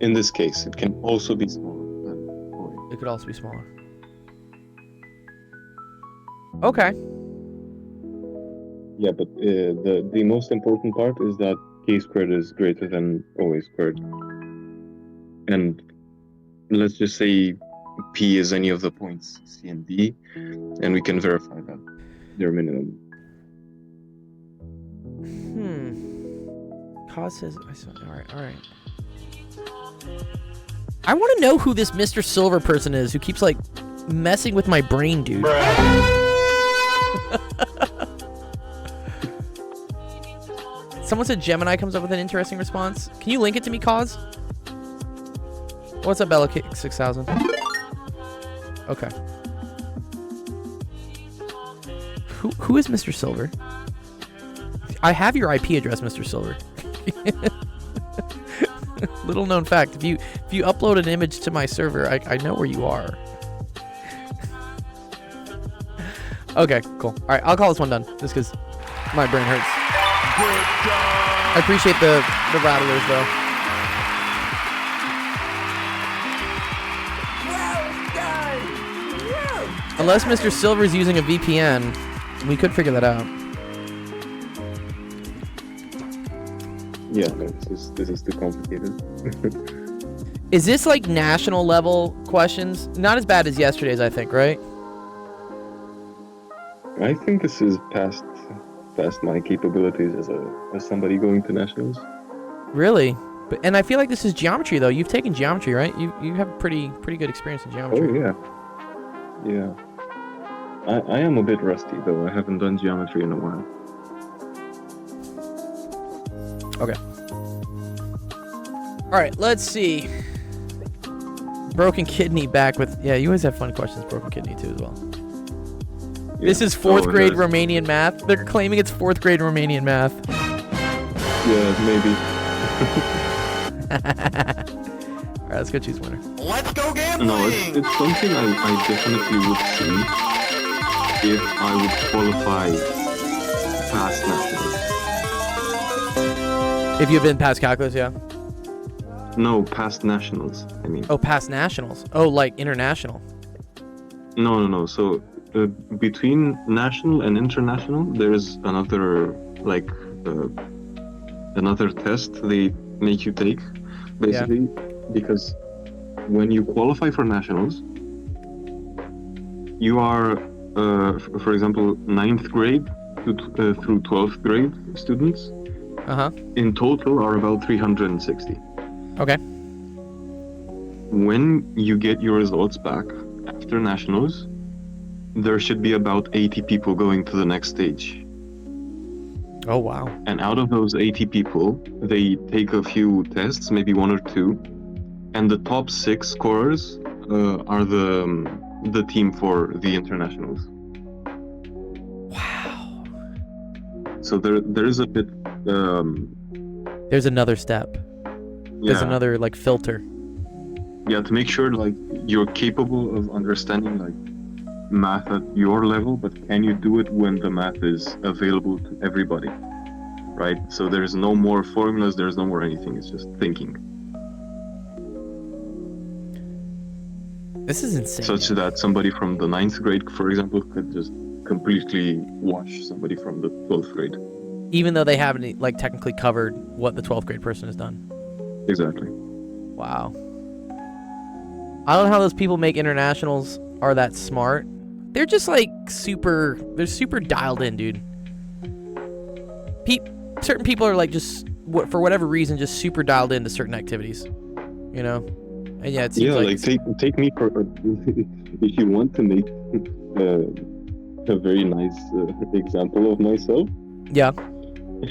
In this case, it can also be smaller than OA. It could also be smaller. Okay. Yeah, but the most important part is that K squared is greater than OA squared. And let's just say P is any of the points C and D, and we can verify that they're minimum. Cause says, all right. I want to know who this Mr. Silver person is who keeps like messing with my brain, dude. Someone said Gemini comes up with an interesting response. Can you link it to me, Cause? What's up, Bella 6000? Okay. Who is Mr. Silver? I have your IP address, Mr. Silver. Little known fact: if you upload an image to my server, I know where you are. Okay, cool. All right, I'll call this one done, just because my brain hurts. I appreciate the rattlers though. Unless Mr. Silver's using a VPN, we could figure that out. Yeah, no, this is too complicated. Is this like national level questions? Not as bad as yesterday's, I think, right? I think this is past my capabilities as somebody going to nationals. Really? And I feel like this is geometry though. You've taken geometry, right? You have pretty good experience in geometry. Oh yeah. I am a bit rusty though. I haven't done geometry in a while. Okay. All right, let's see. Broken Kidney back with... Yeah, you always have fun questions, Broken Kidney, too, as well. Yeah. This is 4th grade nice. Romanian math. They're claiming it's 4th grade Romanian math. Yeah, maybe. All right, let's go choose winner. Let's go gambling! No, it's something I definitely would see if I would qualify past nationals. If you've been past calculus, yeah. No, past nationals, I mean. Oh, past nationals. Oh, like international. No. So between national and international, there's another another test they make you take, basically, because when you qualify for nationals, you are, for example, 9th grade through 12th grade students. In total are about 360. Okay. When you get your results back after nationals, there should be about 80 people going to the next stage. Oh, wow. And out of those 80 people, they take a few tests, maybe one or two, and the top 6 scorers are the team for the internationals. Wow. So there is a bit. There's another step. There's another like filter. Yeah, to make sure like you're capable of understanding like math at your level, but can you do it when the math is available to everybody, right? So there's no more formulas, there's no more anything. It's just thinking. This is insane. Such that somebody from the 9th grade, for example, could just completely wash somebody from the 12th grade. Even though they haven't like technically covered what the 12th grade person has done. Exactly. Wow. I don't know how those people make internationals are that smart. They're just like they're super dialed in, dude. Certain people are like just, for whatever reason, just super dialed into certain activities. You know? And yeah, it seems like take me for, if you want to make a very nice example of myself. Yeah.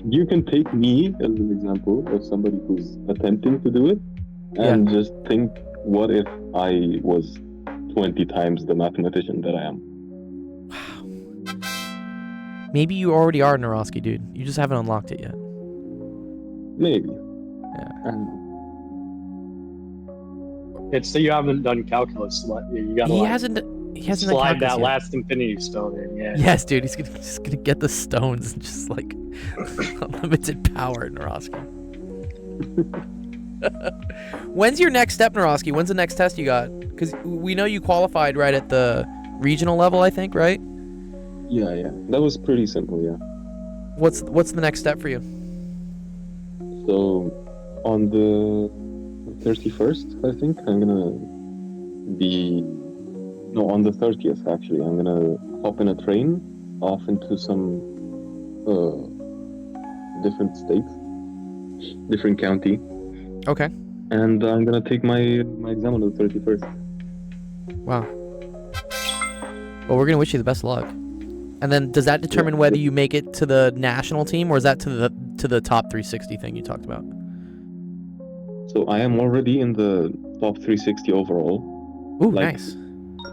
You can take me as an example of somebody who's attempting to do it, and just think, what if I was 20 times the mathematician that I am? Wow. Maybe you already are Narosky, dude. You just haven't unlocked it yet. Maybe. Yeah. It's that you haven't done calculus. You gotta He hasn't done slide calculus that yet. last infinity stone in. Yeah. Yes, dude. He's just gonna get the stones and just like unlimited power, Narosky. When's your next step, Narosky? When's the next test you got? Because we know you qualified right at the regional level, I think, right? Yeah. That was pretty simple, yeah. What's the next step for you? So, on the 31st, I think, I'm gonna be... No, on the 30th, actually. I'm gonna hop in a train off into some different state, different county. Okay. And I'm gonna take my exam on the 31st. Wow. Well, we're gonna wish you the best of luck. And then, does that determine whether you make it to the national team, or is that to the top 360 thing you talked about? So I am already in the top 360 overall. Ooh, Like, nice.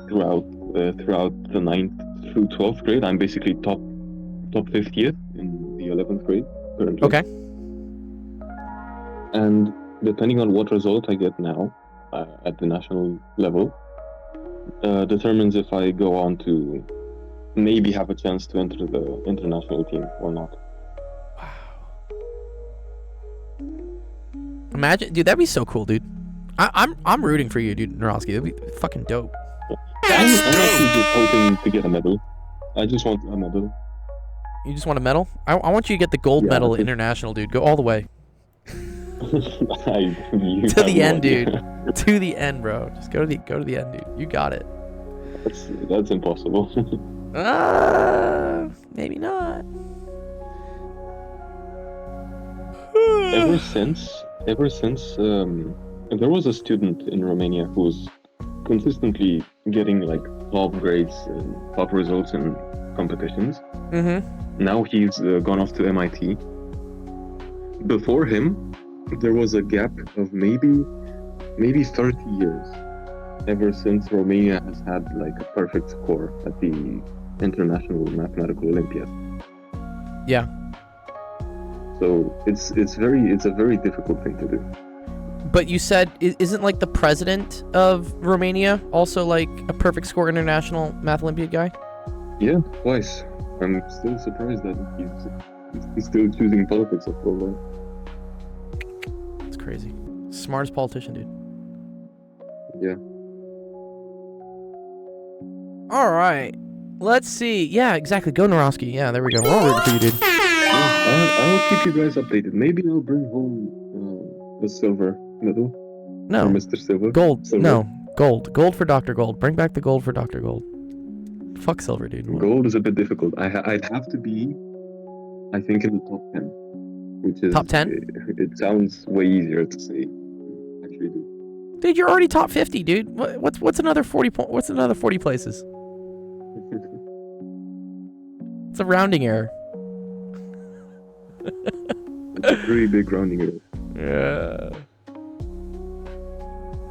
Throughout the 9th through 12th grade, I'm basically top 50th in the 11th grade currently. Okay. And depending on what result I get now at the national level, determines if I go on to maybe have a chance to enter the international team or not. Imagine, dude, that'd be so cool, dude. I'm rooting for you, dude, Narowski. That'd be fucking dope. I'm actually just hoping to get a medal. I just want a medal. You just want a medal? I want you to get the gold Yeah, medal I think- international, dude. Go all the way. You To have the no end, idea. dude. To the end, bro. Just go to the end, dude. You got it. That's impossible. Maybe not. ever since there was a student in Romania who was consistently getting like top grades and top results in competitions. Mm-hmm. Now he's gone off to MIT. Before him, there was a gap of maybe 30 years ever since Romania has had like a perfect score at the International Mathematical Olympiad. Yeah. So it's a very difficult thing to do. But you said, isn't like the president of Romania also like a perfect score international math Olympiad guy? Yeah, twice. I'm still surprised that he's still choosing politics after all that. It's crazy. Smartest politician, dude. Yeah. All right. Let's see. Yeah, exactly. Go Narowski. Yeah, there we go. We're all rooting for you, dude. I'll keep you guys updated. Maybe I'll bring home the silver medal for No. Mr. Silver. Gold. Silver. No. Gold. Gold for Dr. Gold. Bring back the gold for Dr. Gold. Fuck silver, dude. Gold is a bit difficult. I'd have to be, I think, in the top 10, which is Top 10? It sounds way easier to say. Actually, do. Dude, you're already top 50, dude. What's another 40 What's another 40 places? It's a rounding error. It's a pretty big rounding error. Yeah.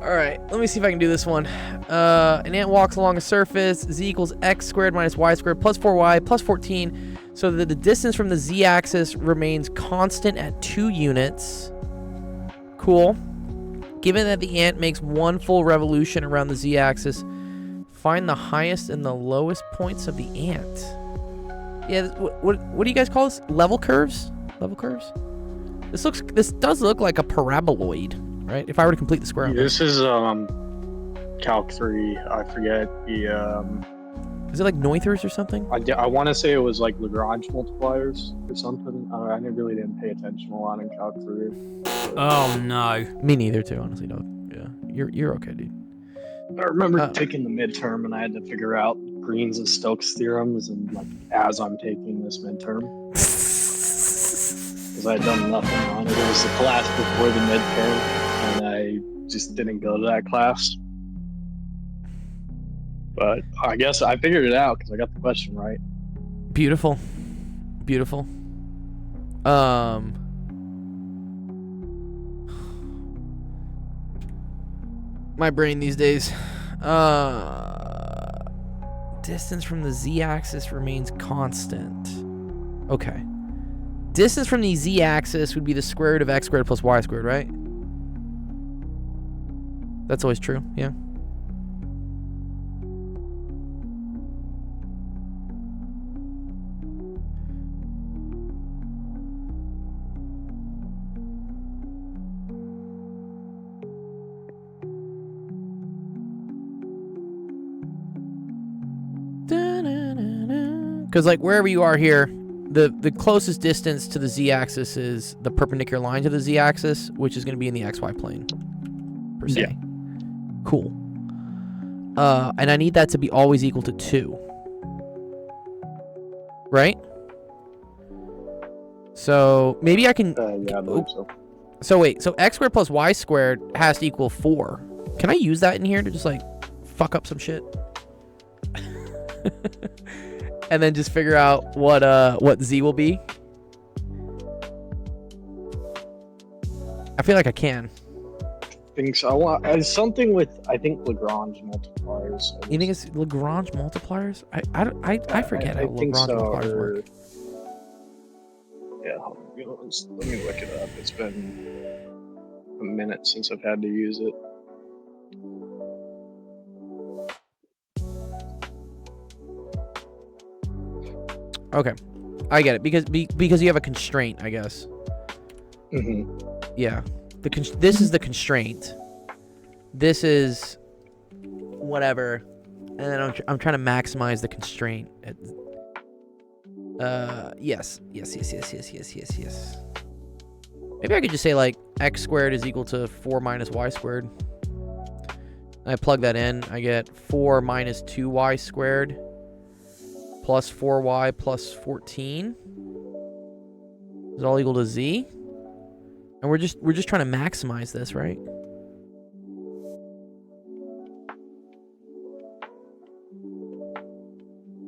All right, let me see if I can do this one. An ant walks along a surface. Z equals x squared minus y squared plus 4y plus 14, so that the distance from the z-axis remains constant at 2 units. Cool. Given that the ant makes 1 full revolution around the z-axis, find the highest and the lowest points of the ant. Yeah, what do you guys call this? Level curves? Level curves? This does look like a paraboloid, right? If I were to complete the square. on This is Calc 3. I forget the Is it like Noethers or something? I want to say it was like Lagrange multipliers or something. I really didn't pay attention a lot in Calc 3. Oh no. Me neither, too. Honestly, dog. Yeah, you're okay, dude. I remember taking the midterm and I had to figure out Green's and Stokes theorems, and like as I'm taking this midterm, because I had done nothing on it. It was the class before the midterm, and I just didn't go to that class. But I guess I figured it out because I got the question right. Beautiful, beautiful. My brain these days. Distance from the z-axis remains constant. Okay. Distance from the z-axis would be the square root of x squared plus y squared, right? That's always true, yeah. Because like wherever you are here, the closest distance to the z-axis is the perpendicular line to the z-axis, which is going to be in the xy plane, per se. Yeah. Cool. And I need that to be always equal to 2. Right? So maybe I can... Yeah, I believe so. So wait, so x squared plus y squared has to equal 4. Can I use that in here to just like fuck up some shit? and then just figure out what Z will be? I feel like I can. think so. I want something with I think Lagrange multipliers. You think it's Lagrange multipliers? I forget how I think Lagrange so. multipliers work. Yeah, let me look it up. It's been a minute since I've had to use it. Okay, I get it because you have a constraint, I guess. Mm-hmm. Yeah, this is the constraint. This is whatever, and then I'm trying to maximize the constraint. Yes. Maybe I could just say like x squared is equal to 4 minus y squared. I plug that in. I get 4 minus 2y squared plus 4y plus 14 is all equal to z. And we're just trying to maximize this, right?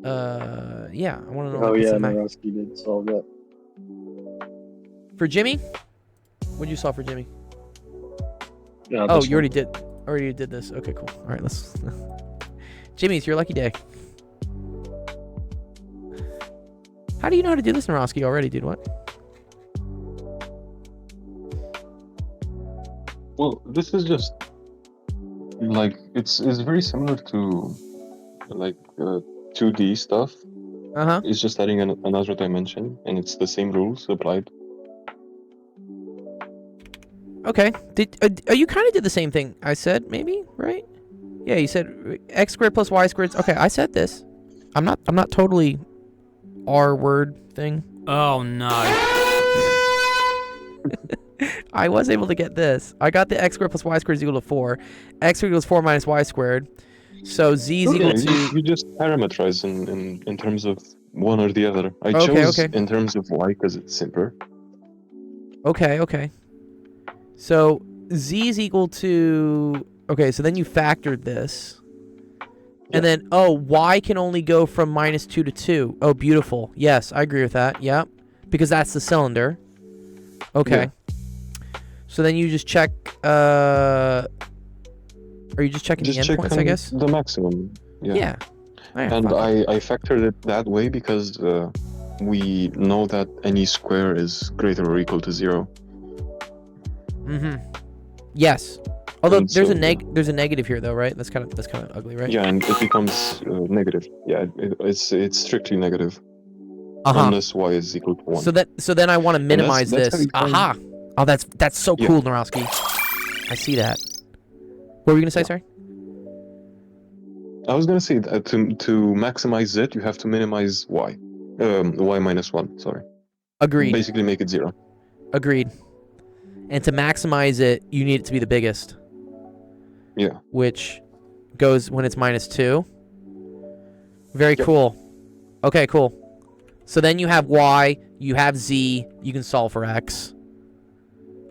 Yeah, I want to know. Oh what's yeah, the Narowski did solve that. For Jimmy? What'd you solve for Jimmy? Yeah, Oh, this you one. already did this. Okay, cool. All right, let's. Jimmy, it's your lucky day. How do you know how to do this, Narowski, already, dude? What? Well, this is just like it's very similar to like 2D stuff. Uh-huh. It's just adding another dimension, and it's the same rules applied. Okay. You kind of did the same thing I said, maybe, right? Yeah, you said x squared plus y squared. Okay, I said this. I'm not totally R word thing. Oh no. I was able to get this. I got the x squared plus y squared is equal to 4. X squared equals 4 minus y squared. So z is equal to... You just parameterize in terms of one or the other. I Okay, chose okay. in terms of y because it's simpler. Okay. So z is equal to... Okay, so then you factored this. And then, y can only go from minus 2 to 2. Oh, beautiful. Yes, I agree with that. Yep. Because that's the cylinder. Okay. Yeah. So then you just check... Are you just checking Just the check endpoints, I guess? the maximum. Yeah. Alright, And fuck it. I factored it that way because we know that any square is greater or equal to 0. Yes. Although And there's so, there's a negative here though, right? That's kind of ugly, right? Yeah, and it becomes negative. Yeah, it's strictly negative Uh-huh. unless y is equal to 1. So then I want to minimize that's how this. you find- Aha. Oh, that's so Yeah. cool, Narowski. I see that. What were you gonna say? Sorry. I was gonna say that to maximize z, you have to minimize y. Y minus 1, sorry. Agreed. Basically make it 0. Agreed. And to maximize it, you need it to be the biggest, Yeah. which goes when it's minus 2. Very Yep. cool. Okay, cool. So then you have y, you have z, you can solve for x.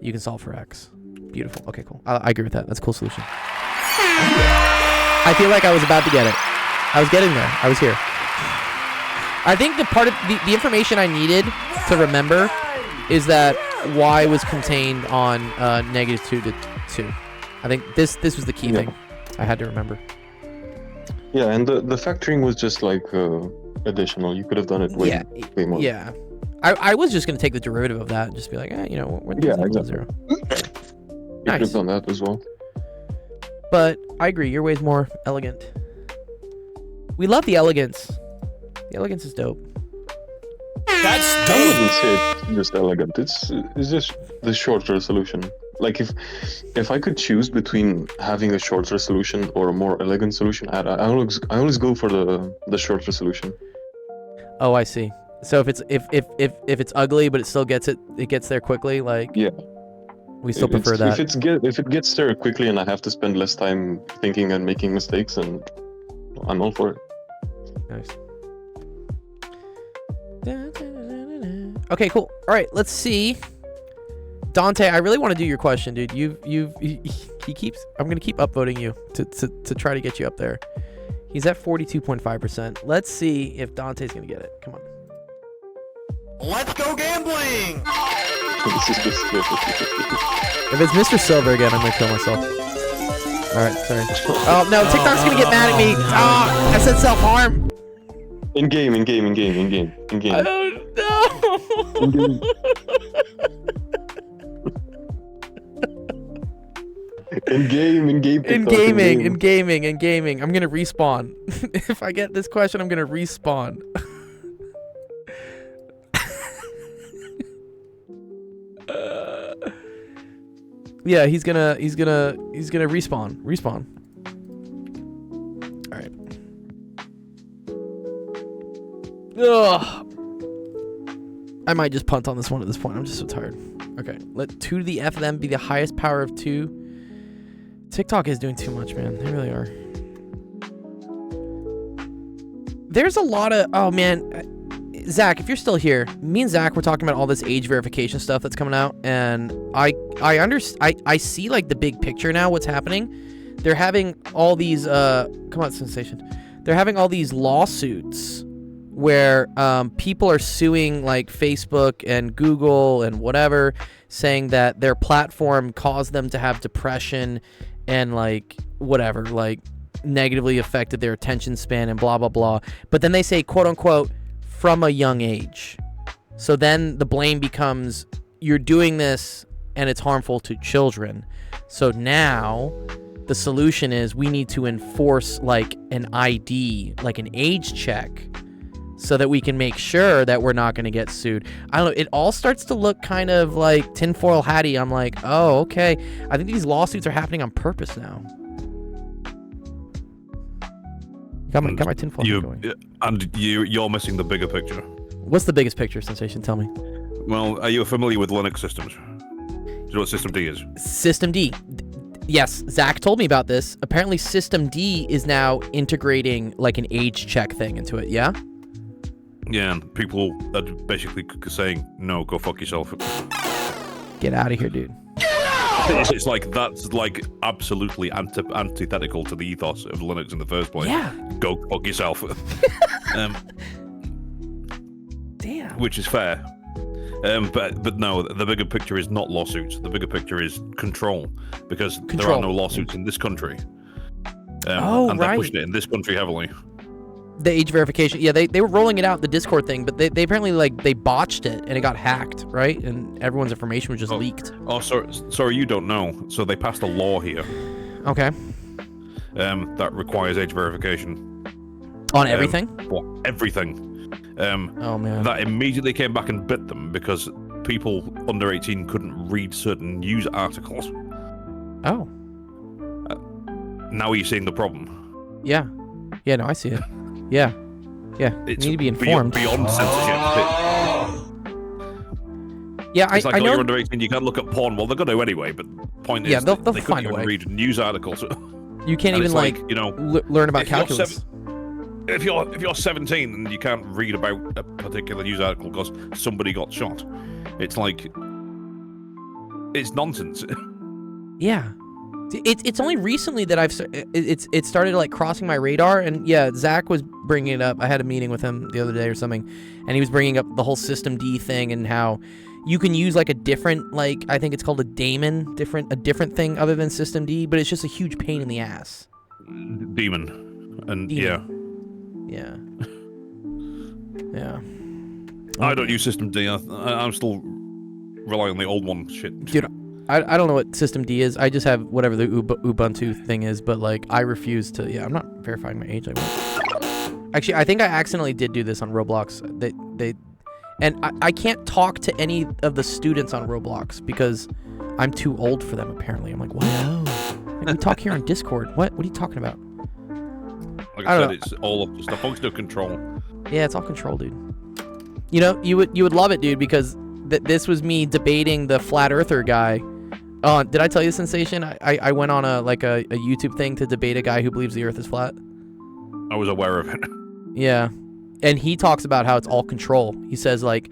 You can solve for x. Beautiful. Okay, cool. I agree with that. That's a cool solution. I feel like I was about to get it. I was getting there. I was here. I think the part of the information I needed to remember is that y was contained on -2 to 2. I think this was the key Yeah. thing I had to remember. Yeah, and the factoring was just like additional. You could have done it way more. Yeah. I was just gonna take the derivative of that and just be like, we're Yeah, equal to exactly. 0. You could Nice. have done that as well. But I agree, your way's more elegant. We love the elegance. The elegance is dope. That's I dope. wouldn't say it's just elegant. It's just the shorter solution. Like if I could choose between having a shorter solution or a more elegant solution, I always go for the shorter solution. Oh, I see. So if it's ugly but it still gets there quickly, like Yeah. we still prefer that. If it gets there quickly and I have to spend less time thinking and making mistakes, and I'm all for it. Nice. Okay, cool. All right, let's see. Dante, I really want to do your question, dude. He keeps. I'm gonna keep upvoting you to try to get you up there. He's at 42.5%. Let's see if Dante's gonna get it. Come on. Let's go gambling! This is just If it's Mr. Silver again, I'm gonna kill myself. Alright, sorry. Oh no, TikTok's gonna get mad at me. I said self-harm. in game. I don't know. In game. In gaming. I'm gonna respawn. If I get this question, I'm gonna respawn. Yeah, he's gonna respawn. All right. Ugh. I might just punt on this one at this point. I'm just so tired. Okay, let 2 to the F of them be the highest power of 2. TikTok is doing too much, man. They really are. There's a lot of... Oh, man. Zach, if you're still here, me and Zach were talking about all this age verification stuff that's coming out, and I see, like, the big picture now, what's happening. They're having all these... come on, Sensation. They're having all these lawsuits where people are suing, like, Facebook and Google and whatever, saying that their platform caused them to have depression and, like, whatever, like, negatively affected their attention span and blah, blah, blah. But then they say, quote unquote, from a young age. So then the blame becomes, you're doing this and it's harmful to children. So now the solution is we need to enforce, like, an ID, like an age check, so that we can make sure that we're not going to get sued. I don't know. It all starts to look kind of like tinfoil hatty. I'm like, oh, okay. I think these lawsuits are happening on purpose now. Got my tinfoil hat going. And you're missing the bigger picture. What's the biggest picture, Sensation? Tell me. Well, are you familiar with Linux systems? Do you know what System D is? System D. Yes, Zach told me about this. Apparently, System D is now integrating, like, an age check thing into it, yeah? Yeah, and people are basically saying, no, go fuck yourself. Get out of here, dude. It's like, that's like absolutely antithetical to the ethos of Linux in the first place. Yeah. Go fuck yourself. Damn. Which is fair. But no, the bigger picture is not lawsuits. The bigger picture is control. Because there are no lawsuits in this country. And they're pushing it in this country heavily. The age verification, yeah, they were rolling it out, the Discord thing, but they apparently, like, they botched it and it got hacked, right? And everyone's information was just leaked. Oh, sorry, you don't know. So they passed a law here. Okay. That requires age verification. On everything? For everything. Oh, man. That immediately came back and bit them because people under 18 couldn't read certain news articles. Oh. Now you're seeing the problem. Yeah. Yeah, no, I see it. Yeah. Yeah. It's you need to be informed. Beyond censorship. Yeah, it's like, I know. You're under 18, you can't look at porn. Well, they're going to anyway, but the point is, they'll they find couldn't a even way. read news articles. You can't even, like, you know, learn about calculus. If you're 17 and you can't read about a particular news article because somebody got shot, it's like, it's nonsense. Yeah. It's only recently that it started, like, crossing my radar, and yeah, Zach was bringing it up. I had a meeting with him the other day or something, and he was bringing up the whole System D thing and how you can use, like, a different, like, I think it's called a daemon, a different thing other than System D, but it's just a huge pain in the ass. Demon. And Demon. Yeah. Yeah. I don't use System D. I'm still relying on the old one. Shit. Dude, I don't know what System D is. I just have whatever the Ubuntu thing is, but, like, I refuse to. Yeah, I'm not verifying my age. Actually, I think I accidentally did do this on Roblox. And I can't talk to any of the students on Roblox because I'm too old for them, apparently. I'm like, wow. Like, we talk here on Discord. What are you talking about? Like I said, it's all of just a function of control. Yeah, it's all control, dude. You know, you would love it, dude, because this was me debating the flat earther guy. Did I tell you, Sensation? I went on a YouTube thing to debate a guy who believes the earth is flat. I was aware of it. Yeah. And he talks about how it's all control. He says, like,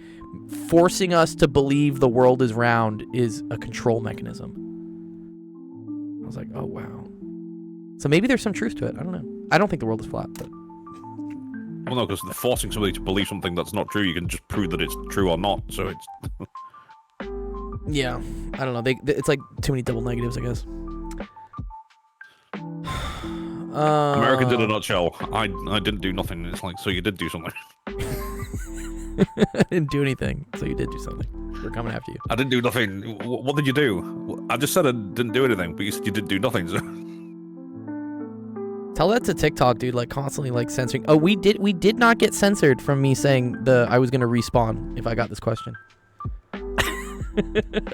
forcing us to believe the world is round is a control mechanism. I was like, oh, wow. So maybe there's some truth to it. I don't know. I don't think the world is flat, but Well, no, because forcing somebody to believe something that's not true, you can just prove that it's true or not. So it's yeah, I don't know. It's like too many double negatives, I guess. Americans in a nutshell. I didn't do nothing. It's like, so you did do something. I didn't do anything, so you did do something. We're coming after you. I didn't do nothing. What did you do? I just said I didn't do anything, but you said you did do nothing. So. Tell that to TikTok, dude. Like constantly like censoring. Oh, we did not get censored from me saying I was gonna respawn if I got this question.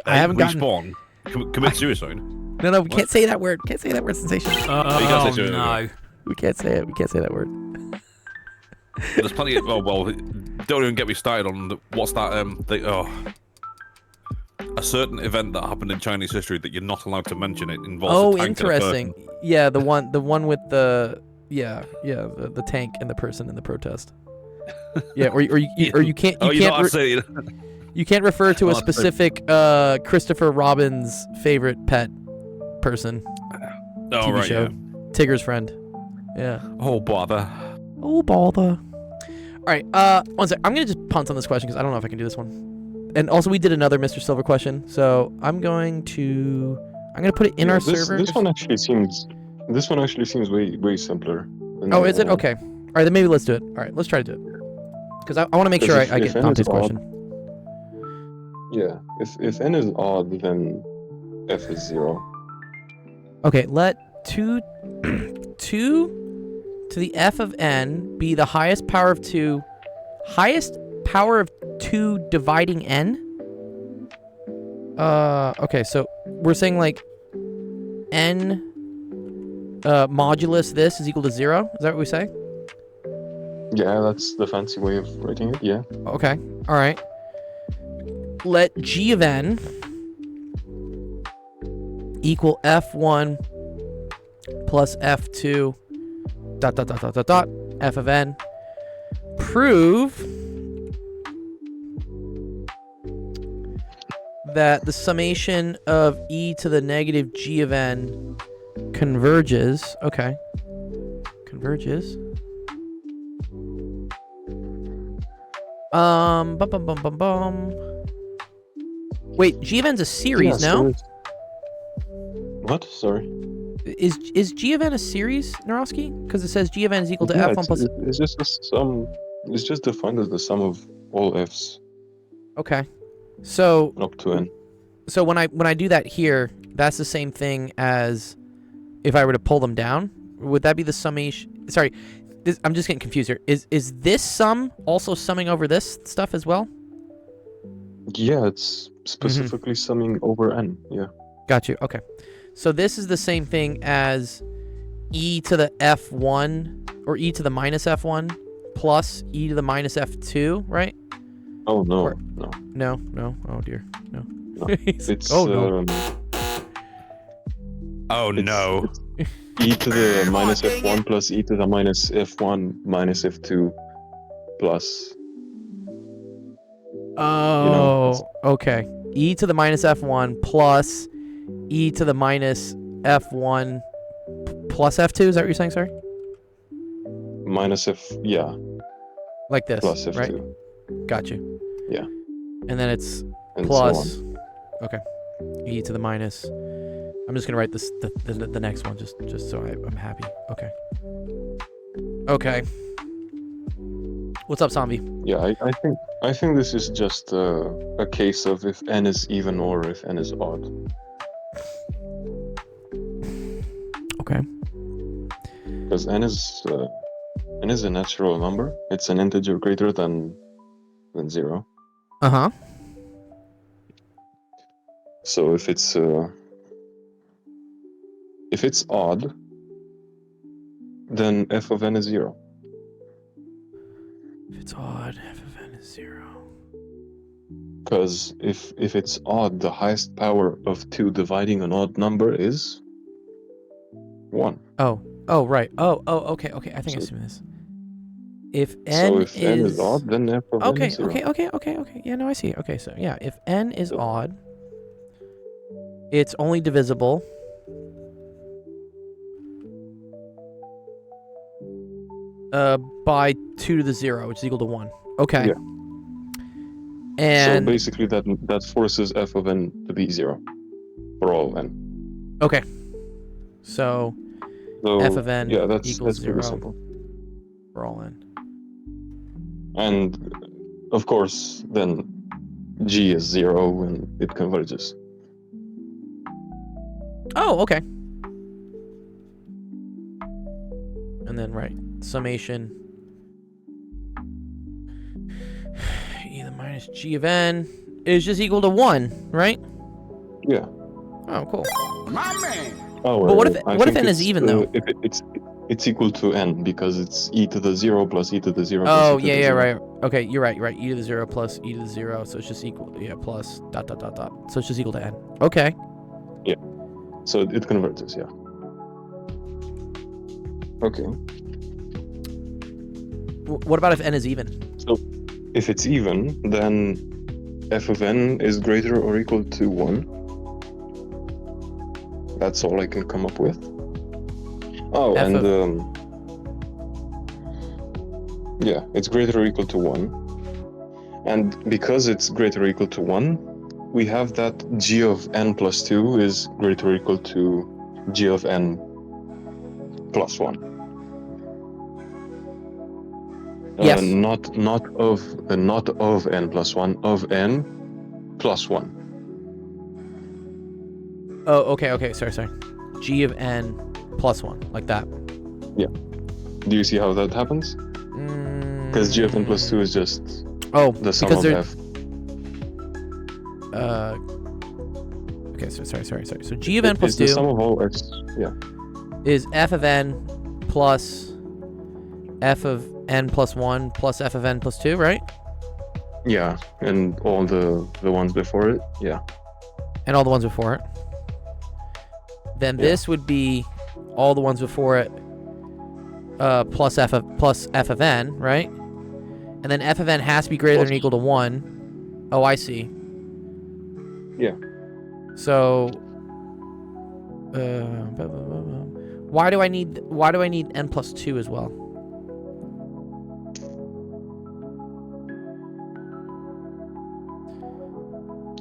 I haven't respawn. Commit suicide. No, we can't say that word. Can't say that word. Sensation. Oh, you can't say suicide. no. We can't say it. We can't say that word. There's plenty of well, don't even get me started on what's that a certain event that happened in Chinese history that you're not allowed to mention. It involves a tank interesting. And a person. Yeah, the one with the the tank and the person in the protest. Yeah, or you can't you can't refer to a specific Christopher Robin's favorite pet person. Oh TV right, show. yeah. Tigger's friend. Yeah. Oh bother. Oh bother. All right. One sec. I'm gonna just punt on this question because I don't know if I can do this one. And also, we did another Mr. Silver question, so I'm gonna put it in our server. This one actually seems way simpler. Oh, is it? Okay. All right, then maybe let's do it. All right, let's try to do it. Because I want to make sure I get Dante's question. Yeah. If n is odd, then f is 0. Okay, let 2 to the f of n be the highest power of 2 dividing n. Okay, so we're saying like n modulus this is equal to 0. Is that what we say? Yeah, that's the fancy way of writing it. Yeah. Okay. All right. Let g of n equal f1 plus f2 ... f of n. Prove that the summation of e to the negative g of n converges. Okay. Converges. Wait, g of n's a series, no? What? Sorry. Is g of n a series, Narowski? Because it says g of n is equal to f1 plus... It's just the sum. It's just defined as the sum of all f's. Okay. So up to n. So when I do that here, that's the same thing as if I were to pull them down. Would that be the summation? Sorry, I'm just getting confused here. Is this sum also summing over this stuff as well? Yeah, it's specifically summing over n. Yeah. Got you. Okay. So this is the same thing as e to the f1 or e to the minus f1 plus e to the minus f2, right? Oh no, Or- no. No. Oh dear. No. No. It's oh no. Oh no. It's e to the minus f1 plus e to the minus f1 minus f2 plus. Oh, okay. E to the minus f1 plus e to the minus f1 plus f2. Is that what you're saying, sorry? Minus f, yeah, Like this, plus f2. right? Got you. Yeah. And then it's And plus. so on. Okay. E to the minus. I'm just gonna write this the next one just so I'm happy. Okay. Okay. What's up, Zombie? Yeah, I think this is just a case of if n is even or if n is odd. Okay. Because n is a natural number. It's an integer greater than 0. Uh-huh. So if it's odd, then f of n is 0. If it's odd, f of n is 0. Because if it's odd, the highest power of 2 dividing an odd number is 1. Oh, right. Oh, okay. I think I see this. If n So if n is odd, then f of n is 0. Okay. Yeah, no, I see. Okay, so yeah, if n is odd, it's only divisible by 2 to the 0, which is equal to 1. Okay. Yeah. And so basically that forces f of n to be 0 for all of n. okay. So f of n equals that's 0 pretty simple. for all n. And of course, then g is 0 when it converges. Oh, okay. And then summation e to the minus g of n is just equal to 1, right? Yeah. Oh, cool. Oh, But what I if think n is it's, even though? It's equal to n because it's e to the 0 plus e to the 0. Oh, plus e to the yeah, 0. right. Okay, you're right. E to the 0 plus e to the 0, so it's just equal. Yeah, plus ... So it's just equal to n. Okay. Yeah. So it converges. Yeah. Okay. What about if n is even? So if it's even, then f of n is greater or equal to 1. That's all I can come up with. Oh, F and of... yeah, it's greater or equal to 1. And because it's greater or equal to 1, we have that g of n plus 2 is greater or equal to g of n plus 1. Yes. Not of n plus 1, of n plus 1. Oh, okay. Sorry. G of n plus 1, like that. Yeah. Do you see how that happens? Because g of n plus 2 is just the sum of f. Okay, so sorry. So g of n plus 2 is the sum of all x. Yeah. Is f of n plus f of n plus 1 plus f of n plus 2, right? Yeah, and all the ones before it. Yeah. And all the ones before it. Then this would be all the ones before it plus f of n, right? And then f of n has to be greater than or equal to 1. Oh, I see. Yeah. So why do I need n plus 2 as well?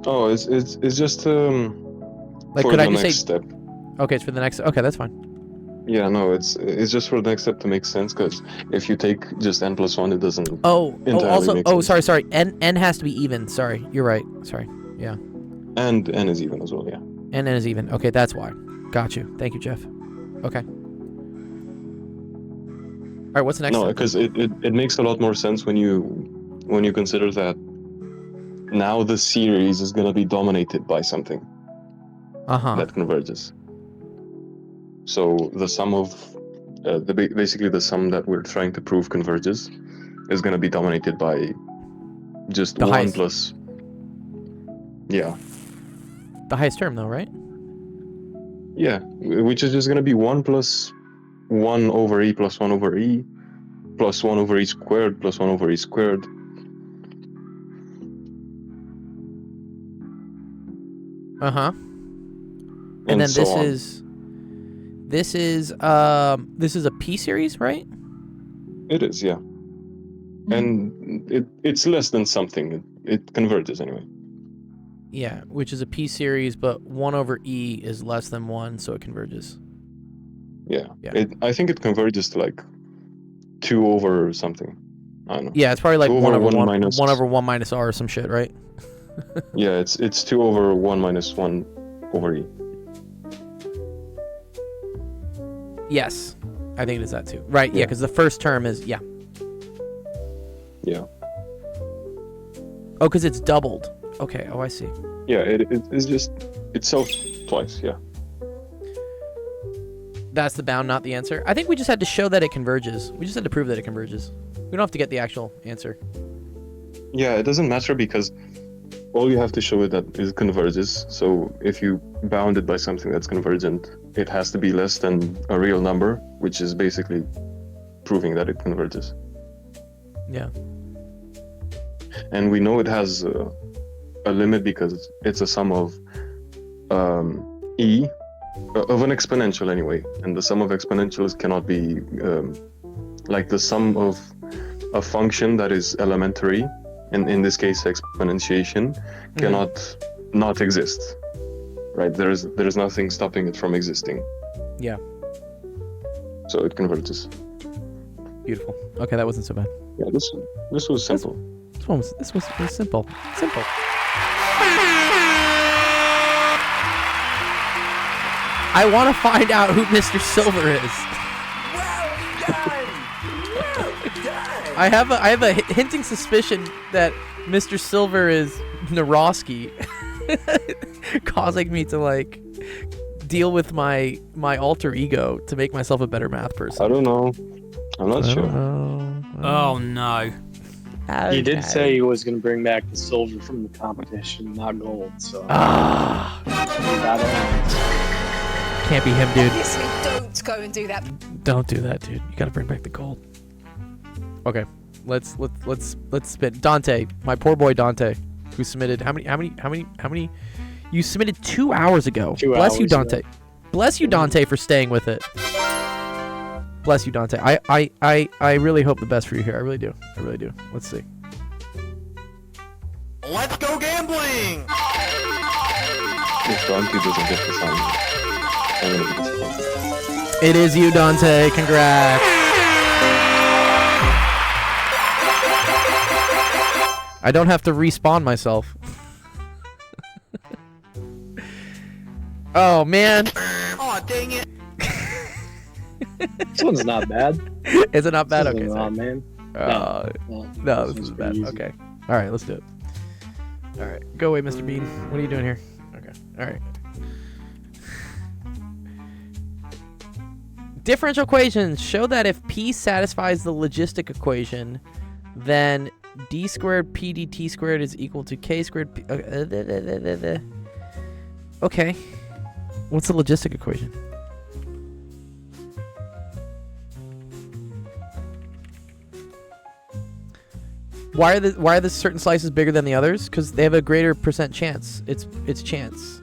Oh, it's just Like, for could the I just next say step. Okay, it's for the next. Okay, that's fine. Yeah, no, it's just for the next step to make sense, because if you take just n plus 1, it doesn't entirely make sense. Sorry. N has to be even. Sorry, you're right. Sorry. Yeah. And n is even as well, yeah. And n is even. Okay, that's why. Got you. Thank you, Jeff. Okay. All right, what's the next No, step? because it makes a lot more sense when you consider that now the series is going to be dominated by something that converges. So the sum of basically the sum that we're trying to prove converges is going to be dominated by just the 1 highest. plus. Yeah. The highest term, though, right? Yeah, which is just going to be 1 plus 1 over e plus 1 over e plus 1 over e squared plus 1 over e squared. And then so this is a p series, right? It is, yeah. And it's less than something. It converges anyway. Yeah, which is a p series, but 1 over e is less than 1, so it converges. Yeah. I think it converges to like 2 over something. I don't know. Yeah, it's probably like 1 over 1 minus 1 over 1 minus r or some shit, right? Yeah, it's 2 over 1 minus 1 over e. Yes, I think it is that too. Right? Yeah, because the first term is Yeah. Oh, because it's doubled. Okay. Oh, I see. Yeah, it's just itself twice. Yeah. That's the bound, not the answer. I think we just had to show that it converges. We just had to prove that it converges. We don't have to get the actual answer. Yeah, it doesn't matter because all you have to show is that it converges. So if you bound it by something that's convergent, it has to be less than a real number, which is basically proving that it converges. Yeah. And we know it has a limit because it's a sum of e of an exponential anyway, and the sum of exponentials cannot be like the sum of a function that is elementary, and in this case exponentiation, cannot not exist. Right? There's nothing stopping it from existing. Yeah. So it converges. Beautiful. Okay, that wasn't so bad. Yeah, this was simple. This was simple. Simple. I want to find out who Mr. Silver is. I have a hinting suspicion that Mr. Silver is Narosky, causing me to like deal with my alter ego to make myself a better math person. I don't know. I'm not sure. Oh no. He did say he was going to bring back the silver from the competition, not gold. So can't be him, dude. Obviously, don't go and do that. Don't do that, dude. You gotta bring back the gold. Okay, let's spin. Dante, my poor boy Dante, who submitted how many? You submitted 2 hours ago. Bless you, Dante. Bless you, Dante, for staying with it. Bless you, Dante. I really hope the best for you here. I really do. I really do. Let's see. Let's go gambling! If Dante doesn't get this on, I'm gonna be disappointed. It is you, Dante. Congrats. I don't have to respawn myself. Oh, man. Oh, dang it! This one's not bad. Is it not bad? This Okay. isn't sorry. wrong, man. No, this one's is bad. pretty easy. Okay. All right, let's do it. All right. Go away, Mr. Bean. What are you doing here? Okay. All right. Differential equations show that if P satisfies the logistic equation, then d squared p dt squared is equal to k squared p. Okay. What's the logistic equation? Why are the certain slices bigger than the others? Because they have a greater percent chance. It's chance.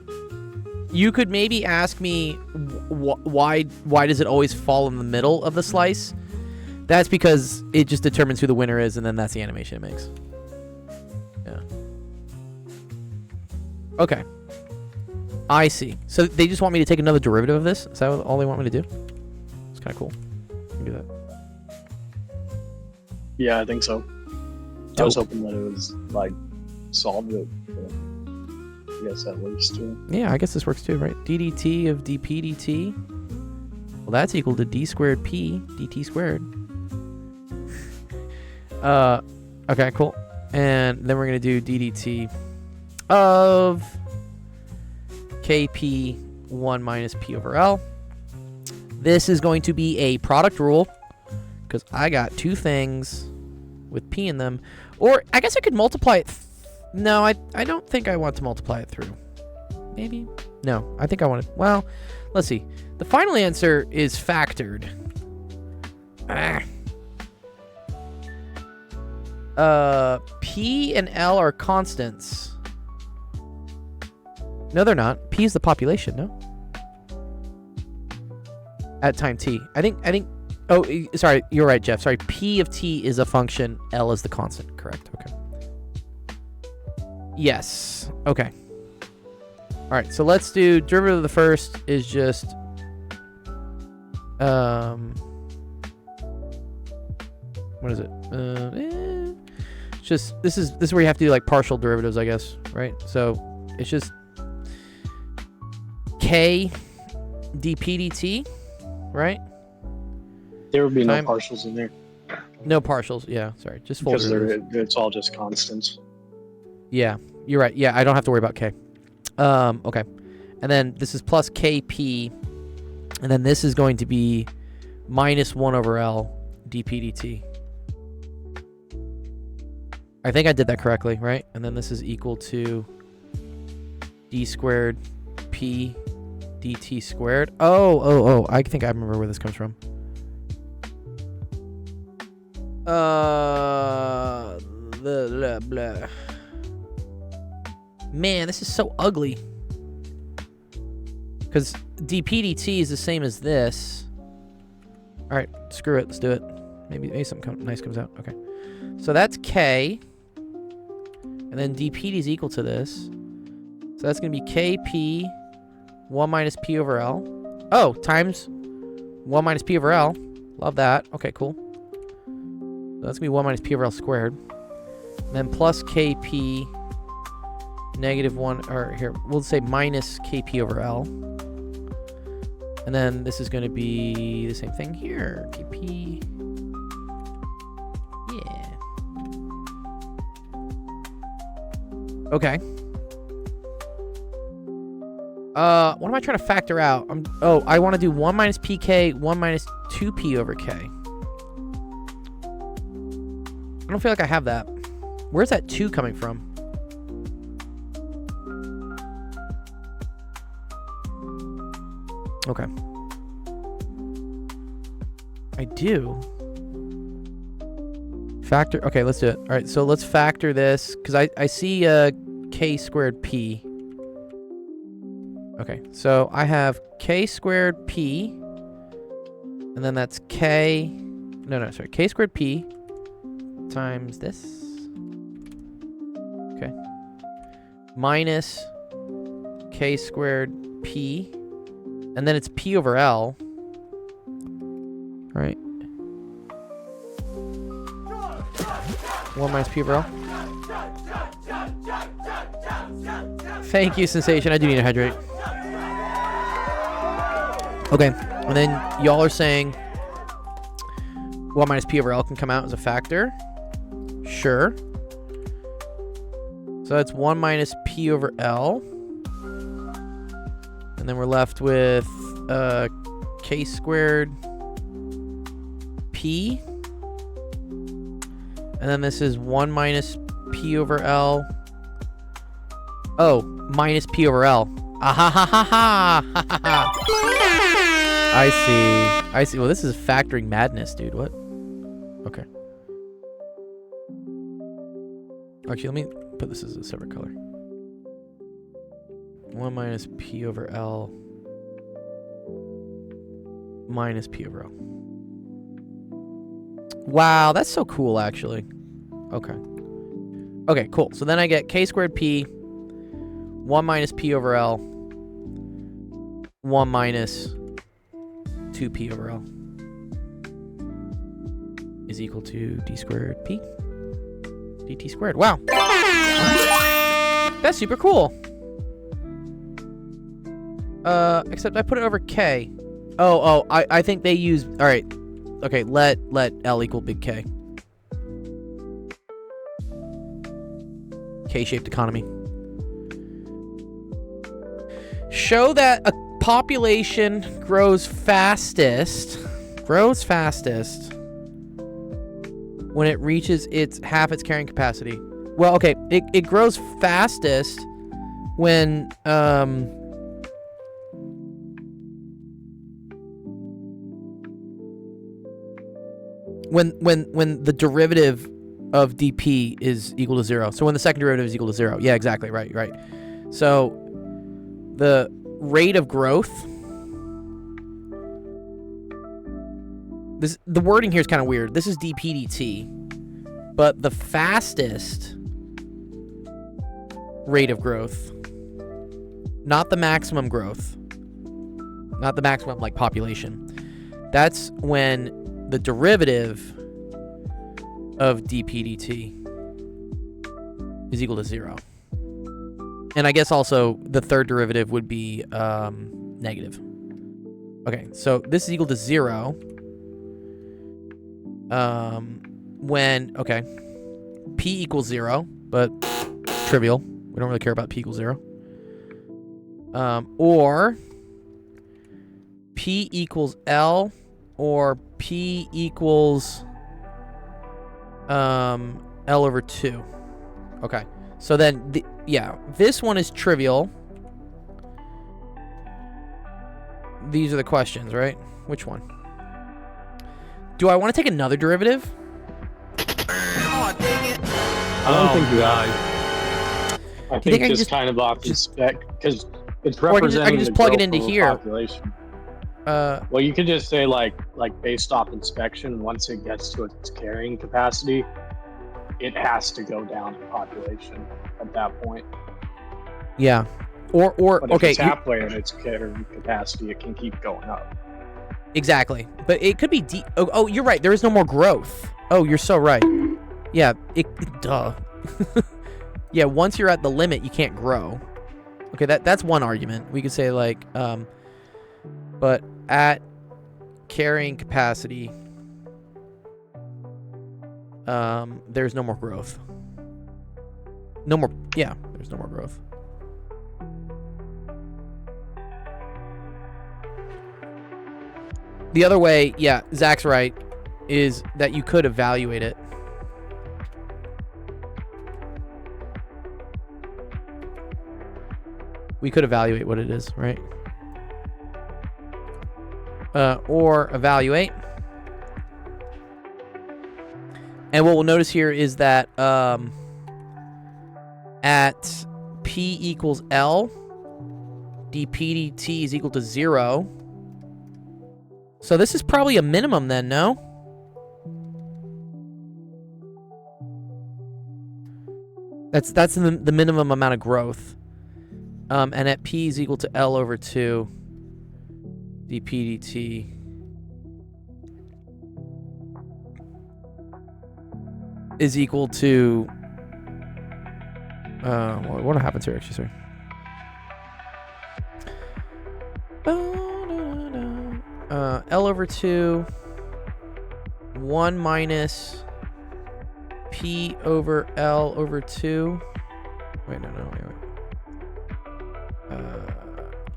You could maybe ask me why does it always fall in the middle of the slice? That's because it just determines who the winner is, and then that's the animation it makes. Yeah. Okay. I see. So they just want me to take another derivative of this? Is that all they want me to do? It's kind of cool. I can do that. Yeah, I think so. I was hoping that it was like solved it. But I guess that works too. Yeah, I guess this works too, right? ddt of dp dt. Well, that's equal to d squared p dt squared. Okay, cool. And then we're going to do ddt of kp1 minus p over l. This is going to be a product rule because I got two things with p in them. Or I guess I could multiply it. No, I don't think I want to multiply it through. Maybe? No, I think I want to. Well, let's see. The final answer is factored. P and L are constants. No, they're not. P is the population, no? At time t. I think. Oh, sorry. You're right, Jeff. Sorry. P of t is a function. L is the constant. Correct. Okay. Yes. Okay. All right. So let's do derivative of the first is just what is it? It's just this is where you have to do like partial derivatives, I guess, right? So it's just k dp dt, right? There would be no partials in there. No partials. Yeah. Sorry. Just full Because derivatives. it's all just constants. Yeah, you're right. Yeah, I don't have to worry about k. Okay. And then this is plus kp, and then this is going to be minus 1 over L dp dt. I think I did that correctly, right? And then this is equal to d squared p dt squared. Oh, I think I remember where this comes from. Blah, blah, blah. Man, this is so ugly. Because dp dt is the same as this. Alright, screw it. Let's do it. Maybe something nice comes out. Okay. So that's K. And then dPd is equal to this. So that's going to be Kp 1 minus P over L. Oh, times 1 minus P over L. Love that. Okay, cool. So that's going to be 1 minus P over L squared. And then plus Kp negative 1, or here, we'll say minus Kp over L. And then this is going to be the same thing here. Kp. Yeah. Okay. What am I trying to factor out? I want to do 1 minus pk, 1 minus 2p over k. I don't feel like I have that. Where's that 2 coming from? Okay. I do. Factor. Okay, let's do it. All right, so let's factor this because I see k squared p. Okay, so I have k squared p, and then that's k. No, sorry, k squared p times this. Okay. Minus k squared p, and then it's p over L. All right. 1 minus p over L. Thank you, Sensation. I do need to hydrate. Okay, and then y'all are saying 1 minus p over L can come out as a factor. Sure. So that's 1 minus p over L. And then we're left with k squared p. And then this is 1 minus p over L. Oh, minus p over L. Ah ha ha ha ha ha ha ha. I see. Well, this is factoring madness, dude. What? Okay. Actually, let me put this as a separate color. 1 minus p over L minus p over L. Wow, that's so cool, actually. Okay. Okay, cool. So then I get k squared p, 1 minus p over L, 1 minus 2p over L is equal to d squared p dt squared. Wow. That's super cool. Except I put it over k. Oh, I think they use... All right. Okay, let L equal big K. K-shaped economy. Show that a population grows fastest when it reaches half its carrying capacity. Well, okay, it grows fastest when when the derivative of dp is equal to 0. So when the second derivative is equal to 0. Yeah, exactly. Right. So the rate of growth, the wording here is kind of weird. This is dp dt, but the fastest rate of growth, not the maximum growth, not the maximum like population. That's when the derivative of dp dt is equal to 0. And I guess also the third derivative would be negative. Okay, so this is equal to 0 when, okay, p equals 0, but trivial. We don't really care about p equals 0. Or p equals L, or p equals L over 2. Okay. So then, this one is trivial. These are the questions, right? Which one? Do I want to take another derivative? Oh, dang it. I don't think you have. I think just kind of off the spec because it's representing I can just plug it into growth of a here. population. Well, you could just say like based off inspection, once it gets to its carrying capacity, it has to go down in population at that point. Yeah. Or But if okay. it's halfway in its carrying capacity, it can keep going up. Exactly. But it could be oh, you're right. There is no more growth. Oh, you're so right. Yeah. Duh. Yeah. Once you're at the limit, you can't grow. Okay. That's one argument. We could say like, but at carrying capacity, there's no more growth. No more. Yeah. There's no more growth. The other way, yeah, Zach's right, is that you could evaluate it. We could evaluate what it is, right? Or evaluate. And what we'll notice here is that at P equals L, dp dt is equal to 0. So this is probably a minimum then, no? That's the minimum amount of growth. And at P is equal to L over 2, dp dt is equal to... what happens here, actually, sorry. L over 2, 1 minus P over L over 2. Wait, no.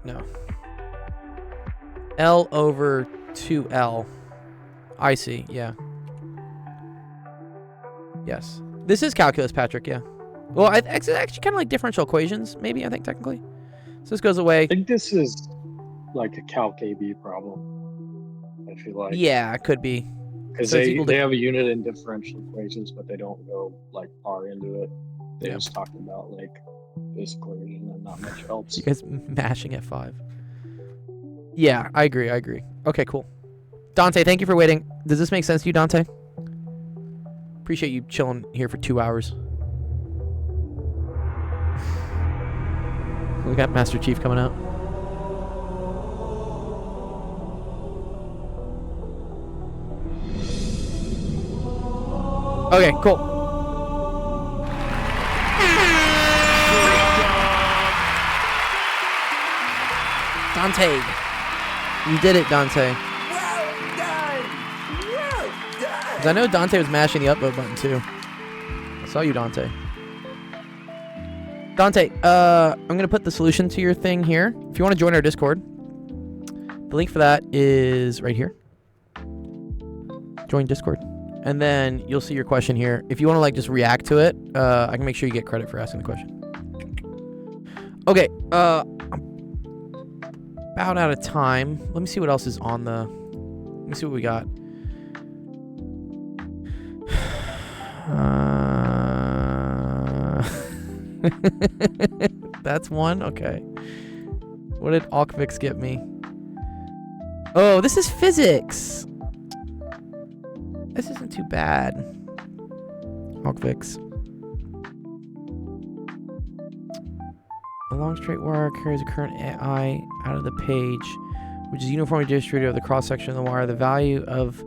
No. L over 2L. I see, yeah. Yes. This is calculus, Patrick, yeah. Well, it's actually kind of like differential equations, maybe, I think, technically. So this goes away. I think this is like a Calc AB problem. I feel like. Yeah, it could be. Because they have a unit in differential equations, but they don't go like far into it. They just talk about like this equation and not much else. You guys mashing F5. Yeah, I agree. Okay, cool. Dante, thank you for waiting. Does this make sense to you, Dante? Appreciate you chilling here for 2 hours. We got Master Chief coming out. Okay, cool. Dante. You did it, Dante. Well done. Well done. 'Cause I know Dante was mashing the upvote button too. I saw you, Dante. Dante, I'm going to put the solution to your thing here. If you want to join our Discord, the link for that is right here. Join Discord. And then you'll see your question here. If you want to like just react to it, I can make sure you get credit for asking the question. Okay, I'm about out of time. Let me see what else is on the... Let me see what we got. That's one? Okay. What did Alkvix get me? Oh, this is physics. This isn't too bad. Alkvix. A long straight wire carries a current I out of the page, which is uniformly distributed over the cross-section of the wire. The value of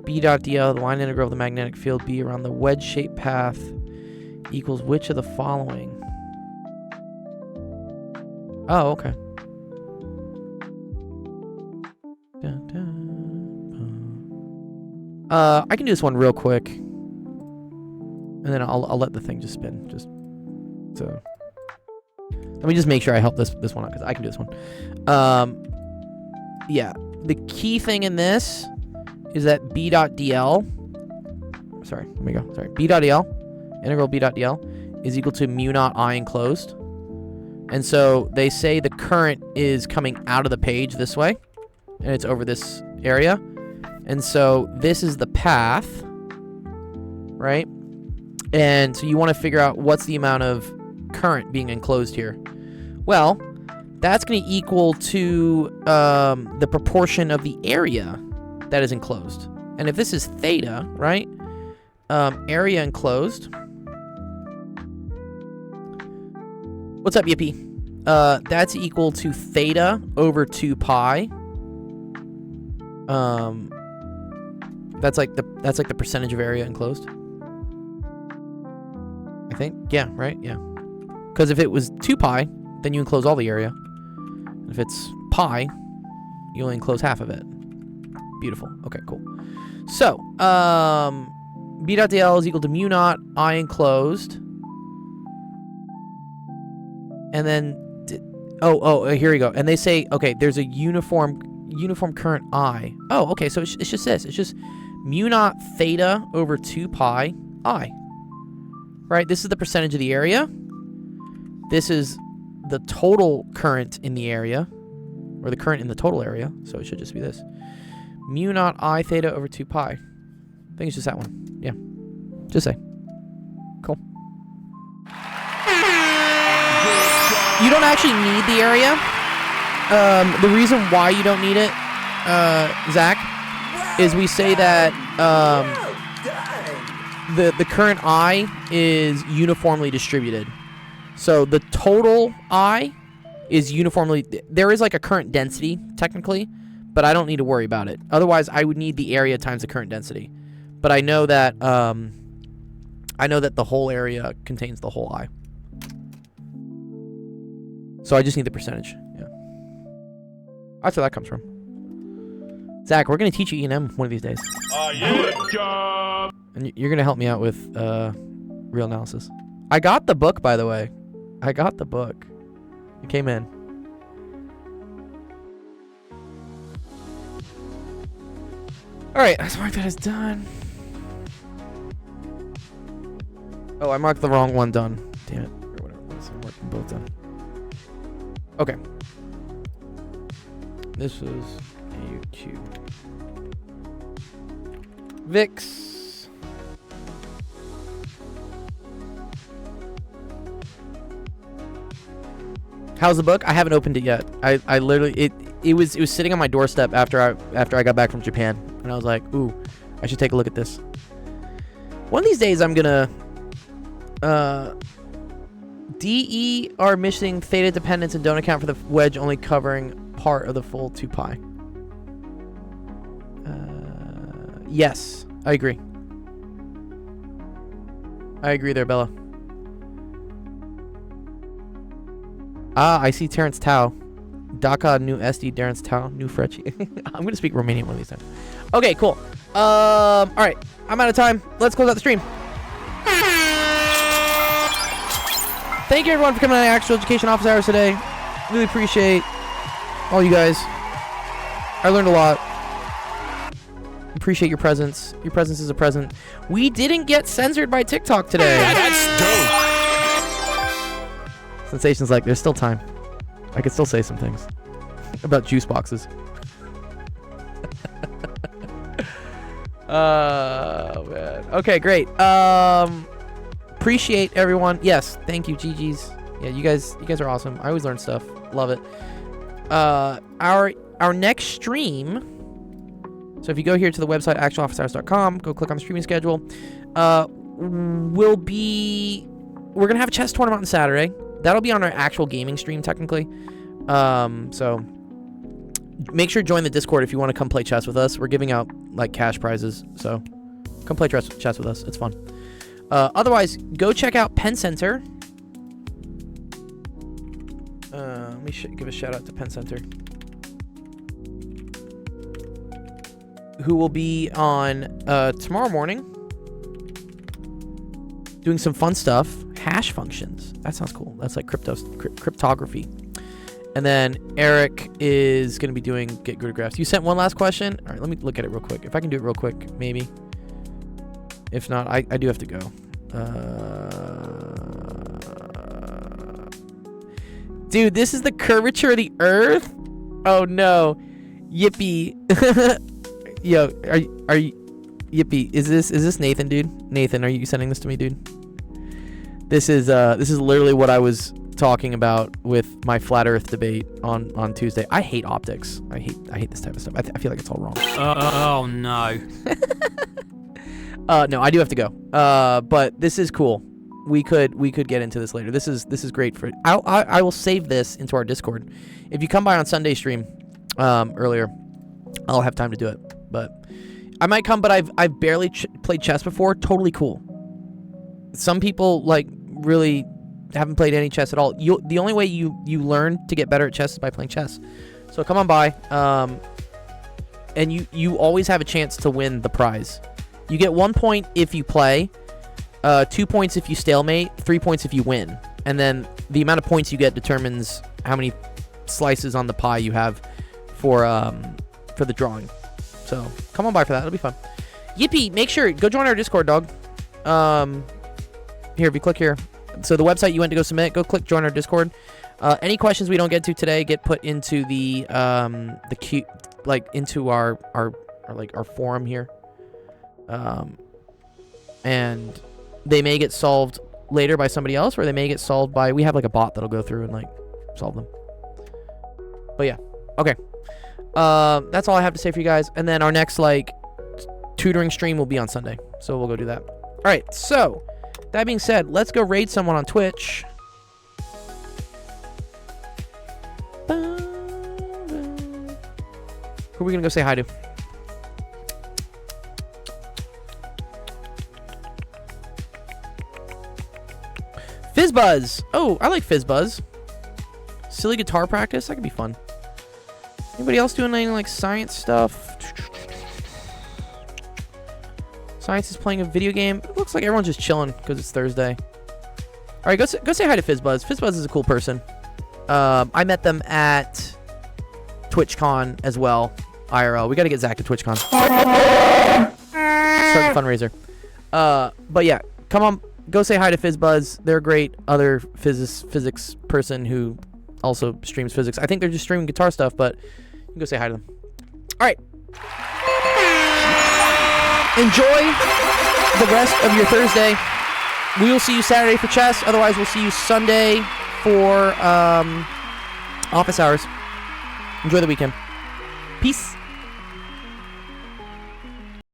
B.dl, the line integral of the magnetic field B around the wedge-shaped path, equals which of the following? Oh, okay. I can do this one real quick, and then I'll let the thing just spin. Just so. Let me just make sure I help this one out because I can do this one. Yeah, the key thing in this is that B.dl. Sorry, let me go. Sorry, B.dl, integral B.dl is equal to mu naught I enclosed. And so they say the current is coming out of the page this way, and it's over this area. And so this is the path, right? And so you want to figure out what's the amount of current being enclosed here. Well, that's going to equal to the proportion of the area that is enclosed. And if this is theta, right? Area enclosed. What's up, Yippee? That's equal to theta over 2 pi. That's like the percentage of area enclosed. I think. Yeah, right? Yeah. Because if it was 2 pi, then you enclose all the area. If it's pi, you only enclose half of it. Beautiful. Okay, cool. So, B.dl is equal to mu naught I enclosed. And then, here we go. And they say, okay, there's a uniform current I. Oh, okay, so it's just this. It's just mu naught theta over 2 pi I. Right? This is the percentage of the area. This is the total current in the area, or the current in the total area, so it should just be this. Mu naught I theta over 2 pi. I think it's just that one. Yeah. Just say. Cool. You don't actually need the area. The reason why you don't need it, Zach, is we say that the current I is uniformly distributed. So the total I is uniformly... There is like a current density, technically, but I don't need to worry about it. Otherwise, I would need the area times the current density. But I know that the whole area contains the whole I. So I just need the percentage. Yeah. That's where that comes from. Zach, we're going to teach you E&M one of these days. Good job! And you're going to help me out with real analysis. I got the book, by the way. I got the book. It came in. Alright, let's mark that as done. Oh, I marked the wrong one done. Damn it. Or whatever it was. I'm marking both done. Okay. This is AU2. VIX. How's the book? I haven't opened it yet. I literally it was sitting on my doorstep after I got back from Japan, and I was like, ooh, I should take a look at this. One of these days I'm gonna DE are missing theta dependence and don't account for the wedge only covering part of the full 2 pi. Yes, I agree. I agree there, Bella. Ah, I see Terrence Tao. Daka new SD Terrence Tao new Frechi. I'm gonna speak Romanian one of these times. Okay, cool. All right, I'm out of time. Let's close out the stream. Thank you everyone for coming on the Actual Education Office Hours today. Really appreciate all you guys. I learned a lot. Appreciate your presence. Your presence is a present. We didn't get censored by TikTok today. That's dope. Sensation's like, there's still time. I could still say some things about juice boxes. Oh, man. Okay, great. Appreciate everyone. Yes, thank you, GG's. Yeah, you guys are awesome. I always learn stuff. Love it. Our next stream. So if you go here to the website actualofficehours.com, go click on the streaming schedule. We're gonna have a chess tournament on Saturday. That'll be on our actual gaming stream, technically. So make sure to join the Discord if you want to come play chess with us. We're giving out like cash prizes, so come play chess with us. It's fun. Otherwise, go check out Pen Center. Let me give a shout out to Pen Center, who will be on tomorrow morning doing some fun stuff. Hash functions. That sounds cool. That's like cryptography. And then Eric is going to be doing get good graphs. You sent one last question. All right, let me look at it real quick. If I can do it real quick, maybe. If not, I do have to go. Dude, this is the curvature of the Earth? Oh no. Yippee. Yo, are you Yippee. Is this Nathan, dude? Nathan, are you sending this to me, dude? This is literally what I was talking about with my flat Earth debate on Tuesday. I hate optics. I hate this type of stuff. I feel like it's all wrong. Oh no. No, I do have to go. But this is cool. We could get into this later. This is great for. I will save this into our Discord. If you come by on Sunday stream earlier, I'll have time to do it. But I might come. But I've barely played chess before. Totally cool. Some people like really haven't played any chess at all. The only way you learn to get better at chess is by playing chess. So come on by. And you always have a chance to win the prize. You get 1 point if you play, 2 points if you stalemate, 3 points if you win. And then the amount of points you get determines how many slices on the pie you have for the drawing. So come on by for that. It'll be fun. Yippee! Make sure go join our Discord, dog. Here, if you click here, so the website you went to go submit, go click join our Discord. Any questions we don't get to today get put into the queue, like into our forum here. And they may get solved later by somebody else, or they may get solved by, we have like a bot that'll go through and like solve them. But yeah, okay. That's all I have to say for you guys. And then our next like tutoring stream will be on Sunday, so we'll go do that. All right. So that being said, let's go raid someone on Twitch. Who are we gonna go say hi to? Fizzbuzz. Oh, I like Fizzbuzz. Silly guitar practice. That could be fun. Anybody else doing any like science stuff? Science is playing a video game. It looks like everyone's just chilling because it's Thursday. All right, go say hi to Fizzbuzz. Fizzbuzz is a cool person. I met them at TwitchCon as well. IRL. We got to get Zach to TwitchCon. Start the fundraiser. But yeah, come on. Go say hi to Fizzbuzz. They're a great other physics person who also streams physics. I think they're just streaming guitar stuff, but you can go say hi to them. All right. Enjoy the rest of your Thursday. We will see you Saturday for chess. Otherwise, we'll see you Sunday for office hours. Enjoy the weekend. Peace.